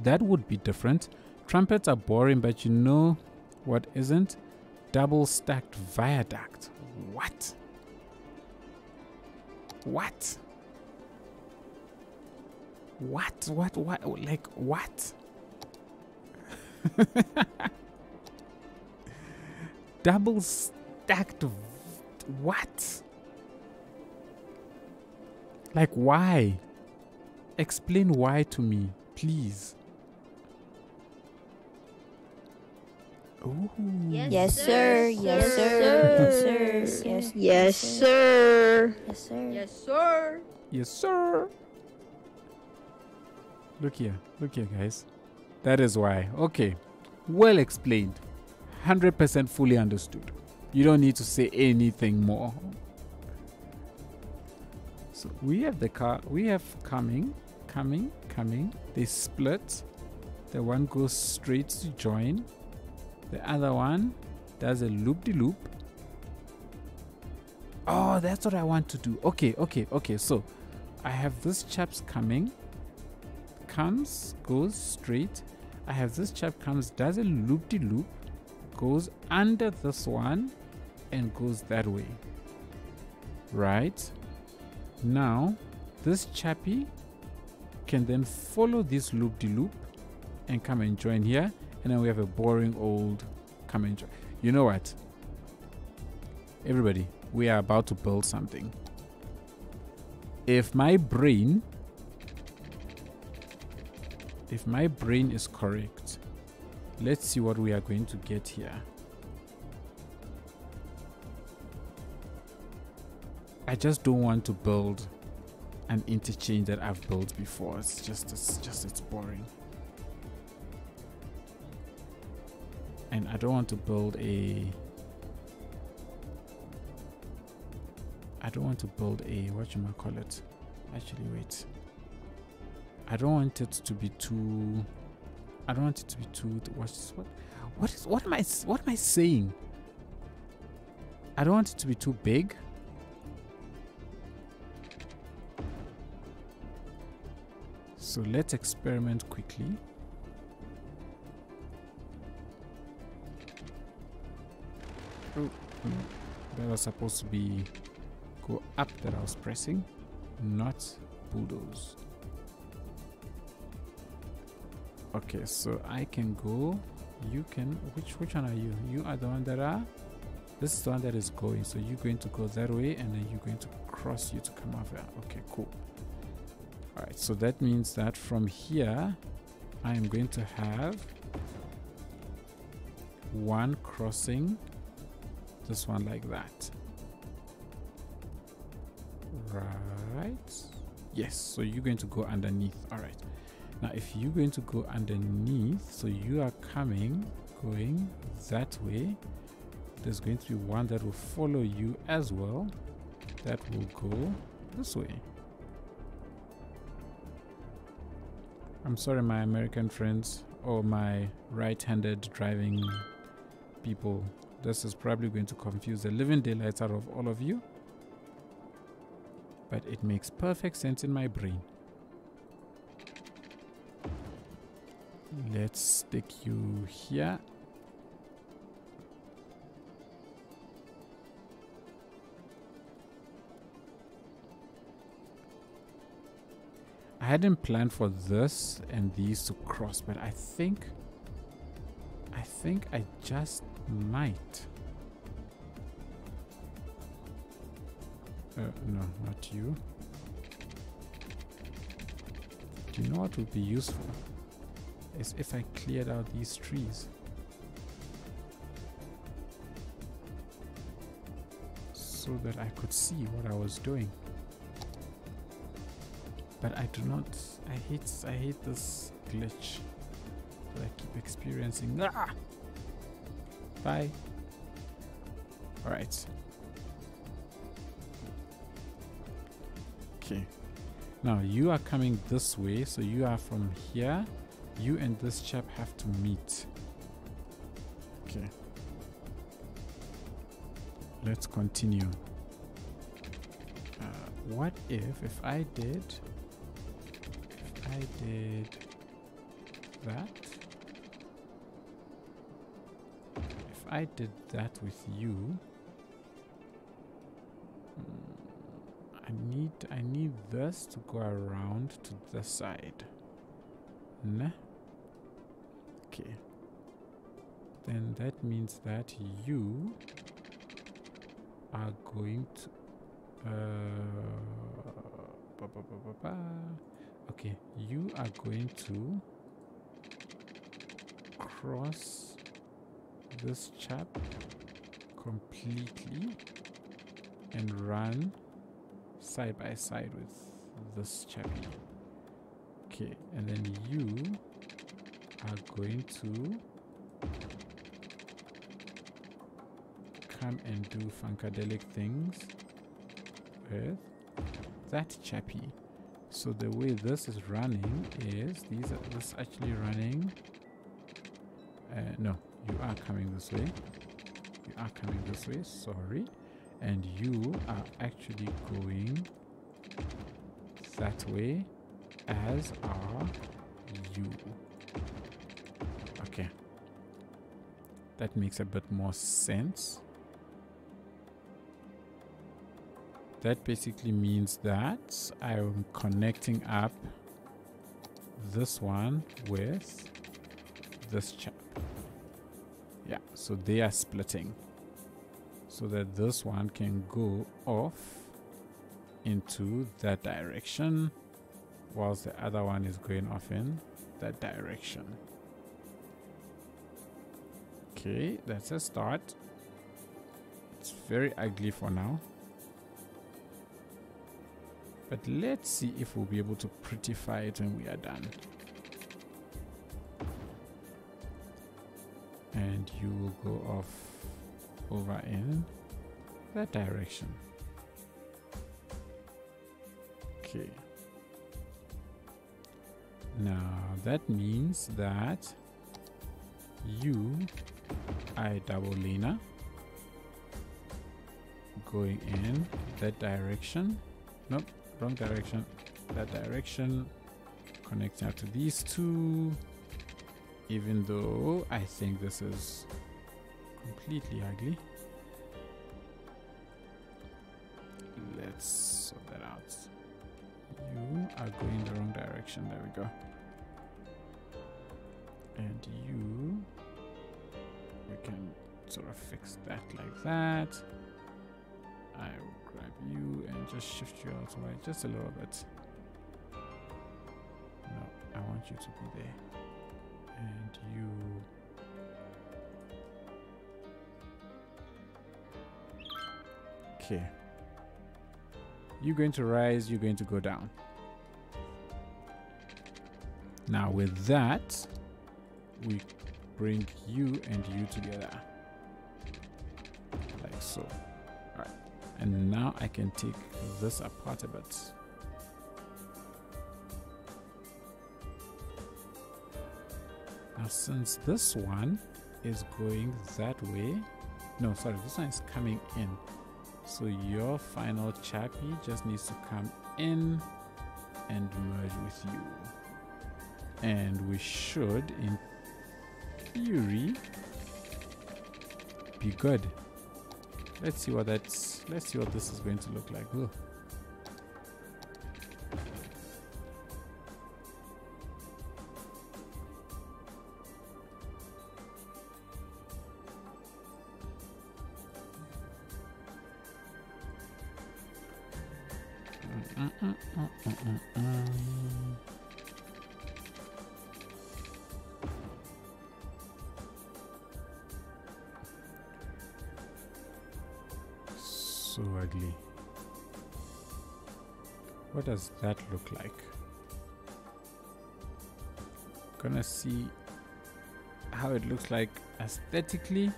That would be different. Trumpets are boring, but you know what isn't? Double stacked viaduct. What? What? Like what? Double stacked what? Like why? Explain why to me, please. Ooh. Yes, sir. Yes, sir. Yes, sir. Yes, sir. Yes, sir. Yes, sir. Look here, guys. That is why. Okay, well explained. 100% fully understood. You don't need to say anything more. So we have the car. We have coming. They split. The one goes straight to join. The other one does a loop-de-loop. Oh, that's what I want to do. Okay. So I have this chap's coming. Comes, goes straight. I have this chap comes, does a loop-de-loop. Goes under this one and goes that way. Right? Now, this chappy can then follow this loop-de-loop and come and join here. And then we have a boring old come and join. You know what? Everybody, we are about to build something. If my brain is correct, let's see what we are going to get here. I just don't want to build an interchange that I've built before. It's boring. And I don't want to build a whatchamacallit. Actually, wait. I don't want it to be too I don't want it to be too. What am I saying? I don't want it to be too big. So let's experiment quickly. Oh, no. That was supposed to be go up that I was pressing, not bulldoze. Okay, so I can go. You can. Which one are you? You are the one that are. This is the one that is going. So you're going to go that way, and then you're going to cross you to come over. Okay, cool. All right. So that means that from here, I am going to have one crossing. This one like that. Right. Yes. So you're going to go underneath. All right. Now, if you're going to go underneath, so you are going that way, there's going to be one that will follow you as well. That will go this way. I'm sorry, my American friends or my right-handed driving people. This is probably going to confuse the living daylights out of all of you. But it makes perfect sense in my brain. Let's stick you here. I hadn't planned for this and these to cross, but I think I just might. No, not you. Do you know what would be useful? Is if I cleared out these trees. So that I could see what I was doing. But I do not. I hate this glitch that I keep experiencing. Ah! Bye. Alright. Okay. Now you are coming this way, so you are from here. You and this chap have to meet. Okay. Let's continue. What if I did that? If I did that with you, I need this to go around to the side. Nah. Okay. Then that means that you are going to okay, you are going to cross this chap completely and run side by side with this chappy. Okay, and then you are going to come and do funkadelic things with that chappy. So the way this is running is this actually running. No, you are coming this way. You are coming this way. Sorry, and you are actually going that way, as are you. Okay, that makes a bit more sense. That basically means that I'm connecting up this one with this chap. Yeah, so they are splitting so that this one can go off into that direction whilst the other one is going off in that direction. Okay, that's a start. It's very ugly for now. But let's see if we'll be able to prettify it when we are done. And you will go off over in that direction. Okay. Now that means that you are a double laner going in that direction. Nope, wrong direction. That direction. Connecting up to these two. Even though I think this is completely ugly. Let's sort that out. You are going the wrong direction. There we go. And you can sort of fix that like that. I will grab you and just shift you out right just a little bit. No, I want you to be there. And you. Okay. You're going to rise, you're going to go down. Now with that, we bring you and you together. Like so. Alright. And now I can take this apart a bit. Now since this one is going that way, no, sorry, this one is coming in. So your final chappy just needs to come in and merge with you. And we should, in theory, be good. Let's see what this is going to look like. Ooh. So ugly. What does that look like? Gonna see how it looks like aesthetically.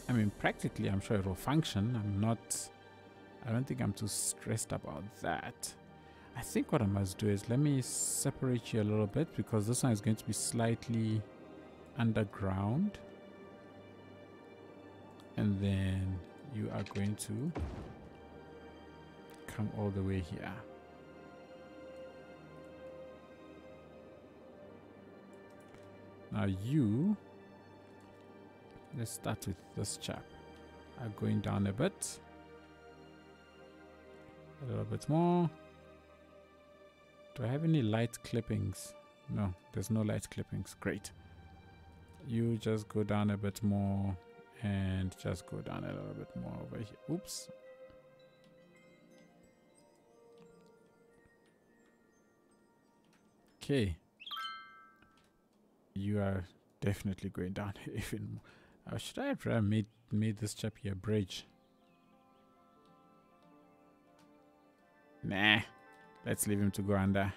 I mean, practically, I'm sure it will function. I don't think I'm too stressed about that. I think what I must do is let me separate you a little bit because this one is going to be slightly underground. And then you are going to come all the way here. Now you, let's start with this chap. I'm going down a bit. A little bit more. Do I have any light clippings? No, there's no light clippings. Great. You just go down a bit more and just go down a little bit more over here. Oops. Okay. You are definitely going down even more. Should I have rather made this chap here a bridge? Nah, let's leave him to go under.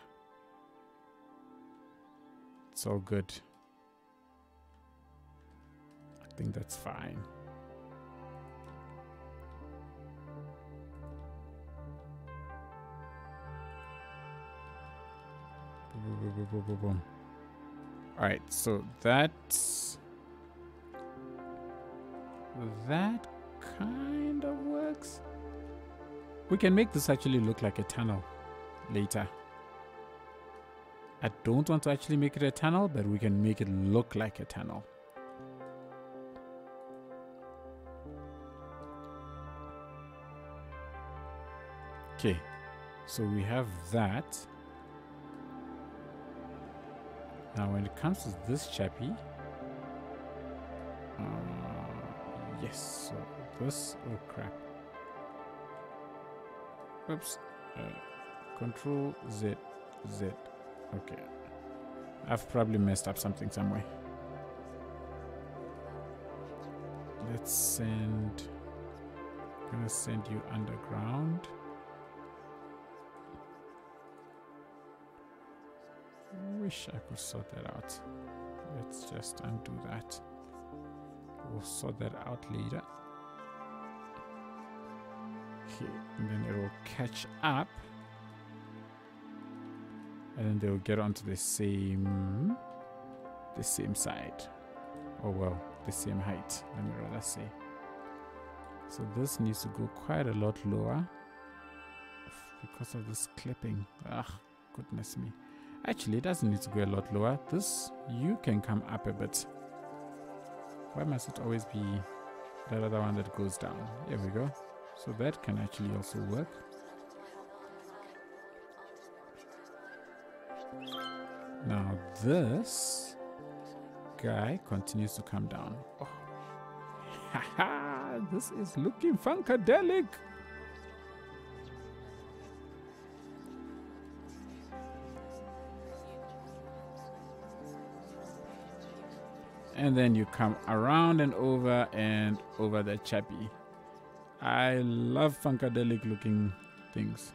It's all good. I think that's fine. Boom, boom, boom, boom. All right, so that kind of works. We can make this actually look like a tunnel later. I don't want to actually make it a tunnel, but we can make it look like a tunnel. Okay, so we have that. Now when it comes to this chappy, yes, so this, oh crap. Oops. Control Z. Okay. I've probably messed up something somewhere. Let's send. I'm gonna send you underground. Wish I could sort that out. Let's just undo that. We'll sort that out later. Okay, and then it will catch up And then they'll get onto the same side. Or well, the same height, let me rather say. So this needs to go quite a lot lower because of this clipping. Ugh, goodness me. Actually, it doesn't need to go a lot lower. This, you can come up a bit. Why must it always be the other one that goes down? Here we go. So that can actually also work. Now this guy continues to come down. Oh. Haha, this is looking funkadelic. And then you come around and over the chappy. I love funkadelic looking things.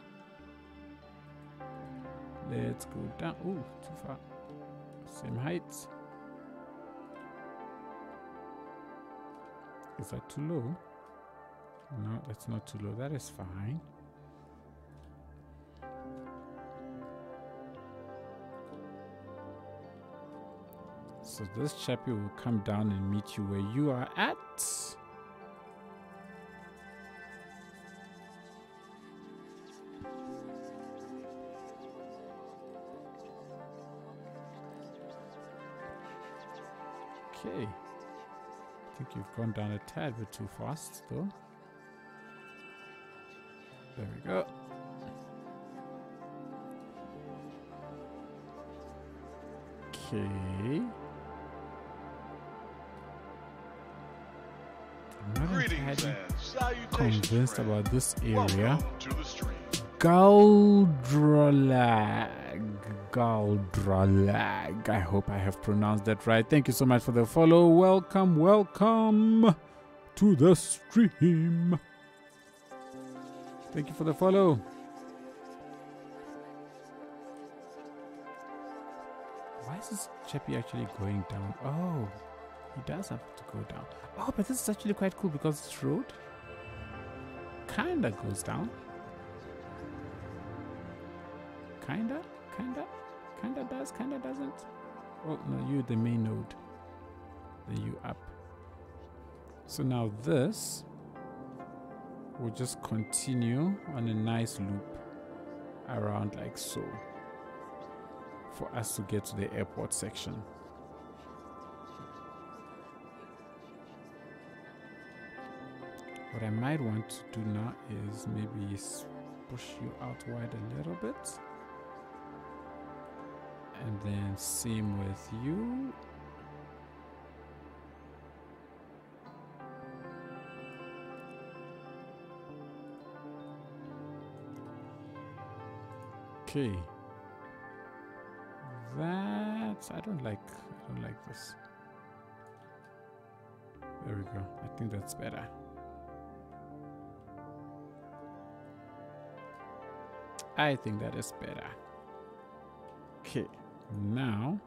Let's go down. Oh, too far. Same height. Is that too low? No, that's not too low. That is fine. So this chappy will come down and meet you where you are at. Okay. I think you've gone down a tad bit too fast though. There we go. Okay. I'm not entirely convinced about this area. Galdralag. I hope I have pronounced that right. Thank you so much for the follow. Welcome, welcome to the stream. Thank you for the follow. Why is this chappy actually going down? Oh, he does have to go down. Oh, but this is actually quite cool because this road kinda goes down. Kinda does, kinda doesn't. Oh, no, you the main node. Then you up. So now this will just continue on a nice loop around like so for us to get to the airport section. What I might want to do now is maybe push you out wide a little bit. And then same with you. Okay. That's I don't like this. There we go. I think that's better. I think that is better. Okay. Now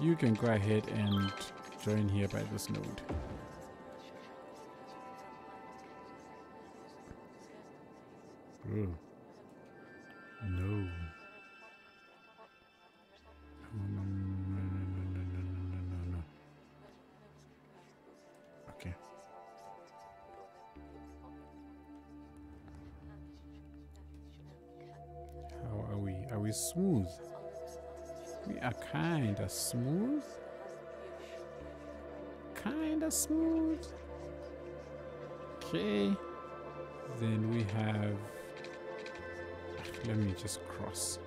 you can go ahead and join here by this node. Oh. No. No. Okay. How are we? Are we smooth? We are kinda smooth. Kinda smooth. Okay. Then we have. Let me just cross.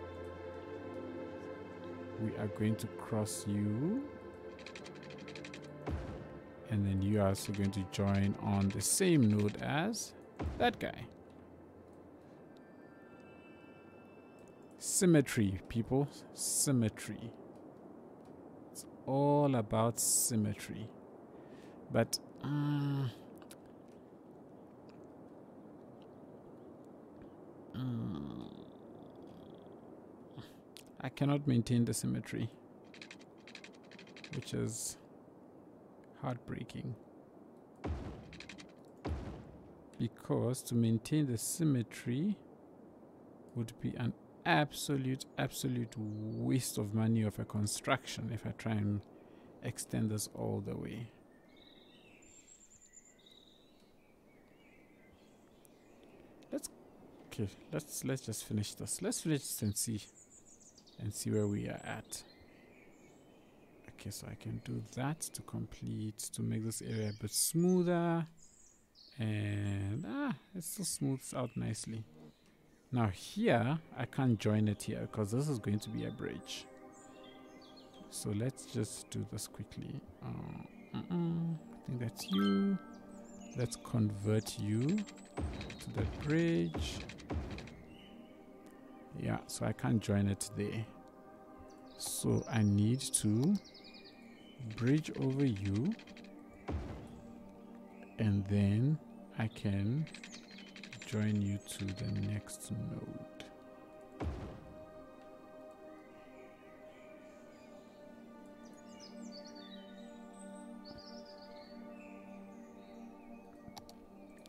We are going to cross you. And then you are also going to join on the same node as that guy. Symmetry, people. Symmetry. It's all about symmetry. But I cannot maintain the symmetry, which is heartbreaking. because to maintain the symmetry would be an absolute waste of money of a construction if I try and extend this all the way. Let's just finish this. Let's finish this and see where we are at. Okay, so I can do that to complete, to make this area a bit smoother, and it still smooths out nicely. Now here I can't join it here because this is going to be a bridge, so let's just do this quickly. I think that's you. Let's convert you to the bridge. Yeah, so I can't join it there, so I need to bridge over you, and then I can join you to the next node.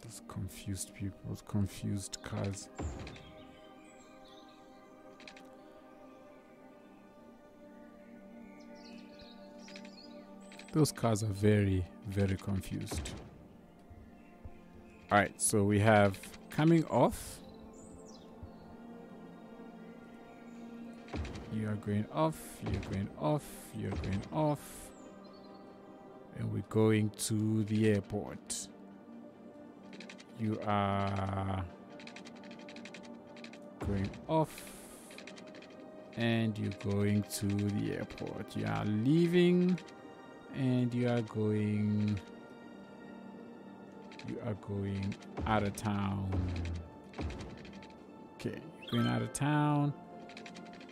Those confused people, confused cars. Those cars are very confused. Alright, so we have coming off. You are going off, you're going off, you're going off. And we're going to the airport. You are going off. And you're going to the airport. You are leaving. And you are going out of town. Okay, you're going out of town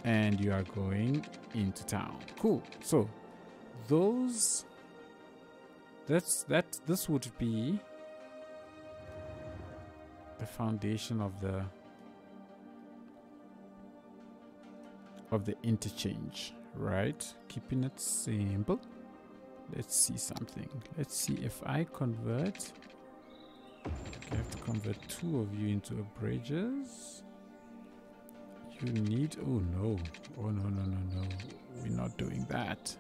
and you are going into town. Cool. So this would be the foundation of the interchange, right? Keeping it simple. Let's see something. Let's see if I convert. I have to convert 2 of you into bridges. You need. Oh no. Oh no. We're not doing that.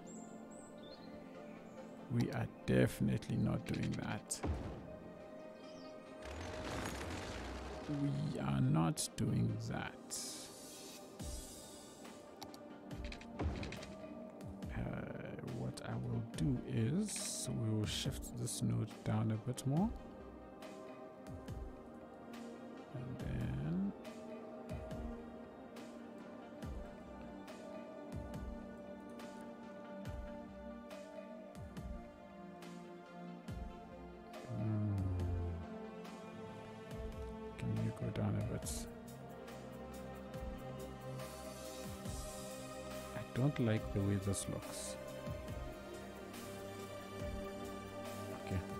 We are definitely not doing that. We are not doing that. What I will do is we will shift this node down a bit more, and then can you go down a bit? I don't like the way this looks.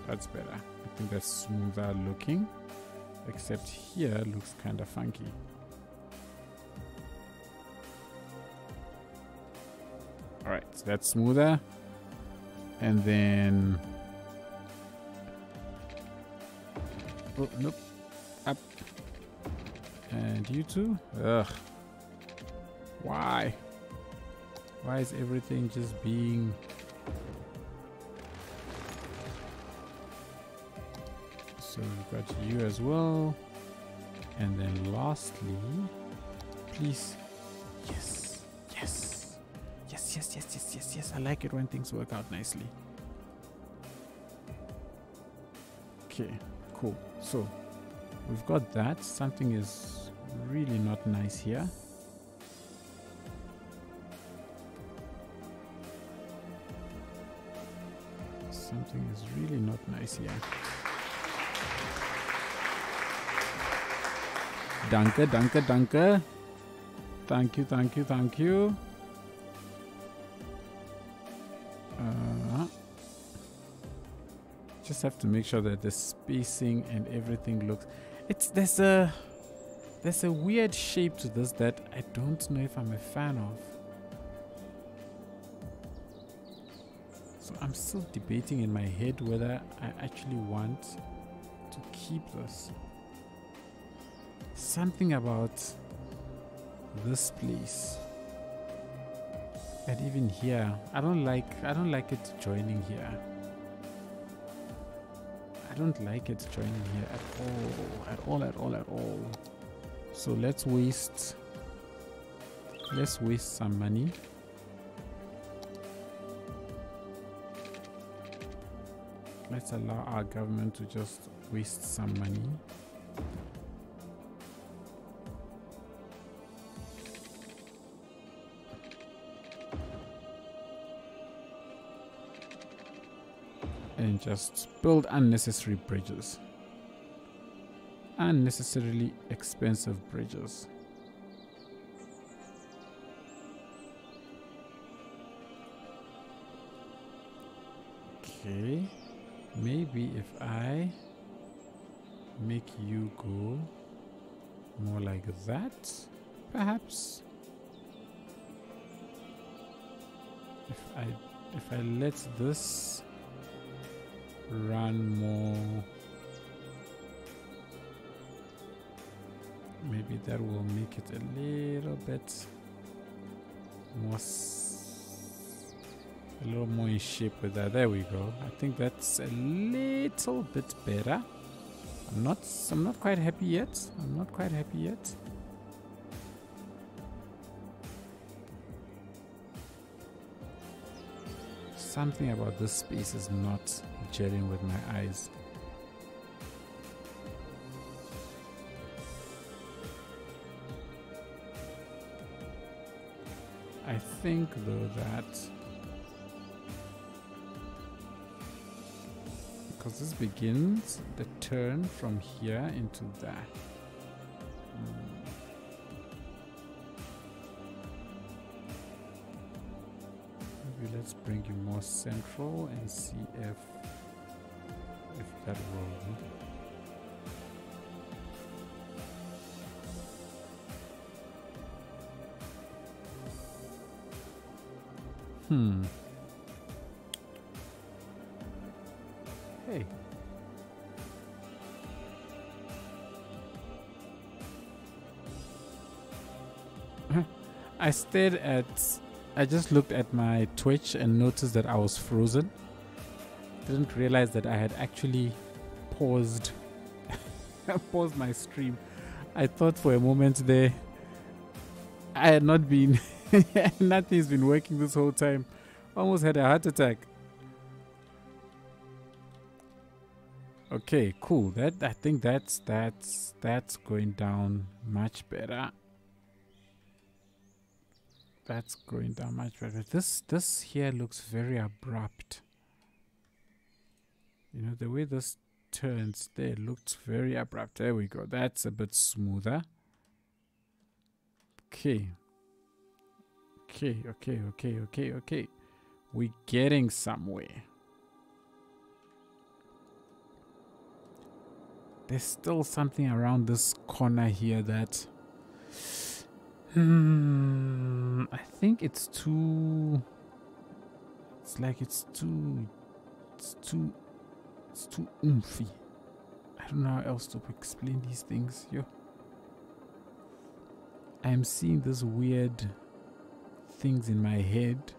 That's better. I think that's smoother looking, except here looks kind of funky. Alright, so that's smoother. And then oh nope, up. And you two. Ugh, why is everything just being so we've got you as well. And then lastly, please. Yes. I like it when things work out nicely. Okay, cool. So we've got that. Something is really not nice here. Something is really not nice here. Danke. Thank you. Just have to make sure that the spacing and everything looks. There's a weird shape to this that I don't know if I'm a fan of. So I'm still debating in my head whether I actually want to keep this. Something about this place. And even here, I don't like it joining here. I don't like it joining here at all. So let's waste some money. Let's allow our government to just waste some money. And just build unnecessary bridges. Unnecessarily expensive bridges. Okay. Maybe if I make you go more like that, perhaps. If I let this run more, maybe that will make it a little bit more in shape with that. There we go. I think that's a little bit better. I'm not quite happy yet. Something about this space is not gelling with my eyes. I think though that because this begins the turn from here into that. Maybe let's bring you more central and see if that will. Hey. I just looked at my Twitch and noticed that I was frozen. Didn't realize that I had actually paused my stream. I thought for a moment there I had not been nothing's been working this whole time. Almost had a heart attack. Okay, cool. I think that's going down much better. That's going down much better. This here looks very abrupt. You know, the way this turns there looked very abrupt. There we go. That's a bit smoother. Okay. Okay. We're getting somewhere. There's still something around this corner here that I think it's too oomphy. I don't know how else to explain these things. I'm seeing this weird things in my head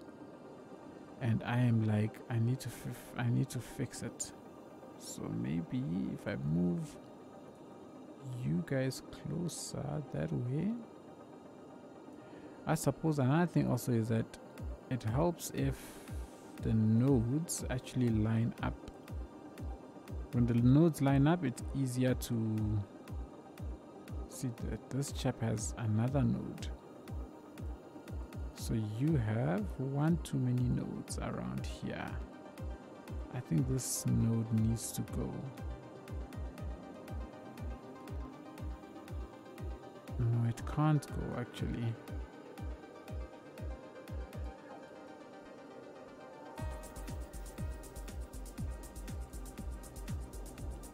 and I am like, I need to fix it. So maybe if I move you guys closer that way. I suppose another thing also is that it helps if the nodes actually line up. When the nodes line up, it's easier to see that this chap has another node. So you have one too many nodes around here. I think this node needs to go. No, it can't go actually.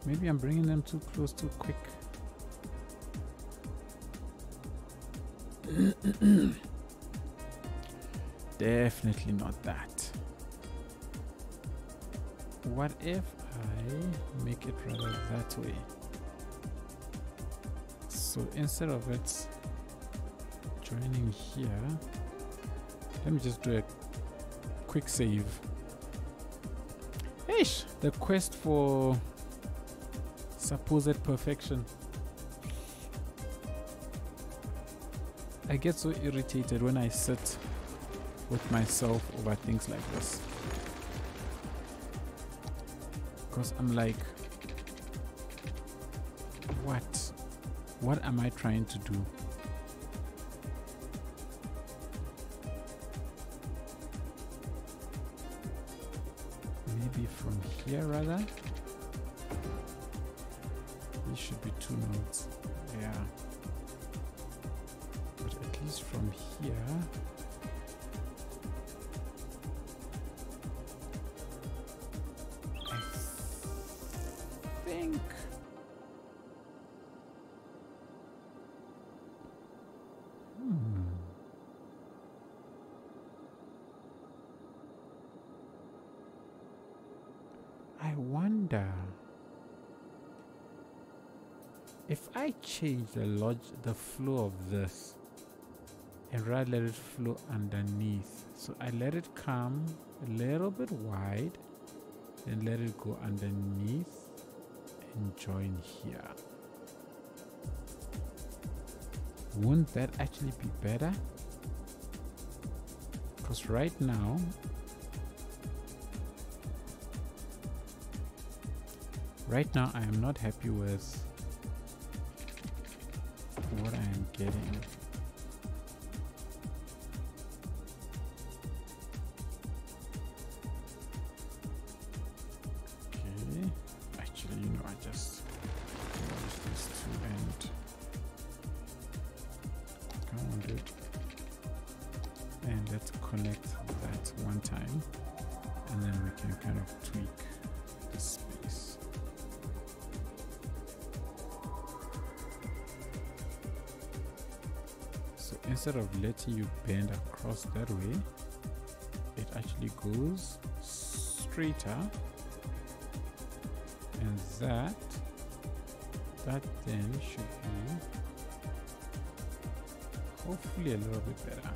Maybe I'm bringing them too close too quick. Definitely not that. What if I make it rather that way? So instead of it joining here, let me just do a quick save. Ish, the quest for supposed perfection. I get so irritated when I sit with myself over things like this, because I'm like, what am I trying to do? Maybe from here rather. These should be 2 nodes. Yeah. But at least from here. I think. I wonder if I change the flow of this and rather let it flow underneath. So I let it come a little bit wide, then let it go underneath and join here. Wouldn't that actually be better? Because right now I am not happy with what I am getting. Okay, actually, I just merge these two and count it, and let's connect that one time, and then we can kind of tweak the space. So instead of letting you bend across that way, it actually goes straighter, and that then should be hopefully a little bit better.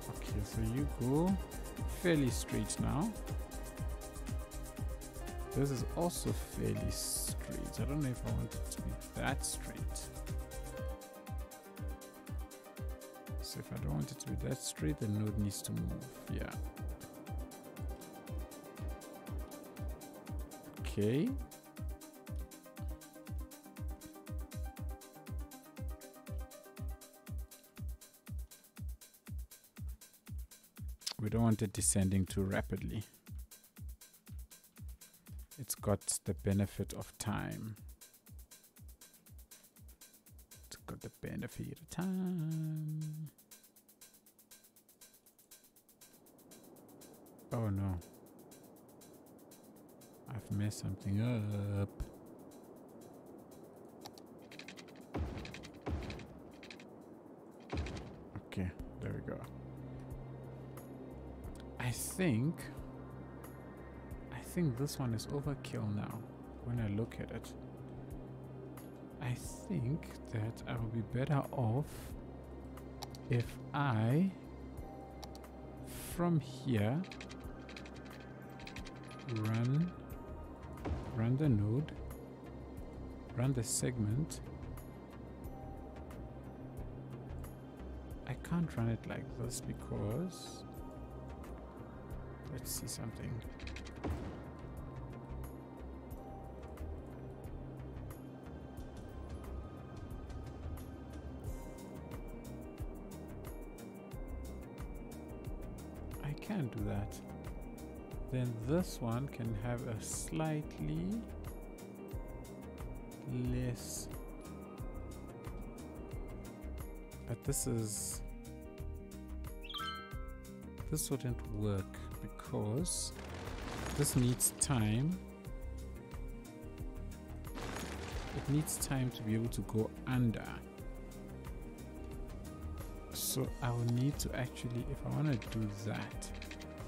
Okay, so you go fairly straight now. This is also fairly straight. I don't know if I want it to be that straight. So if I don't want it to be that straight, the node needs to move. Yeah. Okay. We don't want it descending too rapidly. It's got the benefit of time. It's got the benefit of time. Oh no. I've messed something up. Okay, there we go. I think this one is overkill now when I look at it. I think that I will be better off if I, from here, run the node, run the segment. I can't run it like this because, let's see something. I can't do that. Then this one can have a slightly less, but this wouldn't work because this needs time. It needs time to be able to go under. So I will need to actually, if I want to do that,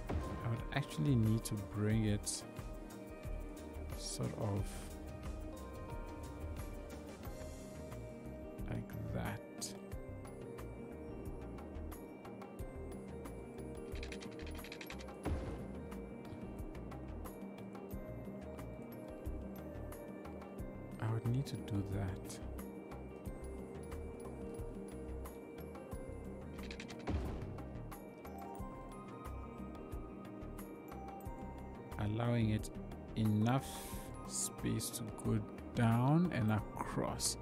I would actually need to bring it sort of like that. I would need to do that. Allowing it enough space to go down and across.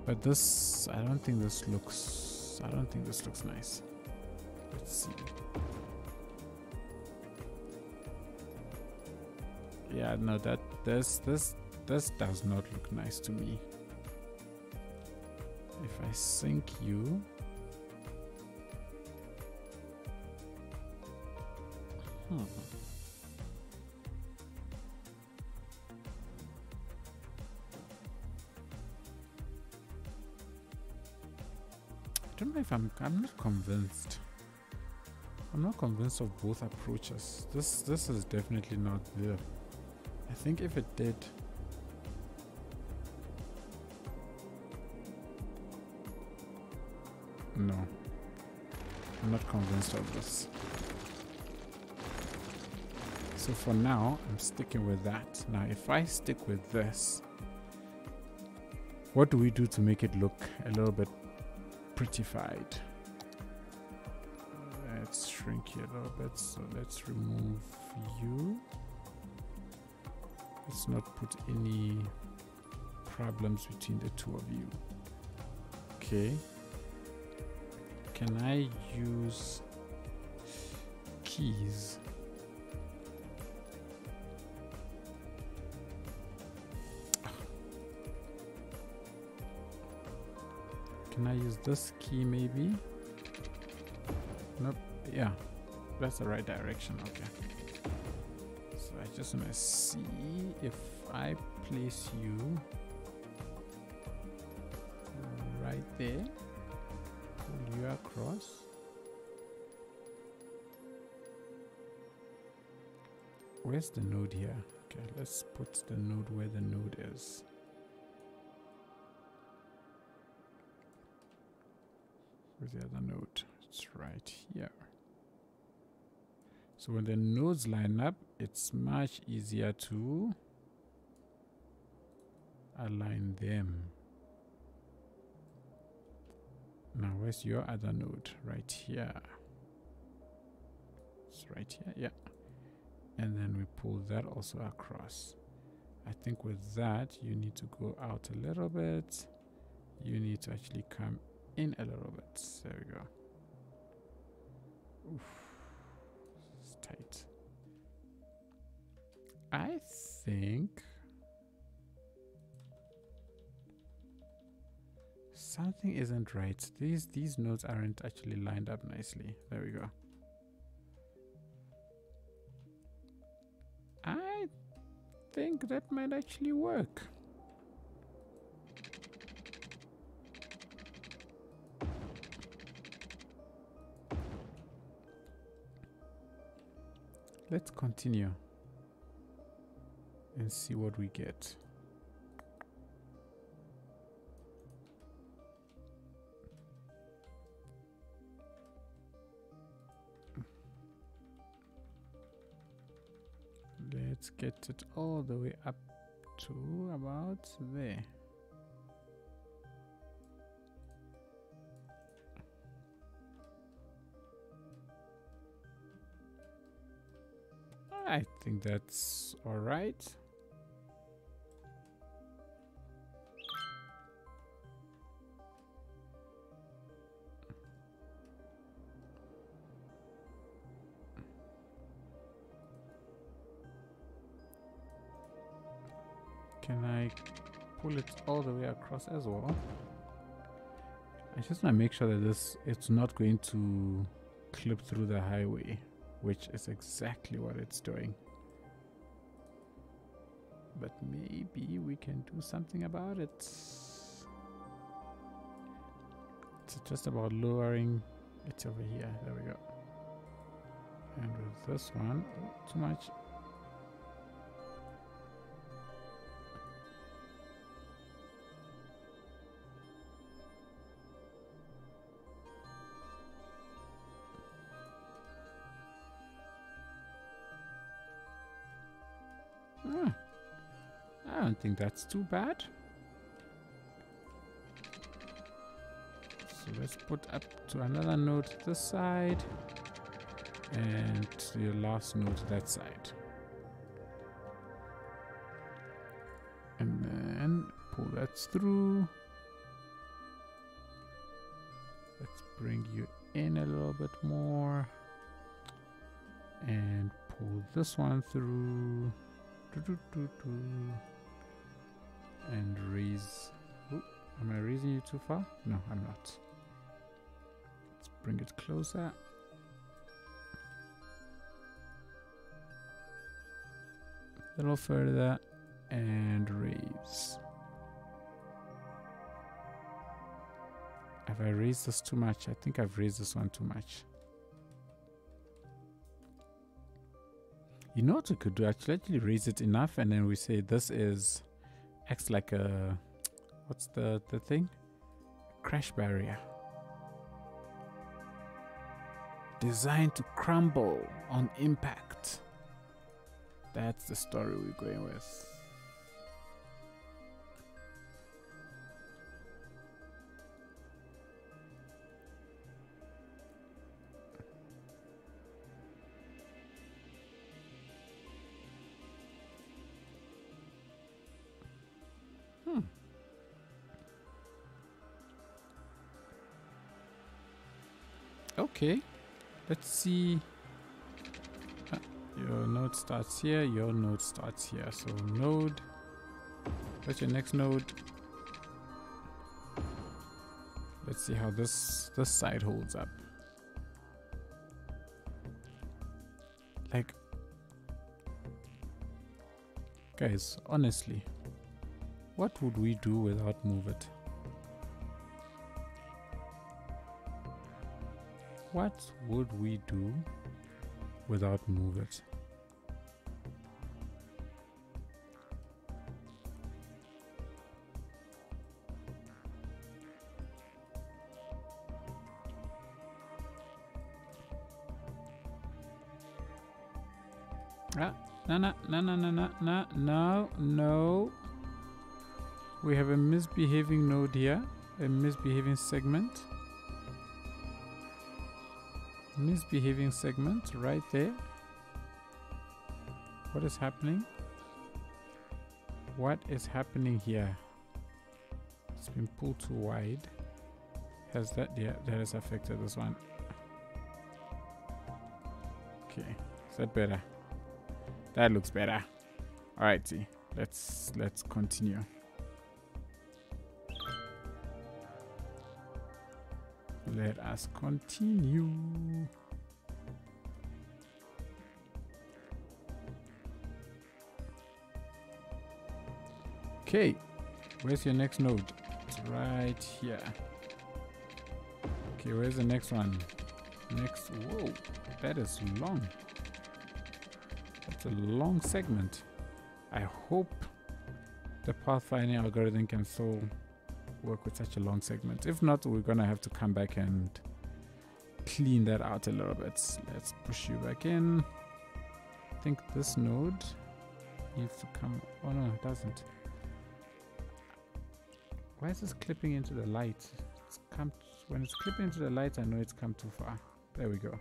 But this, I don't think this looks nice. Let's see. Yeah, no, this does not look nice to me. If I sync you, I don't know if I'm not convinced. I'm not convinced of both approaches. This is definitely not there. I think if it did, no, I'm not convinced of this. So for now, I'm sticking with that. Now, if I stick with this, what do we do to make it look a little bit prettified? Let's shrink you a little bit. So let's remove you. Let's not put any problems between the two of you. Okay. Can I use keys? Can I use this key maybe? Nope. Yeah, that's the right direction. Okay. So I just want to see if I place you right there, pull you across. Where's the node here? Okay, let's put the node where the node is. Where's the other node? It's right here. So when the nodes line up, it's much easier to align them. Now, where's your other node? Right here. It's right here, yeah. And then we pull that also across. I think with that, you need to go out a little bit. You need to actually come in a little bit. There we go. Oof. It's tight. I think something isn't right. These nodes aren't actually lined up nicely. There we go. I think that might actually work. Let's continue and see what we get. Let's get it all the way up to about there. I think that's all right. Can I pull it all the way across as well? I just want to make sure that it's not going to clip through the highway, which is exactly what it's doing. But maybe we can do something about it. It's just about lowering It's over here. There we go. And with this one, oh, too much. I don't think that's too bad. So let's put up to another node this side and your last node that side. And then pull that through. Let's bring you in a little bit more and pull this one through. And raise. Ooh, am I raising you too far? No, I'm not. Let's bring it closer. A little further and raise. Have I raised this too much? I think I've raised this one too much. You know what we could do? Actually raise it enough, and then we say this is acts like a, what's the thing? Crash barrier. Designed to crumble on impact. That's the story we're going with. Okay, let's see. Your node starts here, your node starts here. So node, what's your next node? Let's see how this side holds up. Like, guys, honestly, what would we do without Move It? What would we do without Move It? No. We have a misbehaving node here, a misbehaving segment. Misbehaving segment right there. What is happening? What is happening here? It's been pulled too wide. Has that? Yeah, that has affected this one. Okay, is that better? That looks better. Alrighty, let's continue. Let us continue. Okay, where's your next node? It's right here. Okay, where's the next one? Next, whoa, that is long. That's a long segment. I hope the pathfinding algorithm can still work with such a long segment. If not, we're gonna have to come back and clean that out a little bit. Let's push you back in. I think this node needs to come. Oh no, it doesn't. Why is this clipping into the light? When it's clipping into the light, I know it's come too far. There we go.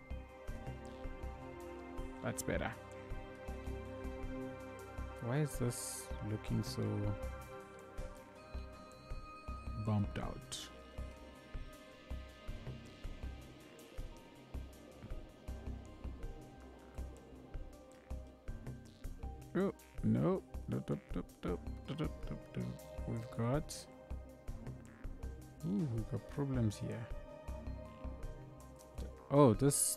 That's better. Why is this looking so bumped out? Oh no. We've got problems here. Oh, this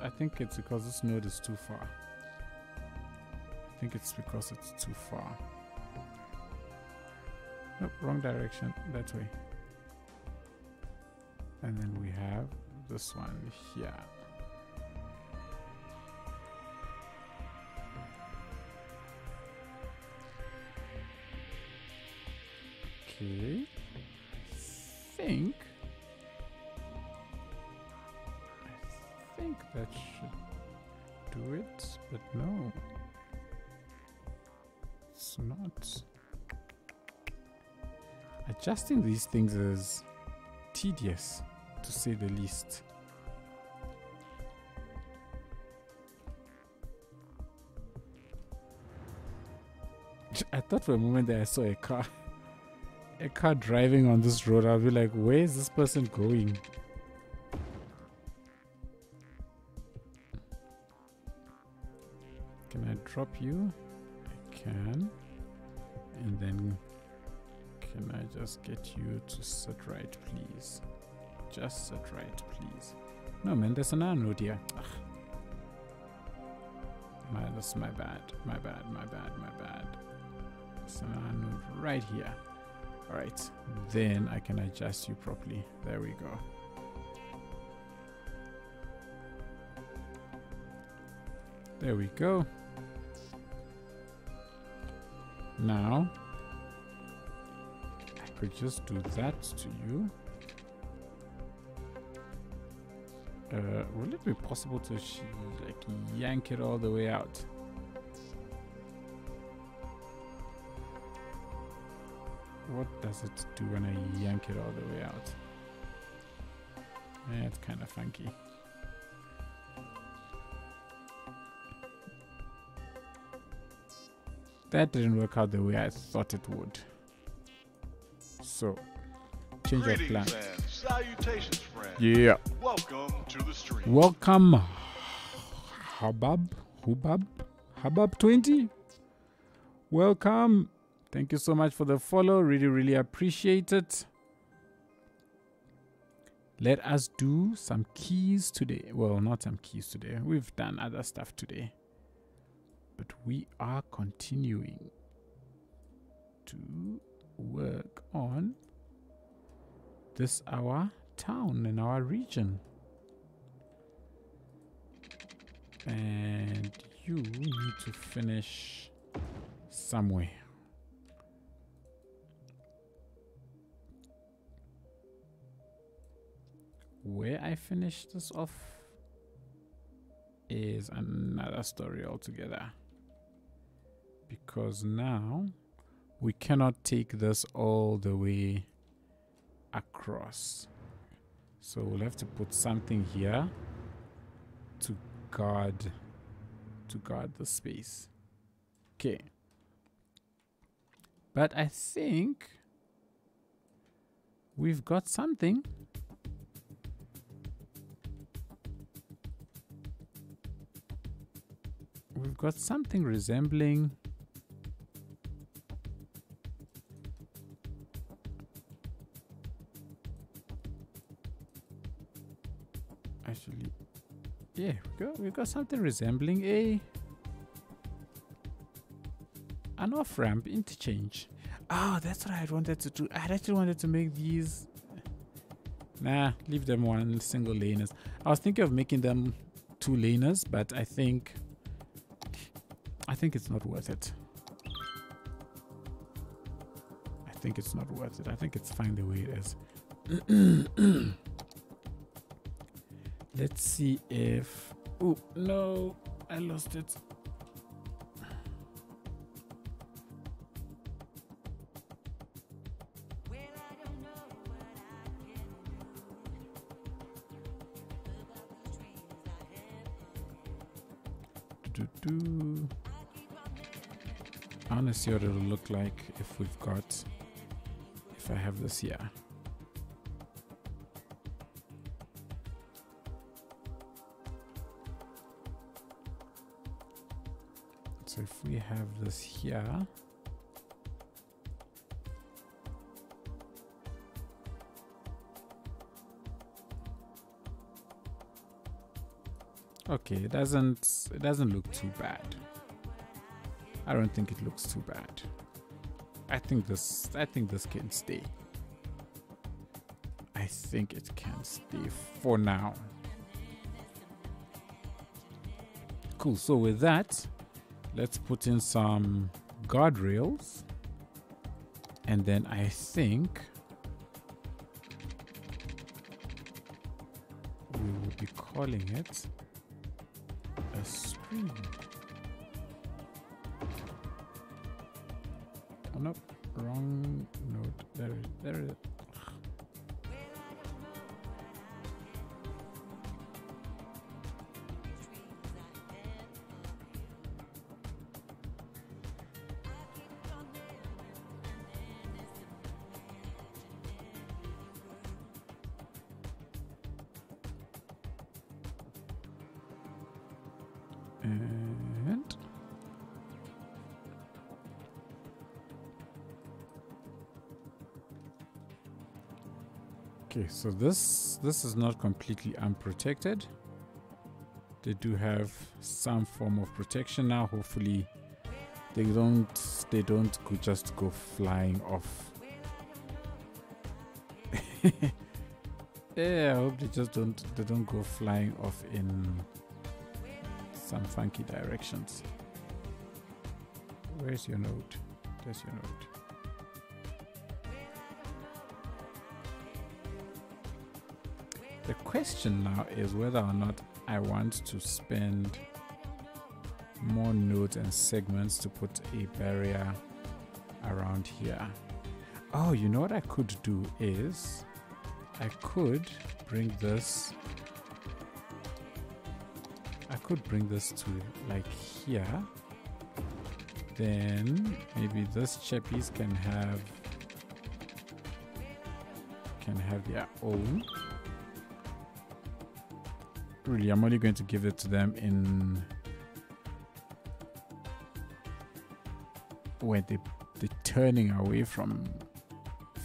I think it's because this node is too far. I think it's because it's too far. Nope, wrong direction. That way. And then we have this one here. Okay, I think that should do it, but no, it's not. Adjusting these things is tedious, to say the least. I thought for a moment that I saw a car driving on this road. I'll be like, where is this person going? Can I drop you? I can. And then can I just get you to sit right, please? Just sit right, please. No, man, there's another note here. Ugh. That's my bad. My bad. There's another note right here. Alright, then I can adjust you properly. There we go. There we go. Now I could just do that to you. Will it be possible to like yank it all the way out? What does it do when I yank it all the way out? Yeah, it's kind of funky. That didn't work out the way I thought it would. So, change of plan. And salutations, friend. Yeah. Welcome to the stream. Welcome, Hubab 20. Welcome. Thank you so much for the follow. Really appreciate it. Let us do some keys today. Well, not some keys today. We've done other stuff today. But we are continuing to work on this our town in our region. And you need to finish somewhere. Where I finish this off is another story altogether. Because now we cannot take this all the way across. So we'll have to put something here to guard the space. Okay. But I think we've got something. We've got something resembling actually, yeah, we've got something resembling an off-ramp interchange. Oh, that's what I wanted to do. I actually wanted to make these. Nah, leave them one single laners. I was thinking of making them two laners, but I think it's not worth it. I think it's not worth it. I think it's fine the way it is. Let's see if... Oh, no. I lost it. I want to see what it'll look like if I have this here. So if we have this here, okay, it doesn't look too bad. I don't think it looks too bad. I think this can stay. I think it can stay for now. Cool. So with that, let's put in some guardrails, and then I think we will be calling it a stream. Oh no, wrong note. There it is. And okay, so this is not completely unprotected. They do have some form of protection now. Hopefully they don't just go flying off. Yeah, I hope they don't go flying off in some funky directions. Where's your note? There's your note. The question now is whether or not I want to spend more nodes and segments to put a barrier around here. Oh, you know what I could do is I could bring this to like here. Then maybe this chappies can have their own. Really, I'm only going to give it to them in when they're turning away from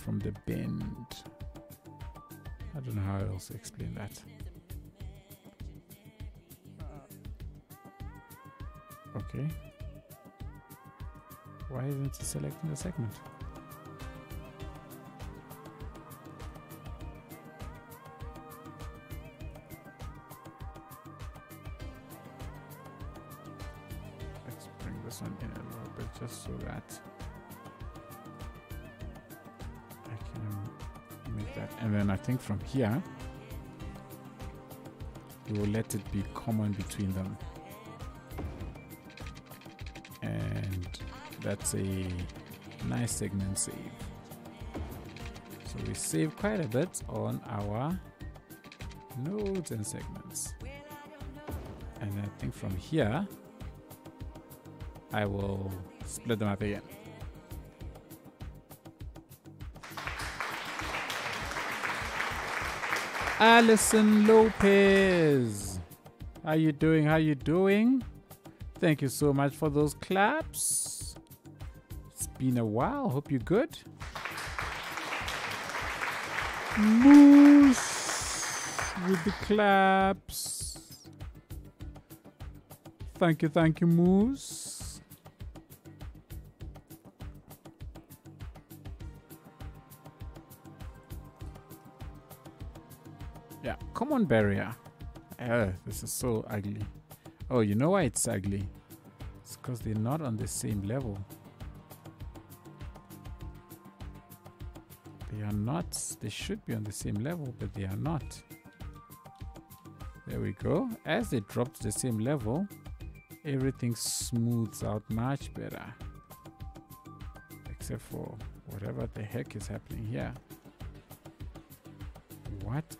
the bend. I don't know how else to explain that. Okay. Why isn't it selecting the segment? Let's bring this one in a little bit just so that I can make that. And then I think from here, we will let it be common between them. And that's a nice segment save. So we save quite a bit on our nodes and segments. And I think from here, I will split them up again. Alison Lopez, how you doing? How you doing? Thank you so much for those claps. It's been a while. Hope you're good. Moose with the claps. Thank you, Moose. Yeah, come on, barrier. This is so ugly. Oh, you know why it's ugly? It's because they're not on the same level. They are not. They should be on the same level, but they are not. There we go. As they drop to the same level, everything smooths out much better. Except for whatever the heck is happening here. What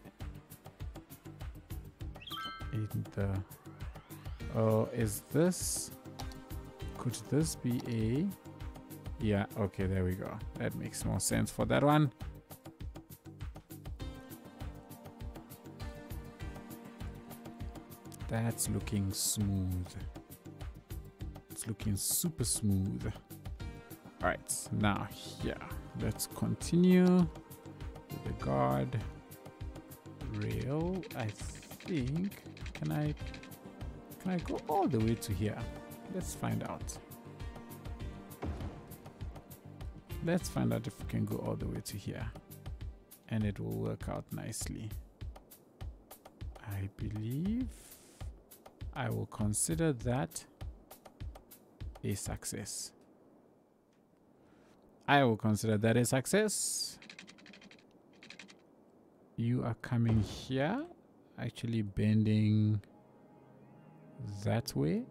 in the... Oh, is this... Could this be a... Yeah, okay, there we go. That makes more sense for that one. That's looking smooth. It's looking super smooth. Alright, now here. Let's continue with the guard rail. I think... Can I go all the way to here? Let's find out. Let's find out if we can go all the way to here. and it will work out nicely. I believe I will consider that a success. I will consider that a success. You are coming here, actually bending that way.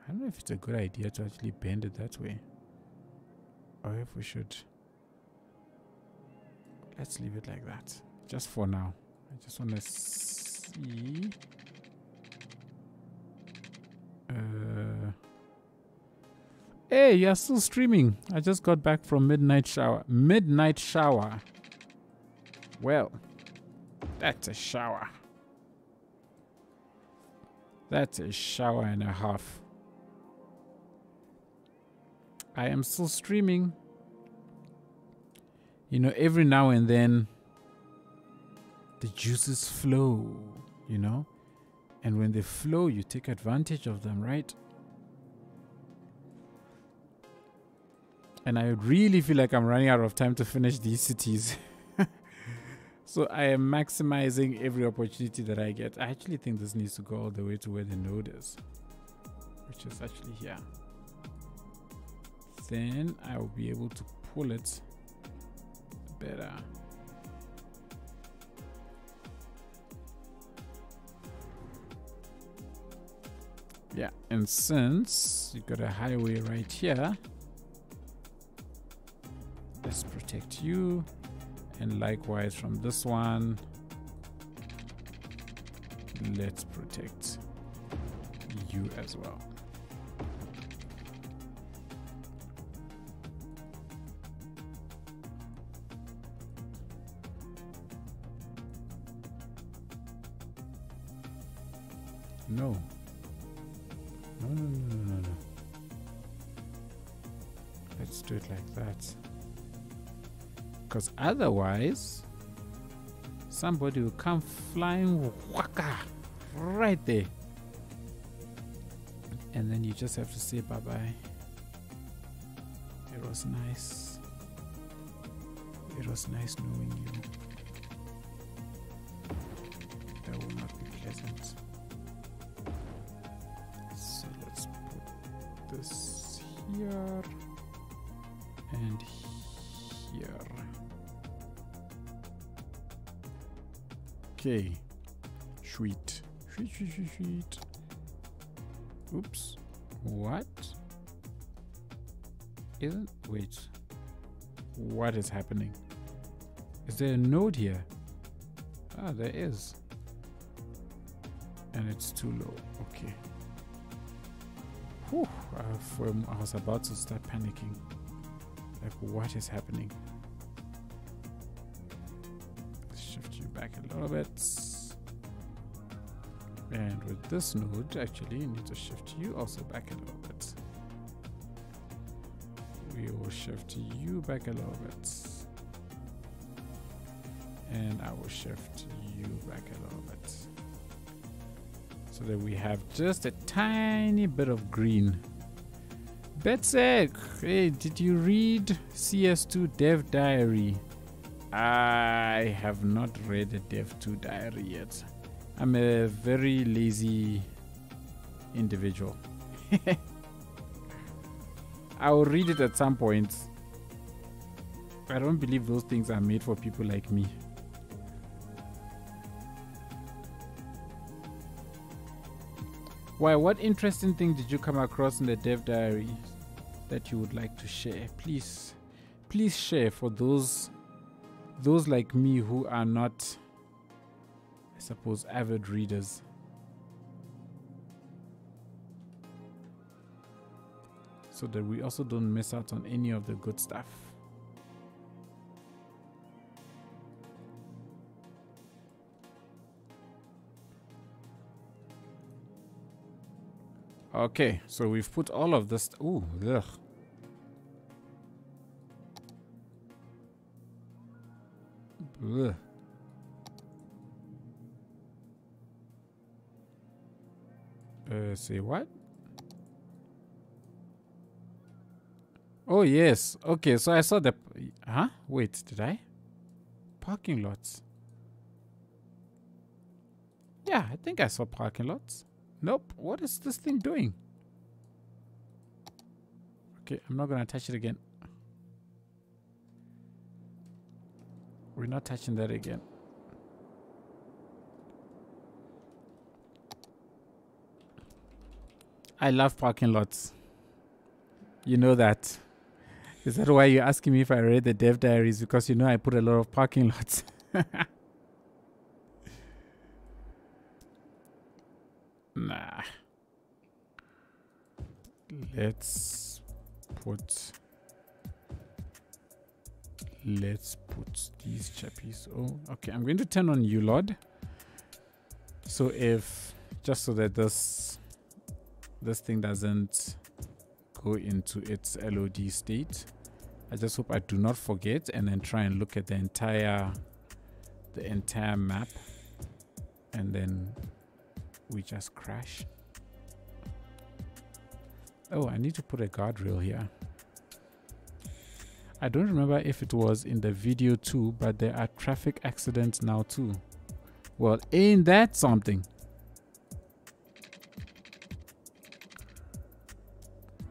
I don't know if it's a good idea to actually bend it that way, or if we should. Let's leave it like that, just for now. I just want to see. Hey, you're still streaming. I just got back from midnight shower. Midnight shower. Well, that's a shower. That's a shower and a half. I am still streaming. You know, every now and then the juices flow, you know? And when they flow, you take advantage of them, right? And I really feel like I'm running out of time to finish these cities. So I am maximizing every opportunity that I get. I actually think this needs to go all the way to where the node is, which is actually here. Then I will be able to pull it better. Yeah, and since you got a highway right here, let's protect you, and likewise from this one, let's protect you as well. No. No. Let's do it like that. Because otherwise, somebody will come flying waka right there. And then you just have to say bye-bye. It was nice. It was nice knowing you. That will not be pleasant. So let's put this here and here. Okay. Sweet. Sweet. Oops. What? Wait. What is happening? Is there a node here? Ah, there is. And it's too low. Okay. Whew. I was about to start panicking. Like, what is happening? Let's shift you back a little bit. And with this node, actually, you need to shift you also back a little bit. We will shift you back a little bit. And I will shift you back a little bit. So that we have just a tiny bit of green. Betsek, hey, did you read CS2 Dev Diary? I have not read the Dev 2 Diary yet. I'm a very lazy individual. I will read it at some point. I don't believe those things are made for people like me. Why? What interesting thing did you come across in the Dev Diary that you would like to share? Please share for those like me who are not, I suppose, avid readers. So that we also don't miss out on any of the good stuff. Okay, so we've put all of this. Ooh, ugh. Ugh. Say what? Oh, yes. Okay, so I saw the... Huh? Wait, did I? Parking lots. Yeah, I think I saw parking lots. Nope. What is this thing doing? Okay, I'm not going to touch it again. We're not touching that again. I love parking lots. You know that. Is that why you're asking me if I read the dev diaries? Because you know I put a lot of parking lots. Nah. Let's put these chappies. Oh, okay. I'm going to turn on ULOD. So if, just so that this thing doesn't go into its LOD state, I just hope I do not forget, and then try and look at the entire map, and then we just crash. Oh, I need to put a guardrail here. I don't remember if it was in the video too, but there are traffic accidents now too. Well, ain't that something?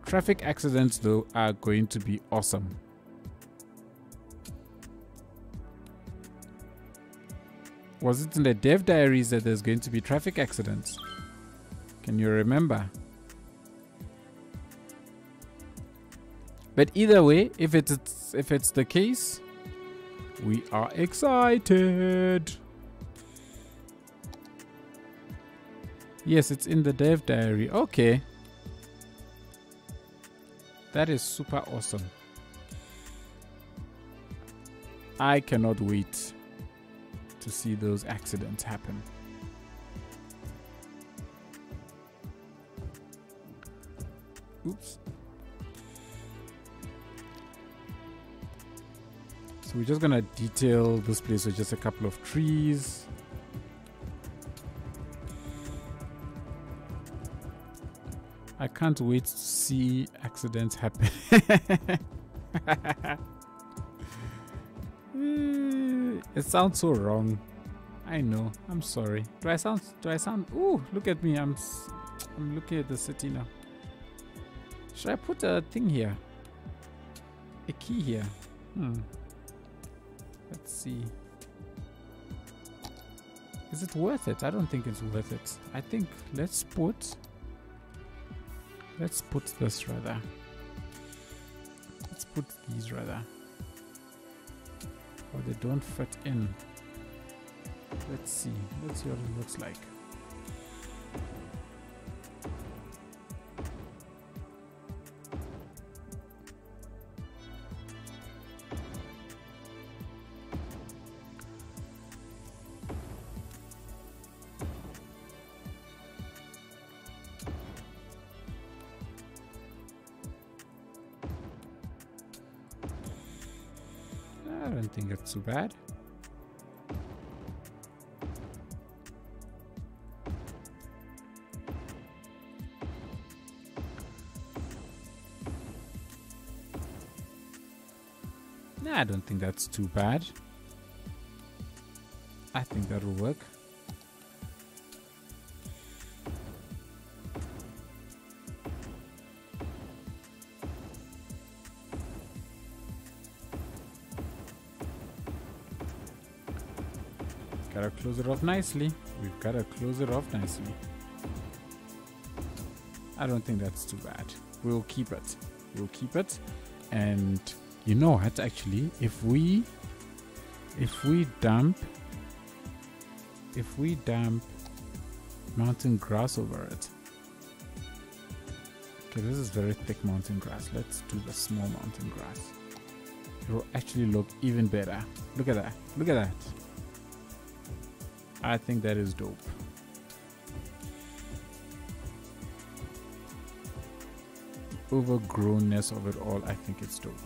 Traffic accidents though are going to be awesome. Was it in the dev diaries that there's going to be traffic accidents? Can you remember? But either way, if it's the case, we are excited. Yes, it's in the dev diary. Okay. That is super awesome. I cannot wait to see those accidents happen. Oops. So we're just gonna detail this place with just a couple of trees. I can't wait to see accidents happen. It sounds so wrong. I know. I'm sorry. Do I sound? Ooh, look at me. I'm looking at the city now. Should I put a thing here? A key here? Let's see. Is it worth it? I don't think it's worth it. I think let's put this rather. Let's put these rather. Or they don't fit in. Let's see. Let's see what it looks like. I don't think it's too bad. Nah, I don't think that's too bad. I think that'll work. Gotta close it off nicely. We've gotta close it off nicely. I don't think that's too bad. We'll keep it. We'll keep it. And you know what, actually, if we dump mountain grass over it. Okay, this is very thick mountain grass. Let's do the small mountain grass. It will actually look even better. Look at that. Look at that. I think that is dope. Overgrownness of it all, I think it's dope.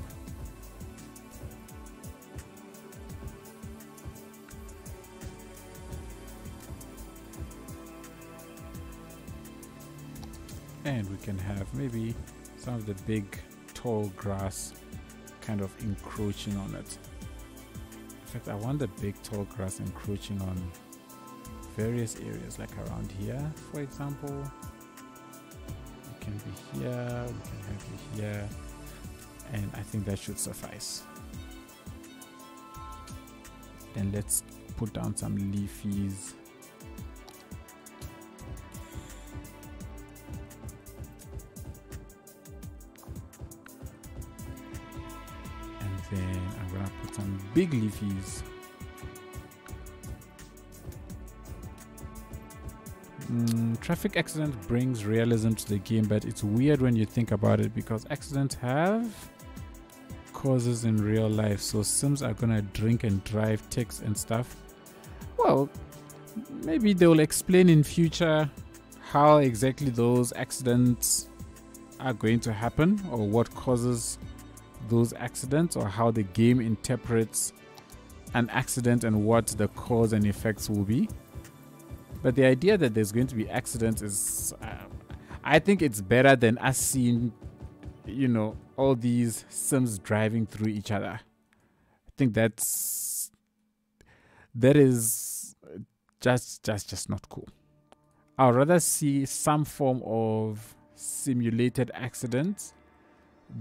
And we can have maybe some of the big tall grass kind of encroaching on it. In fact, I want the big tall grass encroaching on various areas, like around here, for example. It can be here, we can have it here, and I think that should suffice. Then let's put down some leafies. And then I'm gonna put some big leafies. Traffic accident brings realism to the game, but it's weird when you think about it because accidents have causes in real life. So Sims are gonna drink and drive, text and stuff. Well, maybe they'll explain in future how exactly those accidents are going to happen, or what causes those accidents, or how the game interprets an accident and what the cause and effects will be. But the idea that there's going to be accidents is, I think it's better than us seeing, you know, all these Sims driving through each other. I think that is just not cool. I'd rather see some form of simulated accidents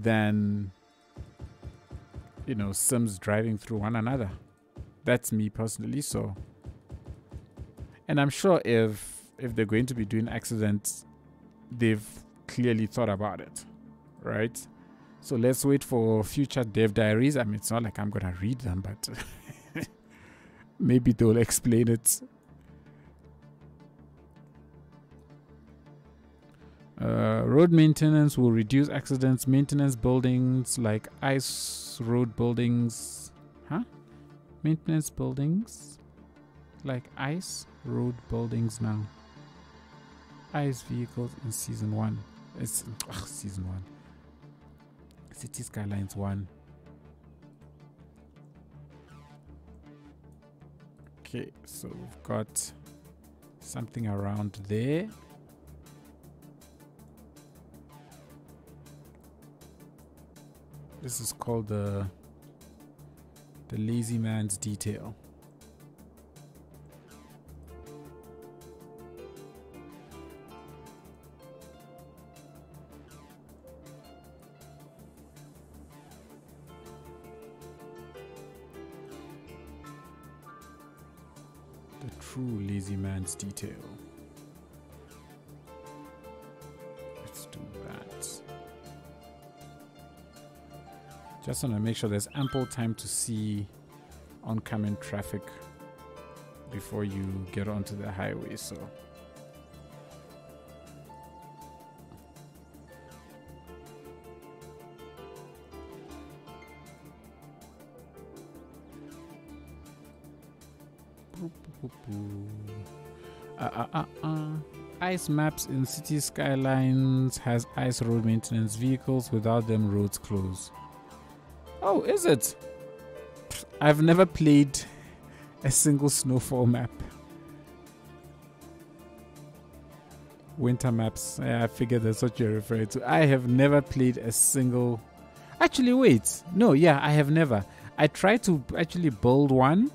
than, you know, Sims driving through one another. That's me personally. So, and I'm sure if they're going to be doing accidents, they've clearly thought about it, right? So let's wait for future dev diaries. I mean, it's not like I'm gonna read them, but maybe they'll explain it. Road maintenance will reduce accidents. Maintenance buildings like ice road buildings. Huh? Maintenance buildings like ice road buildings now. Ice vehicles in season 1. It's season 1. City Skylines 1. Okay, so we've got something around there. This is called the lazy man's detail. The true lazy man's detail. Let's do that. Just want to make sure there's ample time to see oncoming traffic before you get onto the highway. So Ice maps in City Skylines has ice road maintenance vehicles. Without them, roads close. Oh, is it? I've never played a single snowfall map. Winter maps. I figured that's what you're referring to. I have never played a single... Actually, wait. No, yeah, I have never. I tried to actually build one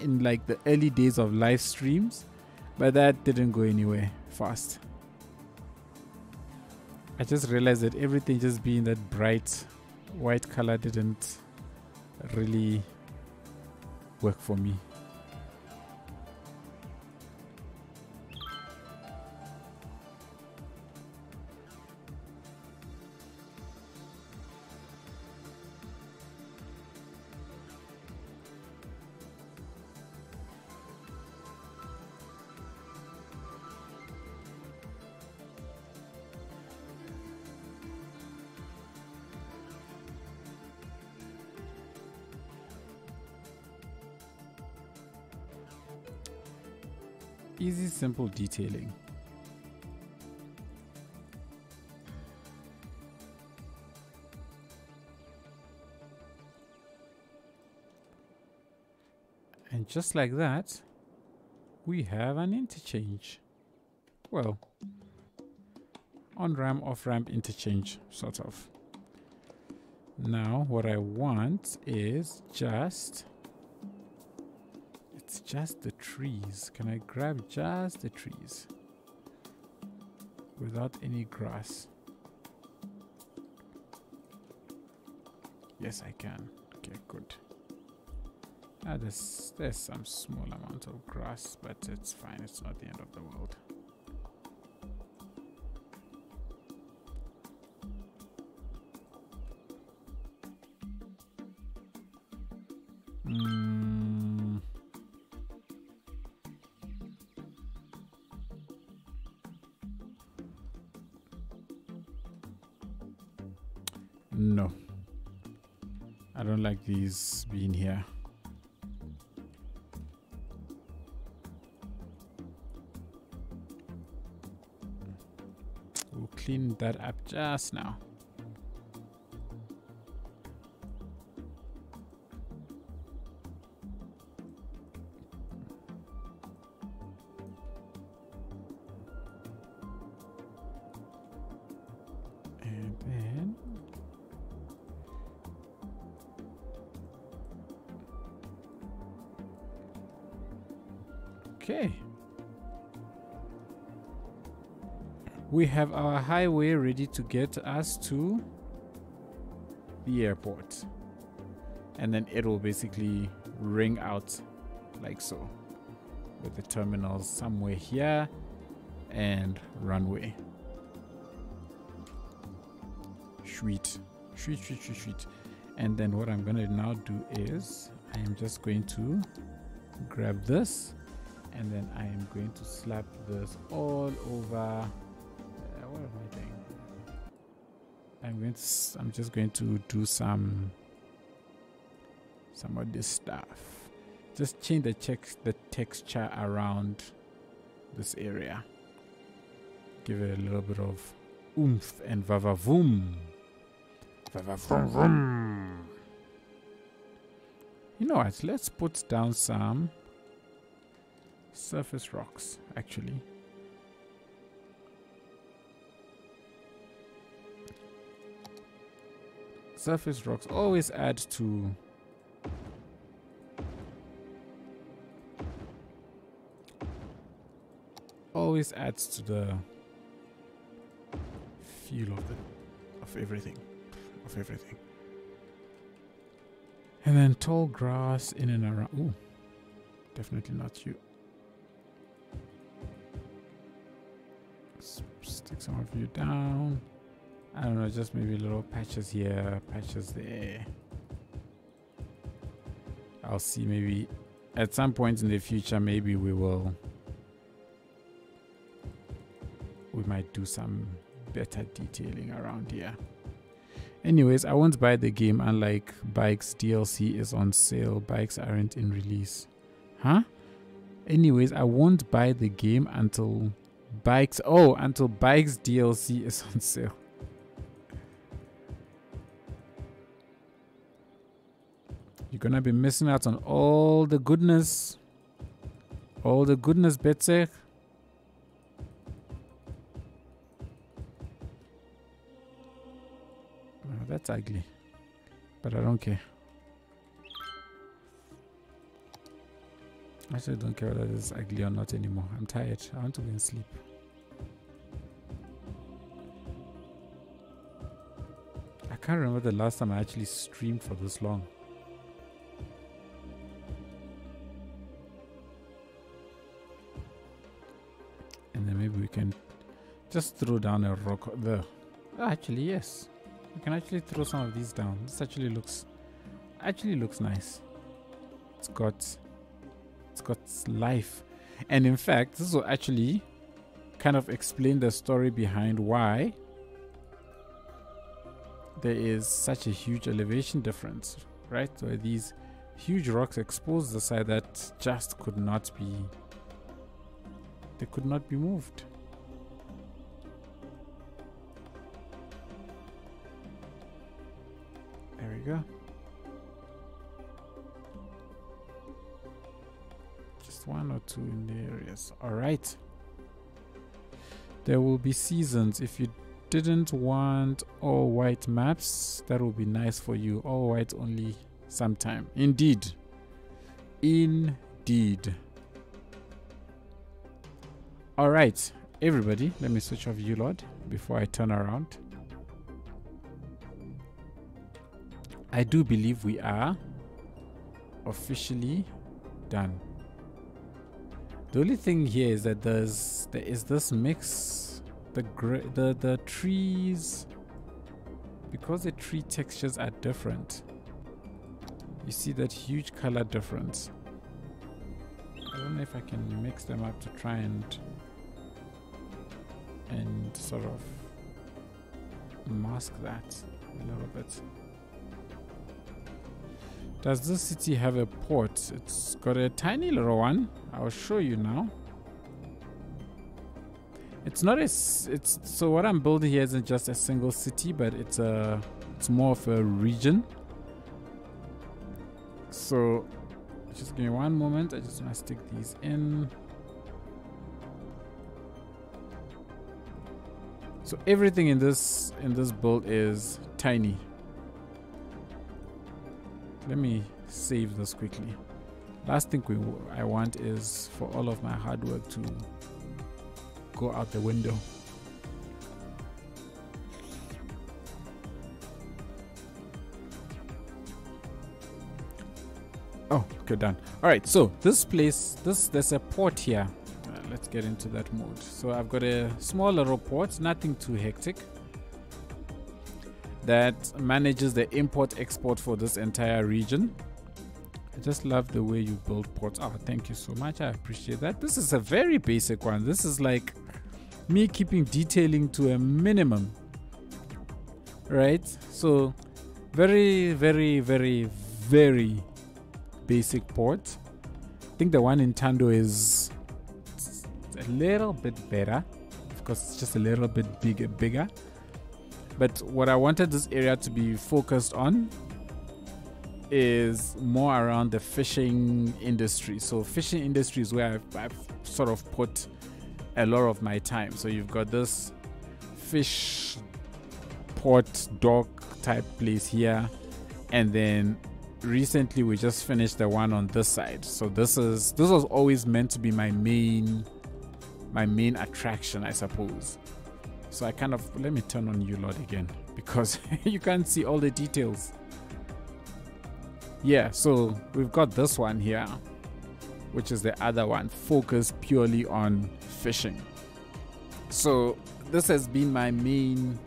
in like the early days of live streams, but that didn't go anywhere fast. I just realized that everything just being that bright white color didn't really work for me. Easy, simple detailing. And just like that, we have an interchange. Well, on-ramp, off-ramp interchange, sort of. Now, what I want is just... It's just the trees. Can I grab just the trees? Without any grass. Yes, I can. Okay, good. There's some small amount of grass, but it's fine. It's not the end of the world. No. I don't like these being here. We'll clean that up just now. And then okay. We have our highway ready to get us to the airport. And then it will basically ring out like so. With the terminals somewhere here and runway. Sweet. Sweet, sweet, sweet, sweet. And then what I'm going to now do is I am just going to grab this. And then I am going to slap this all over. What am I doing? I'm just going to do some of this stuff. Just change the texture around this area. Give it a little bit of oomph and vavavoom. Vavavoom. You know what? Let's put down some surface rocks, actually. Surface rocks always add to adds to the feel of everything. And then tall grass in and around. Ooh, definitely not you. Stick some of you down. I don't know, just maybe little patches here, patches there. I'll see, maybe at some point in the future, maybe we might do some better detailing around here. Anyways, I won't buy the game. Unlike Bikes, DLC is on sale. Bikes aren't in release. Huh? Anyways, I won't buy the game until Bikes DLC is on sale. You're gonna be missing out on all the goodness. All the goodness, Betsy. Oh, that's ugly. But I don't care. I actually don't care whether it's ugly or not anymore. I'm tired. I want to go and sleep. I can't remember the last time I actually streamed for this long. And then maybe we can just throw down a rock there. Actually, yes. We can actually throw some of these down. This actually looks nice. It's got life. And in fact, this will actually kind of explain the story behind why there is such a huge elevation difference, right? So these huge rocks expose the side that just could not be moved. There we go. Just one or two in the areas. All right. There will be seasons. If you didn't want all white maps, that would be nice for you. All white only sometime. Indeed. Indeed. Alright, everybody, let me switch off ULOD before I turn around. I do believe we are officially done. The only thing here is that there is this mix, the trees, because the tree textures are different. You see that huge color difference. I don't know if I can mix them up to try and sort of mask that a little bit. Does this city have a port? It's got a tiny little one. I'll show you now. It's not so what I'm building here isn't just a single city, but it's more of a region. So just give me one moment. I just want to stick these in. So everything in this build is tiny. Let me save this quickly. Last thing I want is for all of my hard work to go out the window. Oh, okay, done. All right, so this place, there's a port here. Let's get into that mode. So I've got a small little port, nothing too hectic, that manages the import-export for this entire region. I just love the way you build ports. Oh, thank you so much. I appreciate that. This is a very basic one. This is like me keeping detailing to a minimum. Right? So very, very, very, very basic port. I think the one in Tando is a little bit better. Of course, it's just a little bit bigger. But what I wanted this area to be focused on is more around the fishing industry. So fishing industry is where I've sort of put a lot of my time. So you've got this fish port dock type place here, and then recently we just finished the one on this side. So this was always meant to be my main attraction, I suppose. So I kind of, let me turn on ULOD again because you can't see all the details. Yeah, so we've got this one here, which is the other one, focused purely on fishing. So this has been my main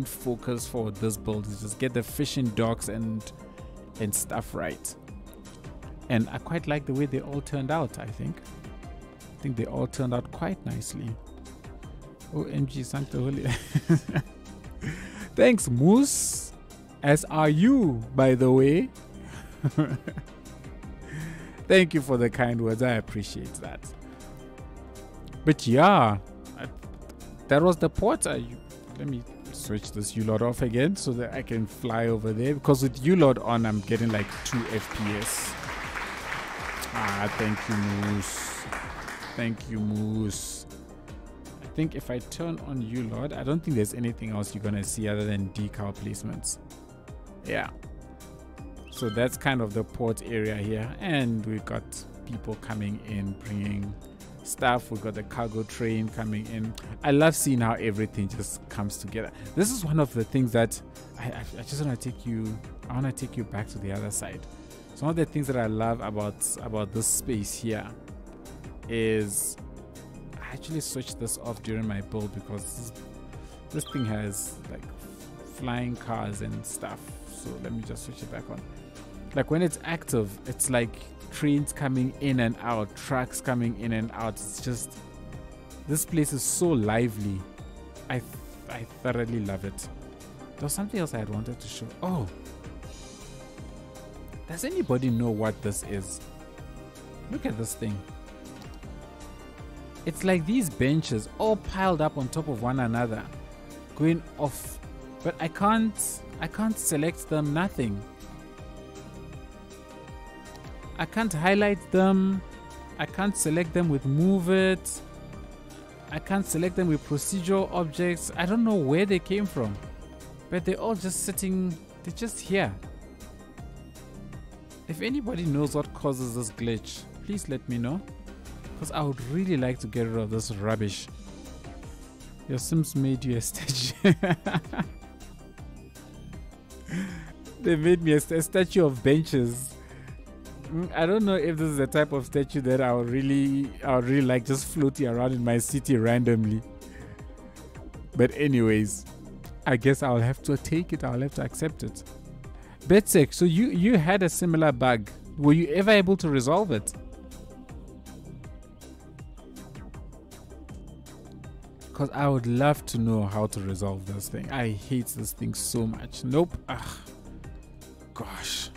focus for this build, is just get the fishing docks and stuff right. And I quite like the way they all turned out. I think they all turned out quite nicely. OMG, Sancta Holy. Thanks, Moose. As are you, by the way. Thank you for the kind words. I appreciate that. But yeah, that was the port. Let me switch this ULOD off again so that I can fly over there, because with ULOD on I'm getting like 2 FPS. Thank you, Moose. Thank you, Moose. I think if I turn on ULOD, I don't think there's anything else you're gonna see other than decal placements. Yeah, so that's kind of the port area here, and we've got people coming in bringing stuff. We've got the cargo train coming in. I love seeing how everything just comes together. This is one of the things that I just want to take you, I want to take you back to the other side. So one of the things that I love about this space here is I actually switched this off during my build because this thing has like flying cars and stuff. So let me just switch it back on. Like when it's active, it's like trains coming in and out, trucks coming in and out. It's just, this place is so lively. I thoroughly love it. There was something else I had wanted to show. Oh, does anybody know what this is? Look at this thing. It's like these benches all piled up on top of one another, going off, but I can't select them, nothing. I can't highlight them. I can't select them with move it. I can't select them with procedural objects. I don't know where they came from, but they're all just sitting. They're just here. If anybody knows what causes this glitch, please let me know, because I would really like to get rid of this rubbish. Your Sims made you a statue. They made me a statue of benches. I don't know if this is the type of statue that I would really like just floating around in my city randomly. But anyways, I guess I'll have to take it. I'll have to accept it. Betsek, so you had a similar bug. Were you ever able to resolve it? Because I would love to know how to resolve this thing. I hate this thing so much. Nope. Ugh. Gosh.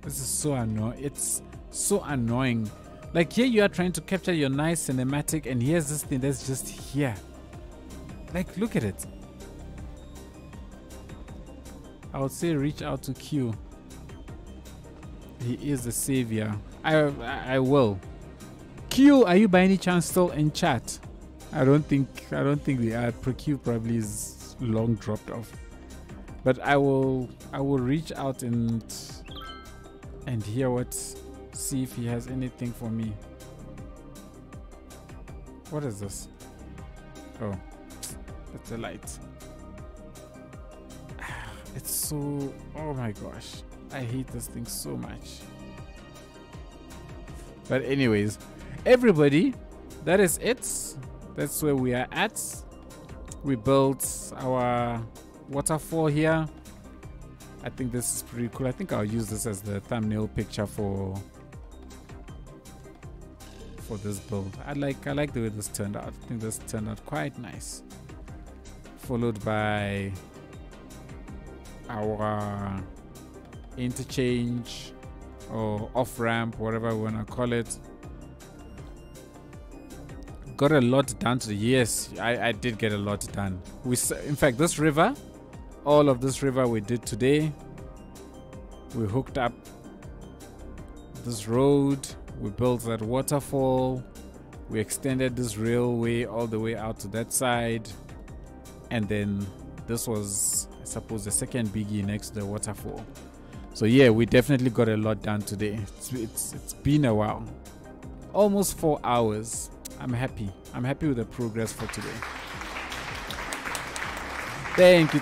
This is so annoying. It's so annoying. Like here you are trying to capture your nice cinematic, and here's this thing that's just here. Like, look at it. I would say reach out to Q. He is the savior. I will. Q, are you by any chance still in chat? I don't think they are. Q probably is long dropped off. But I will reach out and hear see if he has anything for me. What is this? Oh, that's a light. It's so, oh my gosh, I hate this thing so much. But anyways, everybody, that is it. That's where we are at. We built our waterfall here. I think this is pretty cool. I think I'll use this as the thumbnail picture for this build. I like the way this turned out. I think this turned out quite nice. Followed by our interchange or off ramp, whatever we want to call it. Got a lot done today. Yes, I did get a lot done. In fact, this river, all of this river we did today. We hooked up this road. We built that waterfall. We extended this railway all the way out to that side. And then this was, I suppose, the second biggie next to the waterfall. So yeah, we definitely got a lot done today. It's been a while. Almost 4 hours. I'm happy. I'm happy with the progress for today. Thank you.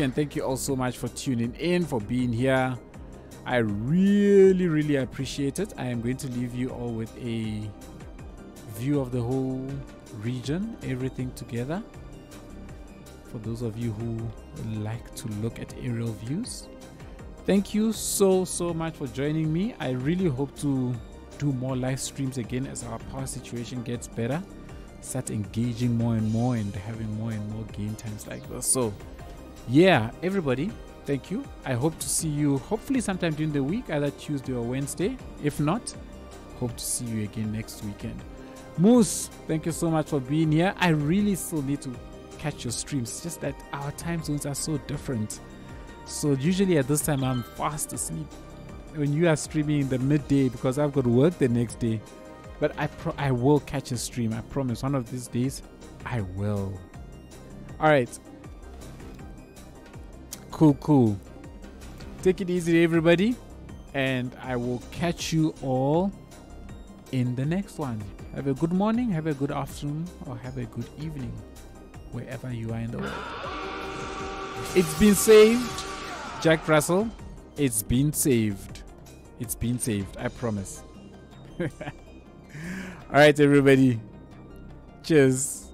And thank you all so much for tuning in, for being here. I really appreciate it. I am going to leave you all with a view of the whole region, everything together. For those of you who like to look at aerial views, thank you so much for joining me. I really hope to do more live streams again as our power situation gets better. Start engaging more and more and having more and more game times like this. So yeah, everybody, thank you. I hope to see you hopefully sometime during the week, either Tuesday or Wednesday. If not, hope to see you again next weekend. Moose, thank you so much for being here. I really still need to catch your streams. It's just that our time zones are so different. So usually at this time I'm fast asleep when you are streaming in the midday because I've got work the next day. But I will catch a stream. I promise. One of these days, I will. All right. Cool. Take it easy, everybody. And I will catch you all in the next one. Have a good morning, have a good afternoon, or have a good evening, wherever you are in the world. It's been saved. Jack Russell, it's been saved. It's been saved. I promise. All right, everybody. Cheers.